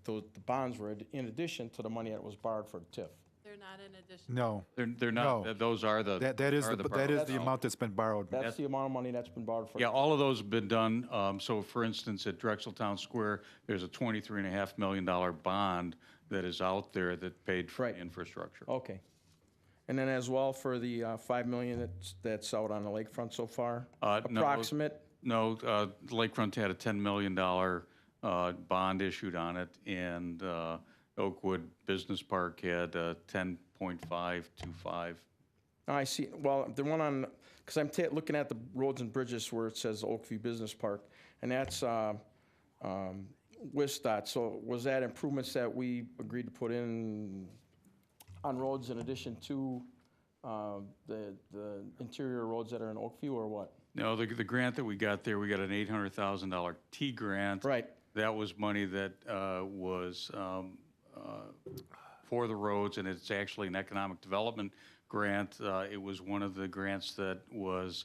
the bonds were in addition to the money that was borrowed for the TIF. They're not in addition. No. They're not. No. Those are the. That is borrowed the amount that's been borrowed. That's the amount of money that's been borrowed for. Yeah, all of those have been done. So for instance, at Drexel Town Square, there's a $23.5 million bond that is out there that paid for the infrastructure. Okay. And then as well for the $5 million that's out on the lakefront so far? Approximate? No, Lakefront had a $10 million bond issued on it, and Oakwood Business Park had 10.525. I see. Well, the one on, because I'm looking at the roads and bridges where it says Oakview Business Park, and that's WISDOT. So was that improvements that we agreed to put in on roads in addition to the interior roads that are in Oakview, or what? No, the grant that we got there, we got an $800,000 T grant. Right. That was money that was for the roads, and it's actually an economic development grant. It was one of the grants that was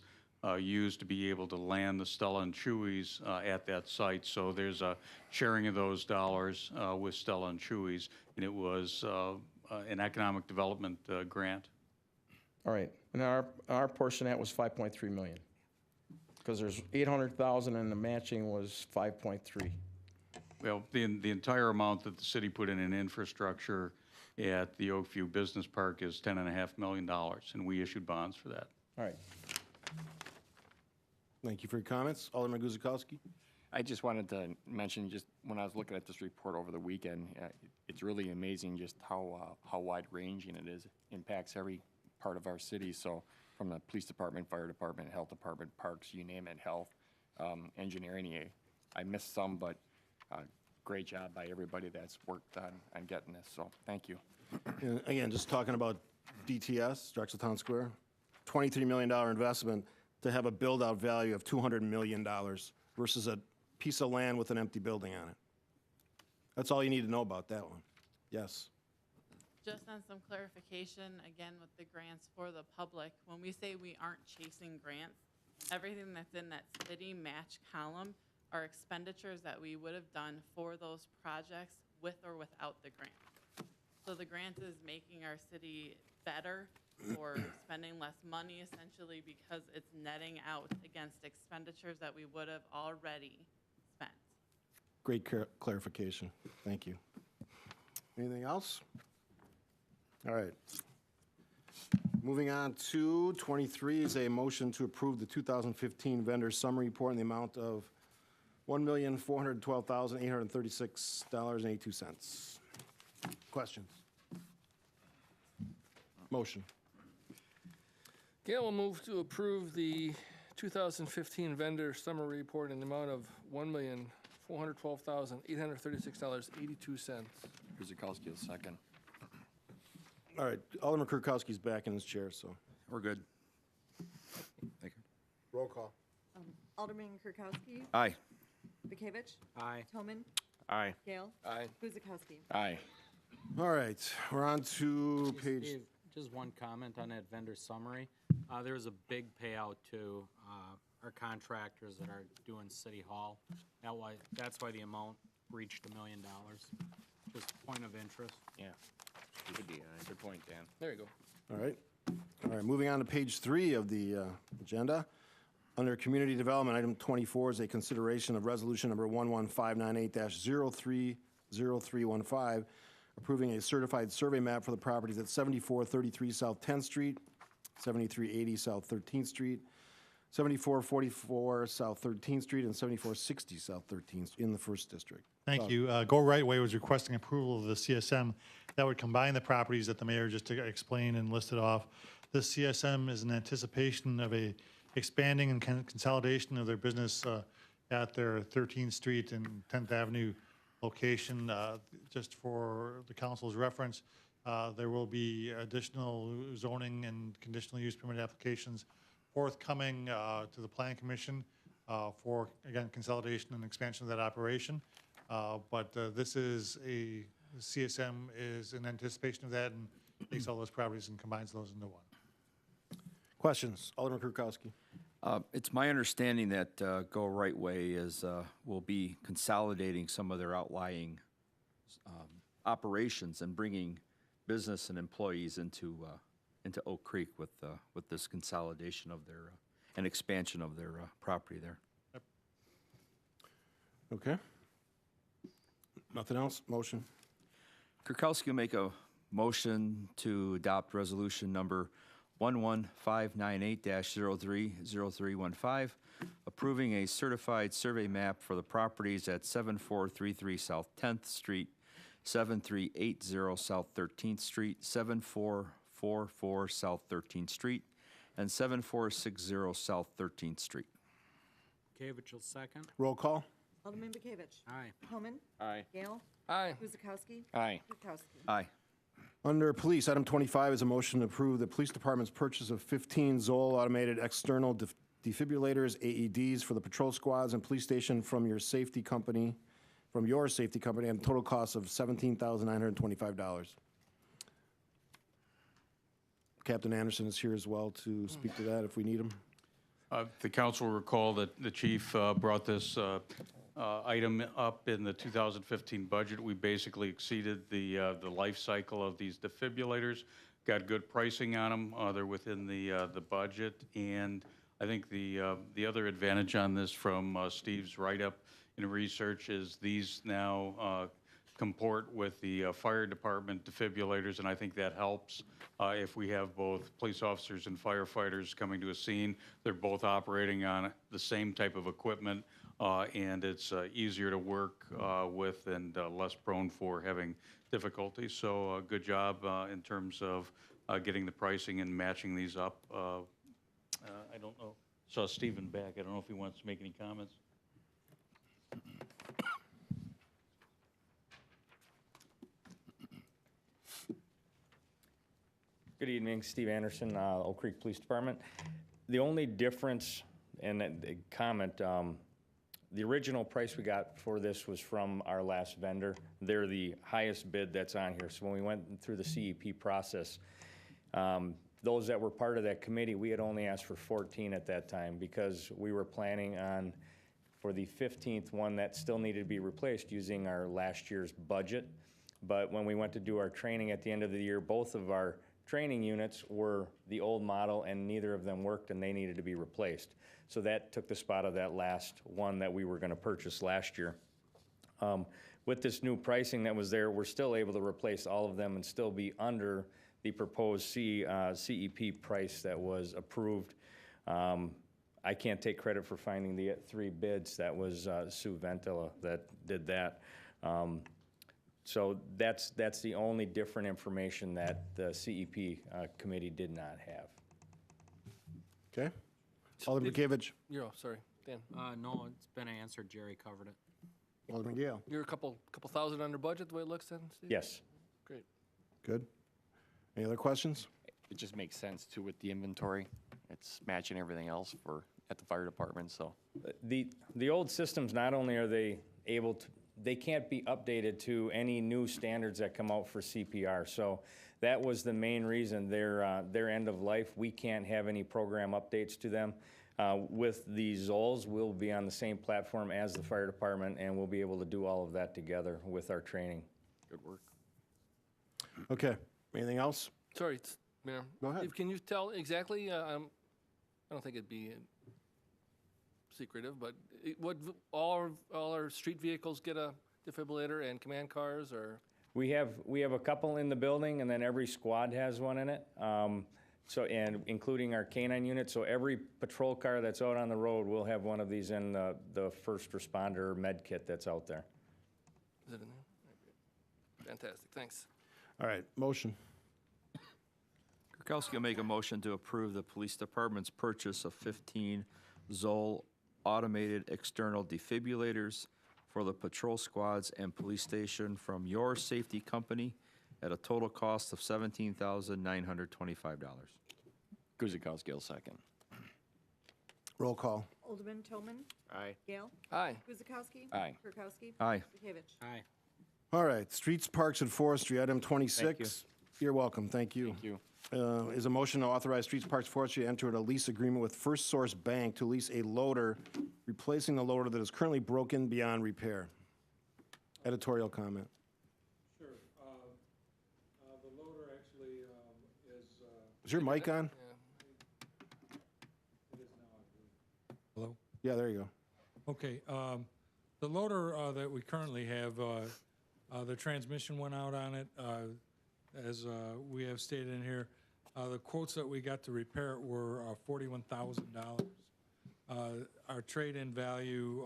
used to be able to land the Stella and Chewy's at that site. So there's a sharing of those dollars with Stella and Chewy's, and it was an economic development grant. All right. And our portion of that was 5.3 million. Because there's 800,000 and the matching was 5.3. Well, the entire amount that the city put in infrastructure at the Oakview Business Park is $10.5 million, and we issued bonds for that. All right. Thank you for your comments. Alderman Guzikowski. I just wanted to mention, just when I was looking at this report over the weekend, it's really amazing just how wide-ranging it is. It impacts every part of our city. So from the police department, fire department, health department, parks, you name it, health, engineering. I missed some, but great job by everybody that's worked on getting this. So thank you. And again, just talking about DTS, Drexel Town Square, $23 million investment to have a build-out value of $200 million versus a piece of land with an empty building on it. That's all you need to know about that one. Yes. Just on some clarification, again, with the grants for the public, when we say we aren't chasing grants, everything that's in that city match column are expenditures that we would have done for those projects with or without the grant. So the grant is making our city better or spending less money essentially because it's netting out against expenditures that we would have already spent. Great clarification. Thank you. Anything else? All right. Moving on to 23 is a motion to approve the 2015 vendor summary report in the amount of $1,412,836.82. Questions? Motion. Okay, we'll move to approve the 2015 vendor summary report in the amount of $1,412,836.82. Guzekowski will second. All right, Alderman Kirkowski's back in his chair, so. We're good. Thank you. Roll call. Alderman Kirkowski. Aye. Bekavich. Aye. Toman. Aye. Gale. Aye. Guzekowski. Aye. All right, we're on to page, Steve, just one comment on that vendor summary. There was a big payout to our contractors that are doing City Hall. That's why the amount reached $1 million. Just point of interest. Yeah. Good point, Dan. There you go. all right. All right, moving on to page 3 of the agenda. Under Community Development, item 24 is a consideration of resolution number 11598-030315, approving a certified survey map for the properties at 7433 South 10th Street, 7380 South 13th Street, 7444 South 13th Street, and 7460 South 13th in the First District. Thank you. Go Right Way was requesting approval of the CSM that would combine the properties that the mayor just explained and listed off. This CSM is in anticipation of a expanding and consolidation of their business at their 13th Street and 10th Avenue location. Just for the council's reference, there will be additional zoning and conditional use permit applications forthcoming to the Plan Commission for, again, consolidation and expansion of that operation. But this is CSM is in anticipation of that and takes all those properties and combines those into one. Questions? Alderman Kirkowski. It's my understanding that Go Right Way will be consolidating some of their outlying operations and bringing business and employees into Oak Creek with this consolidation of their and expansion of their property there. Okay. Nothing else? Motion. Kirkowski will make a motion to adopt resolution number 11598-030315, approving a certified survey map for the properties at 7433 South 10th Street, 7380 South 13th Street, 7444 South 13th Street, and 7460 South 13th Street. Bekavich will second. Roll call. Alderman Bekavich. Aye. Toman. Aye. Gale. Aye. Guzekowski. Aye. Kirkowski. Aye. Under Police, item 25 is a motion to approve the Police Department's purchase of 15 Zoll automated external defibrillators, AEDs, for the patrol squads and police station from your safety company, at a total cost of $17,925. Captain Anderson is here as well to speak to that if we need him. The council will recall that the chief brought this item up in the 2015 budget. We basically exceeded the life cycle of these defibrillators, got good pricing on them. They're within the budget, and I think the other advantage on this from Steve's write-up in research is these now comport with the fire department defibrillators, and I think that helps if we have both police officers and firefighters coming to a scene. They're both operating on the same type of equipment, and it's easier to work with and less prone for having difficulties. So good job in terms of getting the pricing and matching these up. I don't know. Saw Stephen back. I don't know if he wants to make any comments. Good evening, Steve Anderson, Oak Creek Police Department. The only difference, and the comment, the original price we got for this was from our last vendor. They're the highest bid that's on here. So when we went through the CEP process, those that were part of that committee, we had only asked for 14 at that time because we were planning on, for the 15th one, that still needed to be replaced using our last year's budget. But when we went to do our training at the end of the year, both of our training units were the old model and neither of them worked and they needed to be replaced. So that took the spot of that last one that we were going to purchase last year. With this new pricing that was there, we're still able to replace all of them and still be under the proposed CEP price that was approved. I can't take credit for finding the 3 bids. That was Sue Ventila that did that. So that's the only different information that the CEP committee did not have. Okay. Alderman Bekavich. Sorry, Dan. No, it's been answered. Jerry covered it. Alderman Gale. You're a couple thousand under budget, the way it looks then, Steve? Yes. Great. Good. Any other questions? It just makes sense too with the inventory. It's matching everything else at the fire department, so. The old systems, not only are they able to, they can't be updated to any new standards that come out for CPR. So that was the main reason their end of life. We can't have any program updates to them. With the Zolls, we'll be on the same platform as the fire department, and we'll be able to do all of that together with our training. Good work. Okay. Anything else? Sorry, Mayor. Go ahead. Steve, can you tell exactly, I don't think it'd be secretive, but all our street vehicles get a defibrillator and command cars, or? We have a couple in the building, and then every squad has one in it. And including our canine unit, so every patrol car that's out on the road will have one of these in the first responder med kit that's out there. Is it in there? Fantastic, thanks. All right, motion. Kirkowski will make a motion to approve the police department's purchase of 15 Zoll automated external defibrillators for the patrol squads and police station from Your Safety Company at a total cost of $17,925. Guzekowski will second. Roll call. Alderman Toman. Aye. Gale. Aye. Guzekowski. Aye. Kirkowski. Aye. Bekavich. Aye. All right, Streets, Parks, and Forestry, item 26. You're welcome, thank you. Thank you. Is a motion to authorize Streets, Parks, Forestry to enter a lease agreement with First Source Bank to lease a loader, replacing the loader that is currently broken beyond repair. Editorial comment. Sure. The loader actually is... Is your mic on? It is now, I believe. Hello? Yeah, there you go. Okay. The loader that we currently have, the transmission went out on it. As we have stated in here, the quotes that we got to repair it were $41,000. Our trade-in value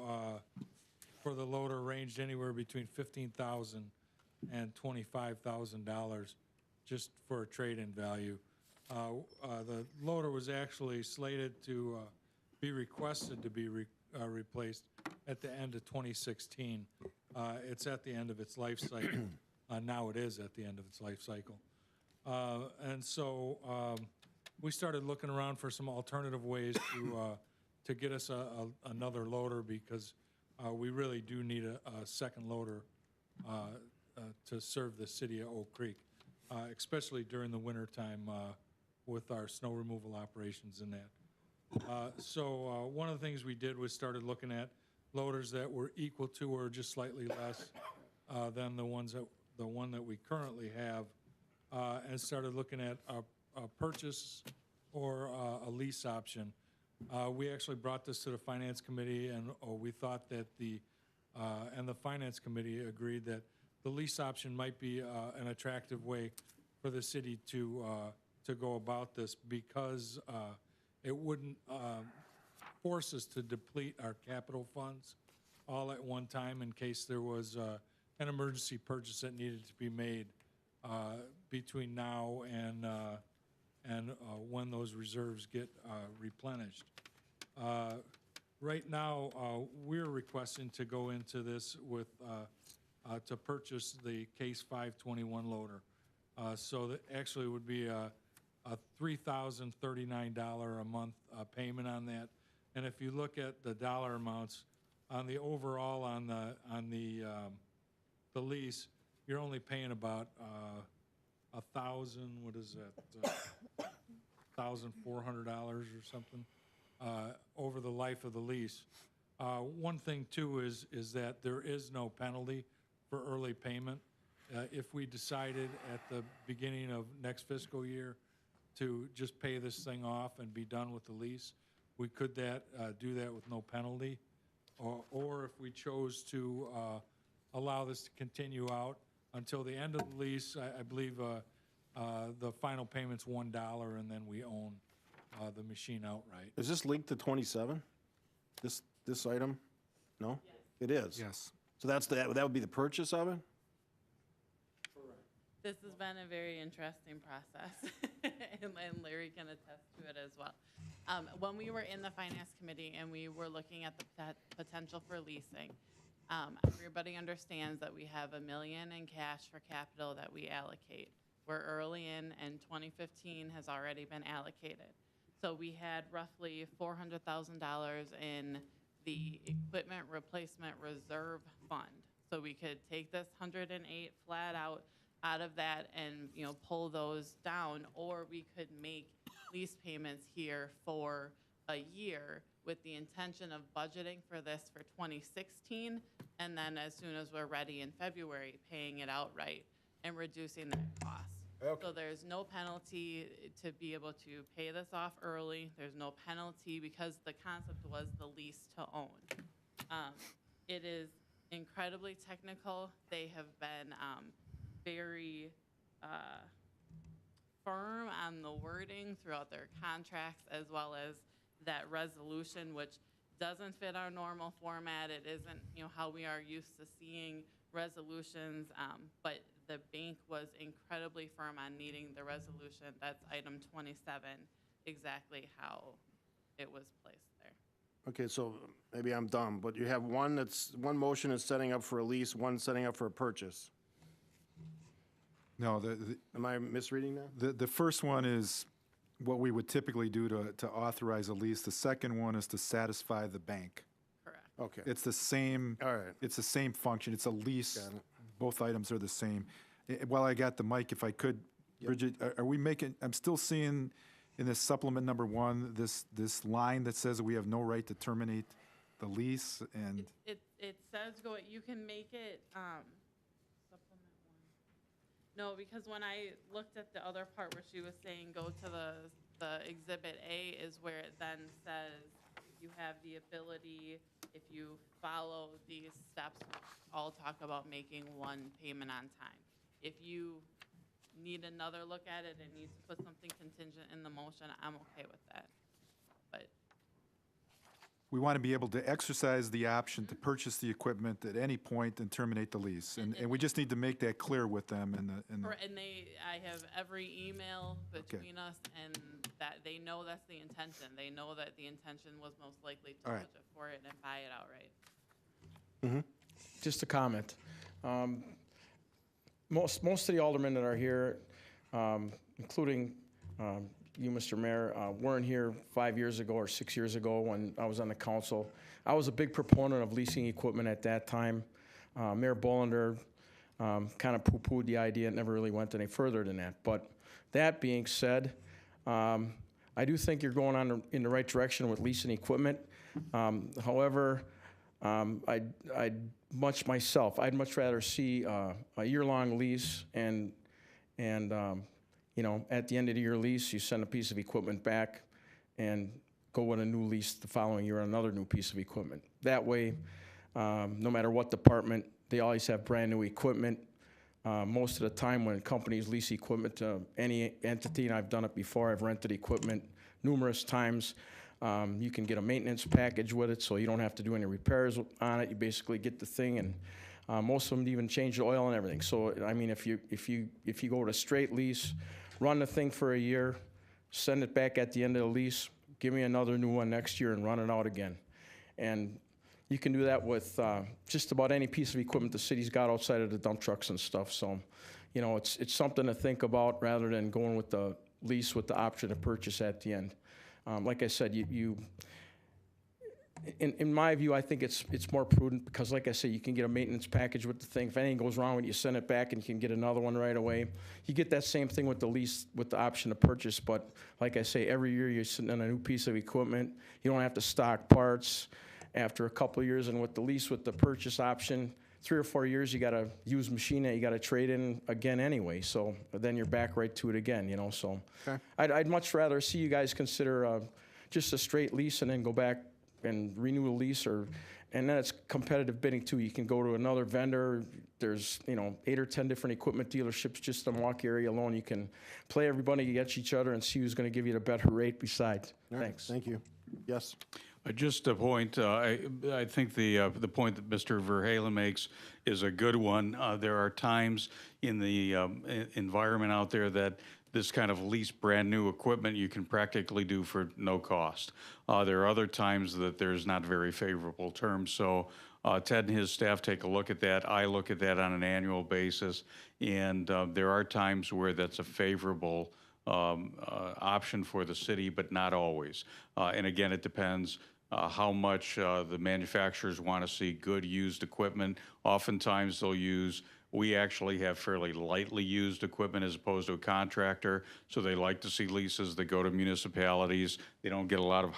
for the loader ranged anywhere between $15,000 and $25,000 just for a trade-in value. The loader was actually slated to be requested to be replaced at the end of 2016. It's at the end of its life cycle. Now it is at the end of its life cycle. And so we started looking around for some alternative ways to get us another loader, because we really do need a second loader to serve the city of Oak Creek, especially during the winter time with our snow removal operations and that. So one of the things we did was started looking at loaders that were equal to or just slightly less than the one that we currently have, and started looking at a purchase or a lease option. We actually brought this to the Finance Committee, and we thought that the Finance Committee agreed that the lease option might be an attractive way for the city to go about this, because it wouldn't force us to deplete our capital funds all at one time in case there was an emergency purchase that needed to be made between now and when those reserves get replenished. Right now, we're requesting to go into this with to purchase the Case 521 loader. So that actually would be a $3,039 a month payment on that. And if you look at the dollar amounts on the overall on the lease, you're only paying about $1,000. What is that? $1,400 or something over the life of the lease. One thing too is that there is no penalty for early payment. If we decided at the beginning of next fiscal year to just pay this thing off and be done with the lease, we could do that with no penalty. Or if we chose to allow this to continue out until the end of the lease, I believe the final payment's $1, and then we own the machine outright. Is this linked to 27? This item? No? Yes. It is? Yes. So that would be the purchase of it? This has been a very interesting process, and Larry can attest to it as well. When we were in the finance committee and we were looking at the potential for leasing, everybody understands that we have $1 million in cash for capital that we allocate. We're early in, and 2015 has already been allocated. So we had roughly $400,000 in the equipment replacement reserve fund. So we could take this 108 flat out of that and, you know, pull those down, or we could make lease payments here for a year with the intention of budgeting for this for 2016, and then as soon as we're ready in February, paying it outright and reducing that cost. Okay. So there's no penalty to be able to pay this off early. There's no penalty because the concept was the lease to own. It is incredibly technical. They have been very firm on the wording throughout their contracts, as well as that resolution, which doesn't fit our normal format. It isn't, you know, how we are used to seeing resolutions, but the bank was incredibly firm on needing the resolution. That's item 27, exactly how it was placed there. Okay, so maybe I'm dumb, but you have one motion is setting up for a lease, one setting up for a purchase. No, Am I misreading that? the first one is what we would typically do to authorize a lease. The second one is to satisfy the bank. Correct. Okay. It's the same. All right. It's the same function. It's a lease. Got it. Both items are the same. While I got the mic, if I could, Bridget, are we making, I'm still seeing in this supplement number 1, this line that says we have no right to terminate the lease, and It says you can make it, supplement 1. No, because when I looked at the other part where she was saying go to the Exhibit A is where it then says you have the ability, if you follow these steps, all talk about making one payment on time. If you need another look at it and need to put something contingent in the motion, I'm okay with that. But we want to be able to exercise the option to purchase the equipment at any point and terminate the lease. And we just need to make that clear with them in the. And I have every email between us, and that they know that's the intention. They know that the intention was most likely to All right. budget for it and buy it outright. Just a comment. Most of the aldermen that are here, including you, Mr. Mayor, weren't here 5 years ago or 6 years ago when I was on the council. I was a big proponent of leasing equipment at that time. Mayor Bollender kind of poo-pooed the idea. It never really went any further than that. But that being said, I do think you're going in the right direction with leasing equipment. However, I'd much rather see a year-long lease and you know, at the end of the year lease, you send a piece of equipment back and go with a new lease the following year on another new piece of equipment. That way, no matter what department, they always have brand-new equipment. Most of the time when companies lease equipment to any entity, and I've done it before, I've rented equipment numerous times, you can get a maintenance package with it, so you don't have to do any repairs on it. You basically get the thing, and most of them even change the oil and everything. So, I mean, if you go with a straight lease, run the thing for a year, send it back at the end of the lease, give me another new one next year, and run it out again. And you can do that with just about any piece of equipment the city's got outside of the dump trucks and stuff. So, you know, it's something to think about rather than going with the lease with the option to purchase at the end. Like I said, in my view, I think it's more prudent because, like I said, you can get a maintenance package with the thing. If anything goes wrong with it, you send it back and you can get another one right away. You get that same thing with the lease with the option to purchase, but like I say, every year you're sitting on a new piece of equipment. You don't have to stock parts after a couple of years, and with the lease with the purchase option, 3 or 4 years, you got a used machine that you got to trade in again anyway. So then you're back right to it again, you know. So Okay. I'd much rather see you guys consider just a straight lease and then go back and renew a lease, and then it's competitive bidding too. You can go to another vendor. There's 8 or 10 different equipment dealerships just in the Milwaukee area alone. You can play everybody against each other and see who's going to give you the better rate besides. All right, Thanks. Thank you. Yes. Just a point, I think the point that Mr. Verhalen makes is a good one. There are times in the environment out there that this kind of lease brand-new equipment you can practically do for no cost. There are other times that there's not very favorable terms, so Ted and his staff take a look at that. I look at that on an annual basis, and there are times where that's a favorable option for the city, but not always. And again, it depends how much the manufacturers want to see good used equipment. Oftentimes they'll use, we actually have fairly lightly used equipment as opposed to a contractor, so they like to see leases that go to municipalities. They don't get a lot of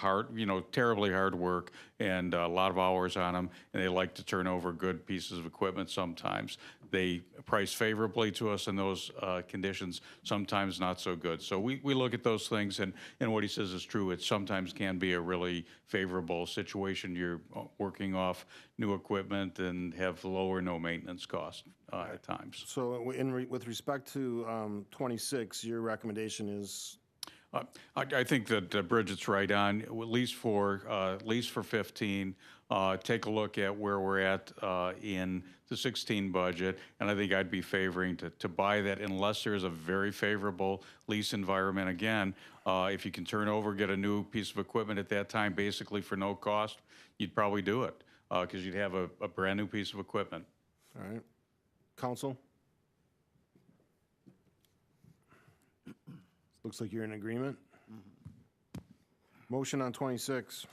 terribly hard work and a lot of hours on them, and they like to turn over good pieces of equipment sometimes. They price favorably to us in those conditions, sometimes not so good. So we look at those things, and what he says is true. It sometimes can be a really favorable situation. You're working off new equipment and have low or no maintenance costs at times. So with respect to 26, your recommendation is? I think that Bridget's right on, at least for 15. Take a look at where we're at in the 16 budget, and I think I'd be favoring to buy that unless there's a very favorable lease environment. Again, if you can turn over, get a new piece of equipment at that time, basically for no cost, you'd probably do it because you'd have a brand new piece of equipment. All right. Council? Looks like you're in agreement. Motion on 26.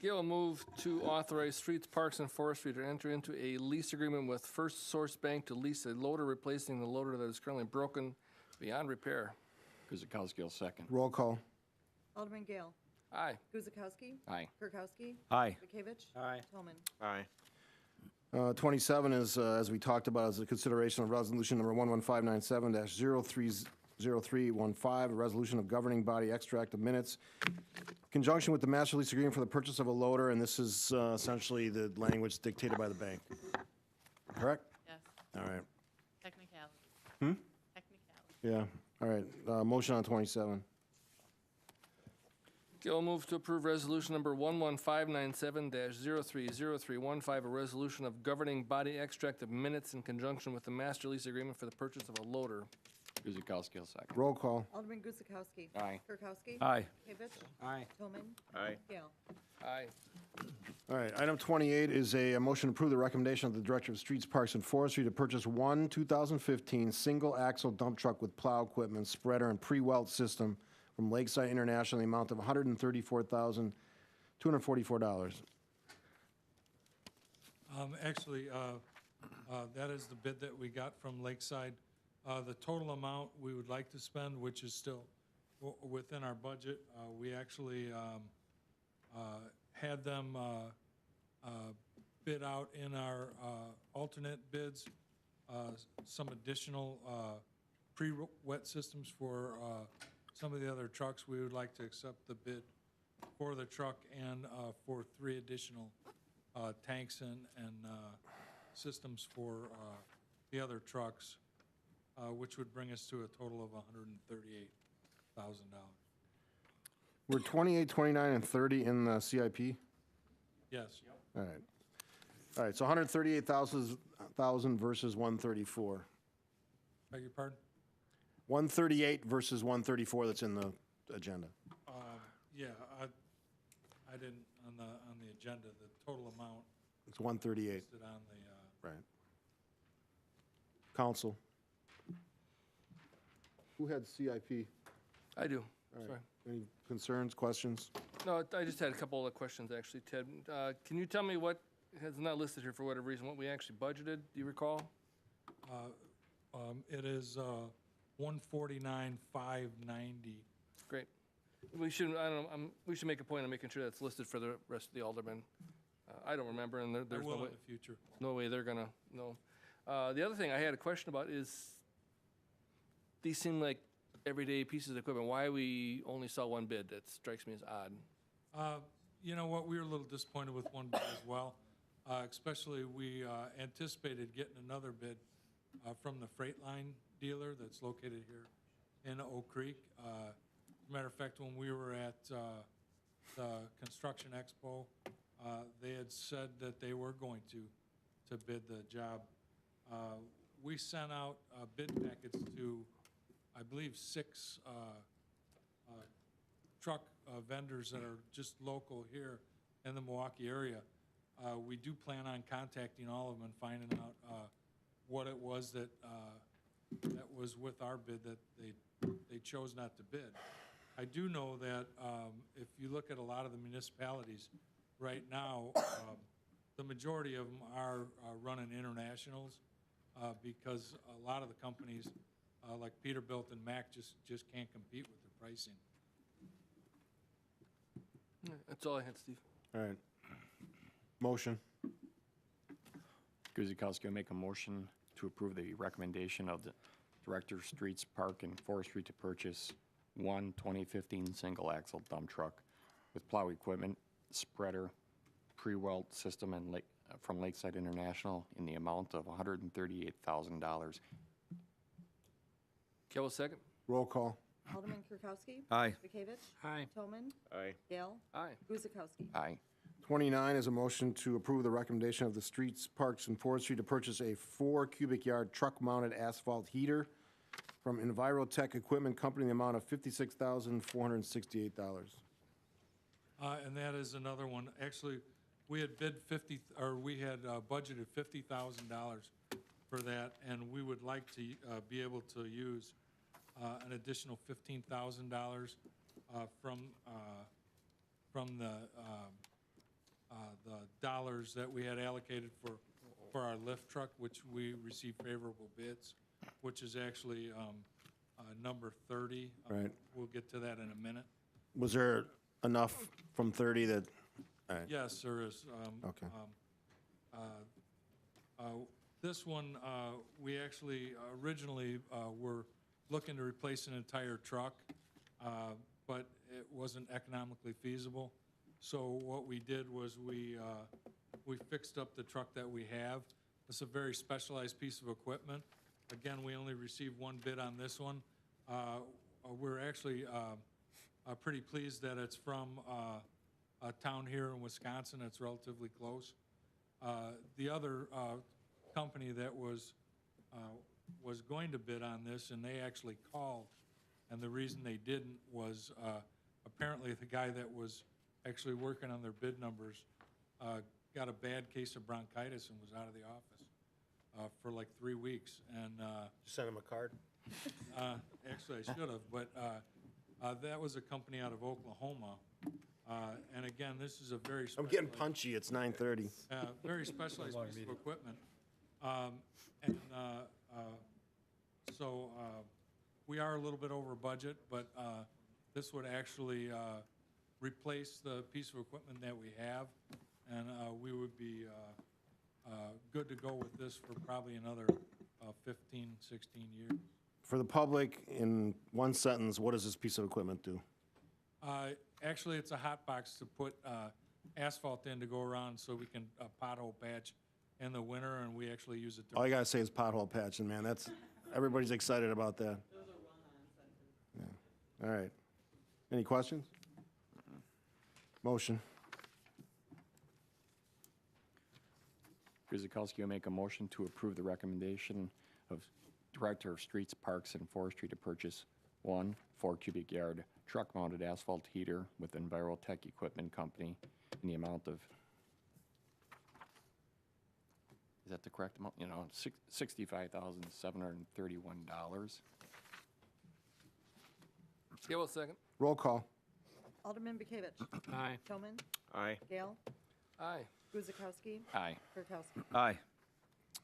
Gail move to authorize Streets, Parks, and Forestry to enter into a lease agreement with First Source Bank to lease a loader replacing the loader that is currently broken beyond repair. Guzekowski will second. Roll call. Alderman Gale. Aye. Guzekowski. Aye. Kirkowski. Aye. Bekavich. Aye. Tolman. Aye. 27 is, as we talked about, is a consideration of resolution number 11597-0315, a resolution of governing body extract of minutes, in conjunction with the master lease agreement for the purchase of a loader, and this is essentially the language dictated by the bank. Correct? Yes. All right. Technicality. Technicality. Yeah. All right. Motion on 27. Gail move to approve resolution number 11597-030315, a resolution of governing body extract of minutes in conjunction with the master lease agreement for the purchase of a loader. Guzekowski will second. Roll call. Alderman Guzekowski. Aye. Kirkowski. Aye. Bekavich. Aye. Tolman. Aye. Gale. Aye. All right, item 28 is a motion to approve the recommendation of the Director of Streets, Parks, and Forestry to purchase one 2015 single-axle dump truck with plow equipment, spreader, and pre-welt system from Lakeside International in the amount of $134,244. Actually, that is the bid that we got from Lakeside. The total amount we would like to spend, which is still within our budget, we actually had them bid out in our alternate bids some additional pre-wet systems for some of the other trucks. We would like to accept the bid for the truck and for 3 additional tanks and systems for the other trucks, which would bring us to a total of $138,000. Were 28, 29, and 30 in the CIP? Yes. All right. All right, so 138,000 versus 134. Beg your pardon? 138 versus 134 that's in the agenda. Yeah, I didn't, on the agenda, the total amount It's 138. listed on the, Right. Council. Who had CIP? I do. All right. Sorry. Any concerns, questions? No, I just had a couple of questions, actually, Ted. Can you tell me what, it's not listed here for whatever reason, what we actually budgeted, do you recall? it is 149,590. Great. We should, I don't know, we should make a point of making sure that's listed for the rest of the aldermen. I don't remember, and there's no will way. in the future. No way they're gonna know. The other thing I had a question about is, these seem like everyday pieces of equipment. Why we only saw one bid? That strikes me as odd. You know what, we were a little disappointed with one bid as well. Especially, we anticipated getting another bid from the Freightline dealer that's located here in Oak Creek. As a matter of fact, when we were at the Construction Expo, they had said that they were going to bid the job. We sent out bid packets to I believe, 6 truck vendors that are just local here in the Milwaukee area. We do plan on contacting all of them and finding out what it was that was with our bid that they chose not to bid. I do know that if you look at a lot of the municipalities right now, the majority of them are running internationals because a lot of the companies like Peterbilt and Mack just can't compete with the pricing. That's all I had, Steve. All right. Motion. Guzekowski will make a motion to approve the recommendation of the Director of Streets, Park, and Forestry to purchase one 2015 single-axle dump truck with plow equipment, spreader, pre-weld system, and from Lakeside International in the amount of $138,000. Kelly, second. Roll call. Alderman Kirkowski. Aye. Bekavich. Aye. Tolman. Aye. Gale. Aye. Guzekowski. Aye. 29 is a motion to approve the recommendation of the Streets, Parks, and Forestry to purchase a 4 cubic yard truck-mounted asphalt heater from Envirotech Equipment Company in the amount of $56,468. And that is another one. Actually, we had bid we had budgeted $50,000 for that, and we would like to be able to use an additional $15,000 from the dollars that we had allocated for our lift truck, which we received favorable bids, which is actually number 30. Right. We'll get to that in a minute. Was there enough from 30 that, all right. Yes, there is. Okay. This one, we actually originally were looking to replace an entire truck, but it wasn't economically feasible. So what we did was we fixed up the truck that we have. It's a very specialized piece of equipment. Again, we only received one bid on this one. We're actually pretty pleased that it's from a town here in Wisconsin. It's relatively close. The other company that was going to bid on this, and they actually called, and the reason they didn't was apparently the guy that was actually working on their bid numbers got a bad case of bronchitis and was out of the office for like 3 weeks. And Send him a card. actually, I should have, but that was a company out of Oklahoma. And again, this is a very I'm getting punchy. It's 9:30. very specialized piece of equipment. So we are a little bit over budget, but this would actually replace the piece of equipment that we have, and we would be good to go with this for probably another 15, 16 years. For the public, in one sentence, what does this piece of equipment do? Actually, it's a hot box to put asphalt in to go around so we can pothole patch in the winter, and we actually use it. All you gotta say is pothole patching, man. That's, everybody's excited about that. Yeah. All right. Any questions? Motion. Guzekowski will make a motion to approve the recommendation of Director of Streets, Parks, and Forestry to purchase one 4 cubic yard truck-mounted asphalt heater with Envirotech Equipment Company in the amount of, is that the correct amount? You know, $65,731. Gale, second. Roll call. Alderman Bekavich. Aye. Tolman. Aye. Gale. Aye. Guzekowski. Aye. Kirkowski. Aye.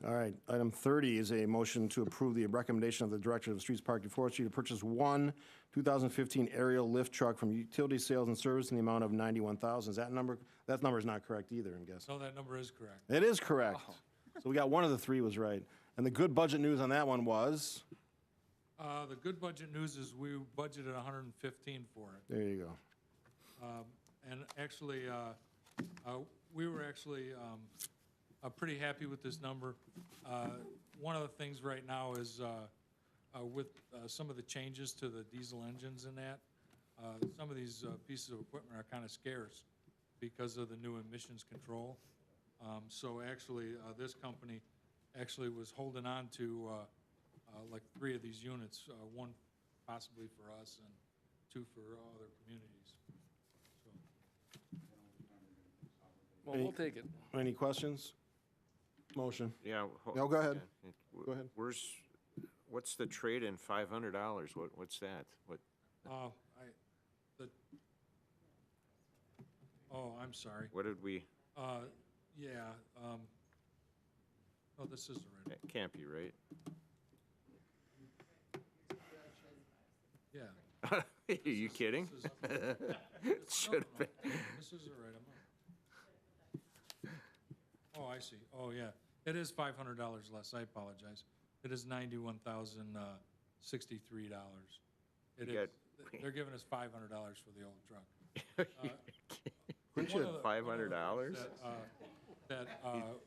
All right. Item 30 is a motion to approve the recommendation of the Director of Streets, Park, and Forestry to purchase one 2015 aerial lift truck from Utility Sales and Service in the amount of $91,000. Is that number is not correct either, I'm guessing. No, that number is correct. It is correct. So we got one of the three was right. And the good budget news on that one was? The good budget news is we budgeted 115 for it. There you go. And actually, we were actually pretty happy with this number. One of the things right now is with some of the changes to the diesel engines and that, some of these pieces of equipment are kind of scarce because of the new emissions control. So actually, this company actually was holding on to like 3 of these units, one possibly for us and two for other communities. So, Well, we'll take it. Any questions? Motion. Yeah. No, go ahead. Go ahead. What's the trade-in, $500? What's that? What? I'm sorry. What did we? Yeah, oh, this is the right. It can't be right. Yeah. Are you kidding? Should have been. This is the right amount. Oh, I see. Oh, yeah. It is $500 less. I apologize. It is $91,063. It is. They're giving us $500 for the old truck. Couldn't you have $500?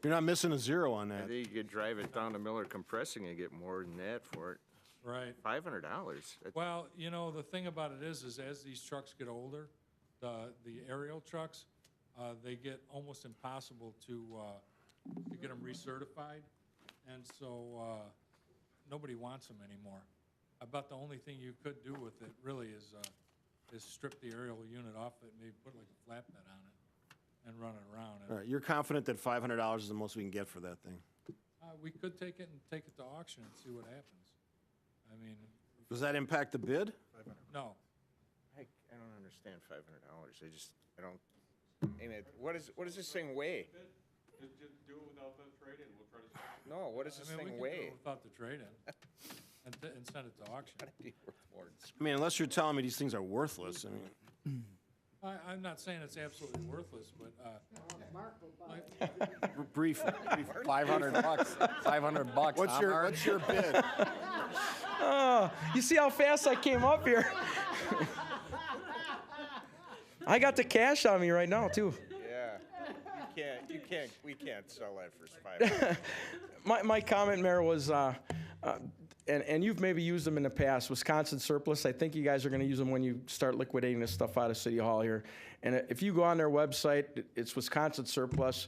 You're not missing a zero on I that. think you could drive it down to Miller Compressing and get more than that for it. Right. $500. Well, you know, the thing about it is as these trucks get older, the aerial trucks, they get almost impossible to get them recertified, and so nobody wants them anymore. About the only thing you could do with it really is strip the aerial unit off it, maybe put like a flatbed on it, and run it around. All right, you're confident that $500 is the most we can get for that thing? We could take it and take it to auction and see what happens. I mean, Does that impact the bid? no. I don't understand $500. I don't. What does this thing weigh? Just do it without the trade-in, we'll try to. No, what does this I mean, thing we could do weigh? it without the trade-in and send it to auction. I mean, unless you're telling me these things are worthless, I mean. I'm not saying it's absolutely worthless, but Briefly. $500. $500. What's your bid? Oh, you see how fast I came up here? I got the cash on me right now, too. Yeah. We can't sell that for $500. My comment, Mayor, was, and you've maybe used them in the past, Wisconsin surplus. I think you guys are going to use them when you start liquidating this stuff out of City Hall here. And if you go on their website, it's Wisconsin surplus.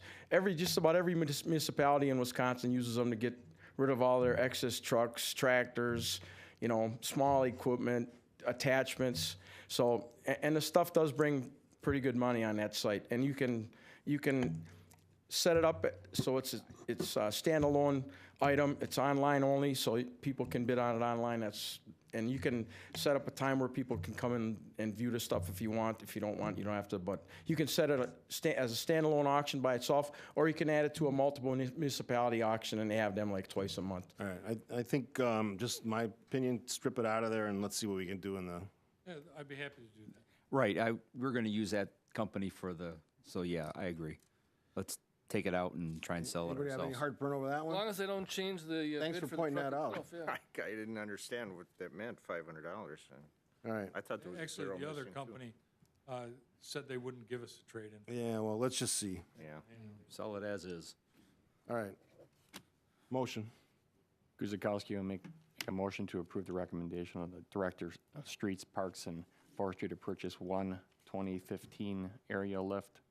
Just about every municipality in Wisconsin uses them to get rid of all their excess trucks, tractors, small equipment, attachments. So, and the stuff does bring pretty good money on that site. And you can set it up so it's a standalone item. It's online only, so people can bid on it online. And you can set up a time where people can come in and view the stuff if you want. If you don't want, you don't have to. But you can set it as a standalone auction by itself, or you can add it to a multiple municipality auction, and they have them like twice a month. All right, I think, just my opinion, strip it out of there and let's see what we can do in the. yeah, I'd be happy to do that. Right, we're going to use that company so yeah, I agree. Let's take it out and try and sell it Anybody have any ourselves. heartburn over that As one? long as they don't change the Thanks bid for the pointing truck that out. itself, yeah. I didn't understand what that meant, $500. All right. I thought there was a Actually, zero the other missing, too. company said they wouldn't give us a trade-in. Yeah, well, let's just see. Yeah. Sell it as is. All right. Motion. Guzekowski will make a motion to approve the recommendation of the Director of Streets, Parks, and Forestry to purchase one 2015 area lift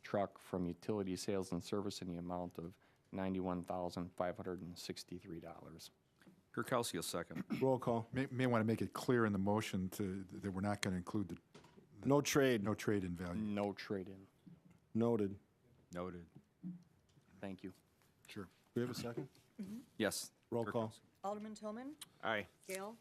truck from Utility Sales and Service in the amount of $91,563. Kirkowski will second. Roll call. May want to make it clear in the motion that we're not going to include No trade. no trade-in value. No trade-in. Noted. Noted. Thank you. Sure. Do we have a second? Yes. Roll call. Alderman Tillman? Aye. Gale?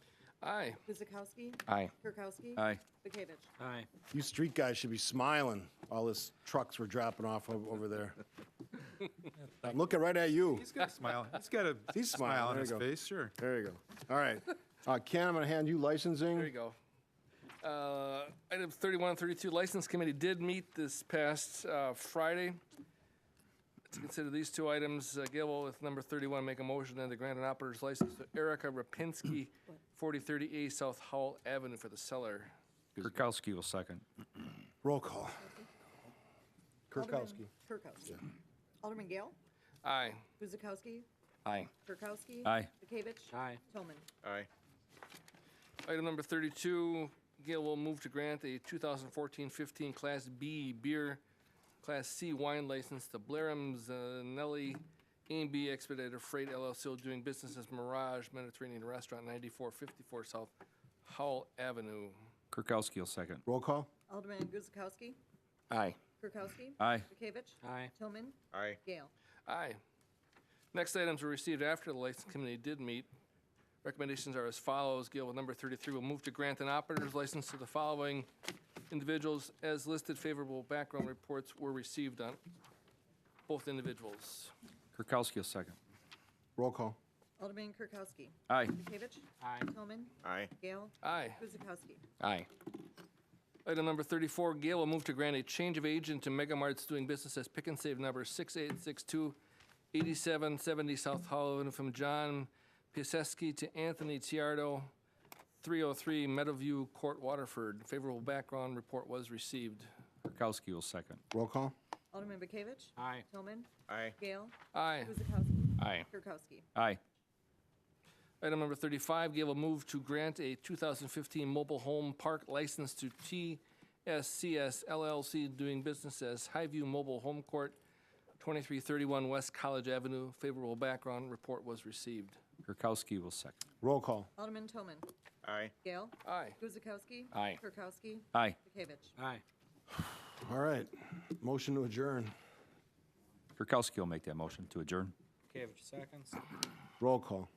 Aye. Guzekowski? Aye. Kirkowski? Aye. Bekavich? Aye. You street guys should be smiling. All this trucks we're dropping off over there. I'm looking right at you. He's got a smile. He's got a He's smile smiling. on There his you go. face, sure. There you go. All right. Ken, I'm going to hand you licensing. There you go. Items 31 and 32, License Committee did meet this past Friday. To consider these two items, Gail will, with number 31, make a motion then to grant an operator's license to Erica Rapinski, 4030A South Howell Avenue for the seller. Kirkowski will second. Roll call. Alderman Kirkowski. Kirkowski. Alderman Gale? Aye. Guzekowski? Aye. Kirkowski? Aye. Bekavich? Aye. Tillman? Aye. Item number 32, Gail will move to grant a 2014-15 Class B beer, Class C wine license to Blairham Zanelli A&B Expedited Freight LLC doing business as Mirage Mediterranean Restaurant, 9454 South Howell Avenue. Kirkowski will second. Roll call? Alderman Guzekowski. Aye. Kirkowski. Aye. Bekavich. Aye. Tillman. Aye. Gale. Aye. Next items were received after the License Committee did meet. Recommendations are as follows. Gail with number 33 will move to grant an operator's license to the following individuals as listed. Favorable background reports were received on both individuals. Kirkowski will second. Roll call? Alderman Kirkowski. Aye. Bekavich. Aye. Tillman. Aye. Gale. Aye. Guzekowski. Aye. Item number 34, Gail will move to grant a change of agent to Mega Marts doing business as Pick and Save number 6862, 8770 South Hollow Avenue from John Pieseski to Anthony Tiardo, 303 Meadowview Court, Waterford. Favorable background report was received. Kirkowski will second. Roll call? Alderman Bekavich. Aye. Tillman. Aye. Gale. Aye. Guzekowski. Aye. Kirkowski. Aye. Item number 35, Gail will move to grant a 2015 mobile home park license to TSCS LLC doing business as Highview Mobile Home Court, 2331 West College Avenue. Favorable background report was received. Kirkowski will second. Roll call? Alderman Tillman. Aye. Gale. Aye. Guzekowski. Aye. Kirkowski. Aye. Bekavich. Aye. All right. Motion to adjourn. Kirkowski will make that motion to adjourn. Bekavich seconds. Roll call?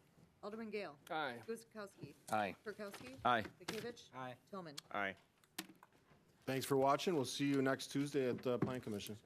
Alderman Gale. Aye. Guzekowski. Aye. Kirkowski. Aye. Bekavich. Aye. Tillman. Aye. Thanks for watching. We'll see you next Tuesday at the Plan Commission.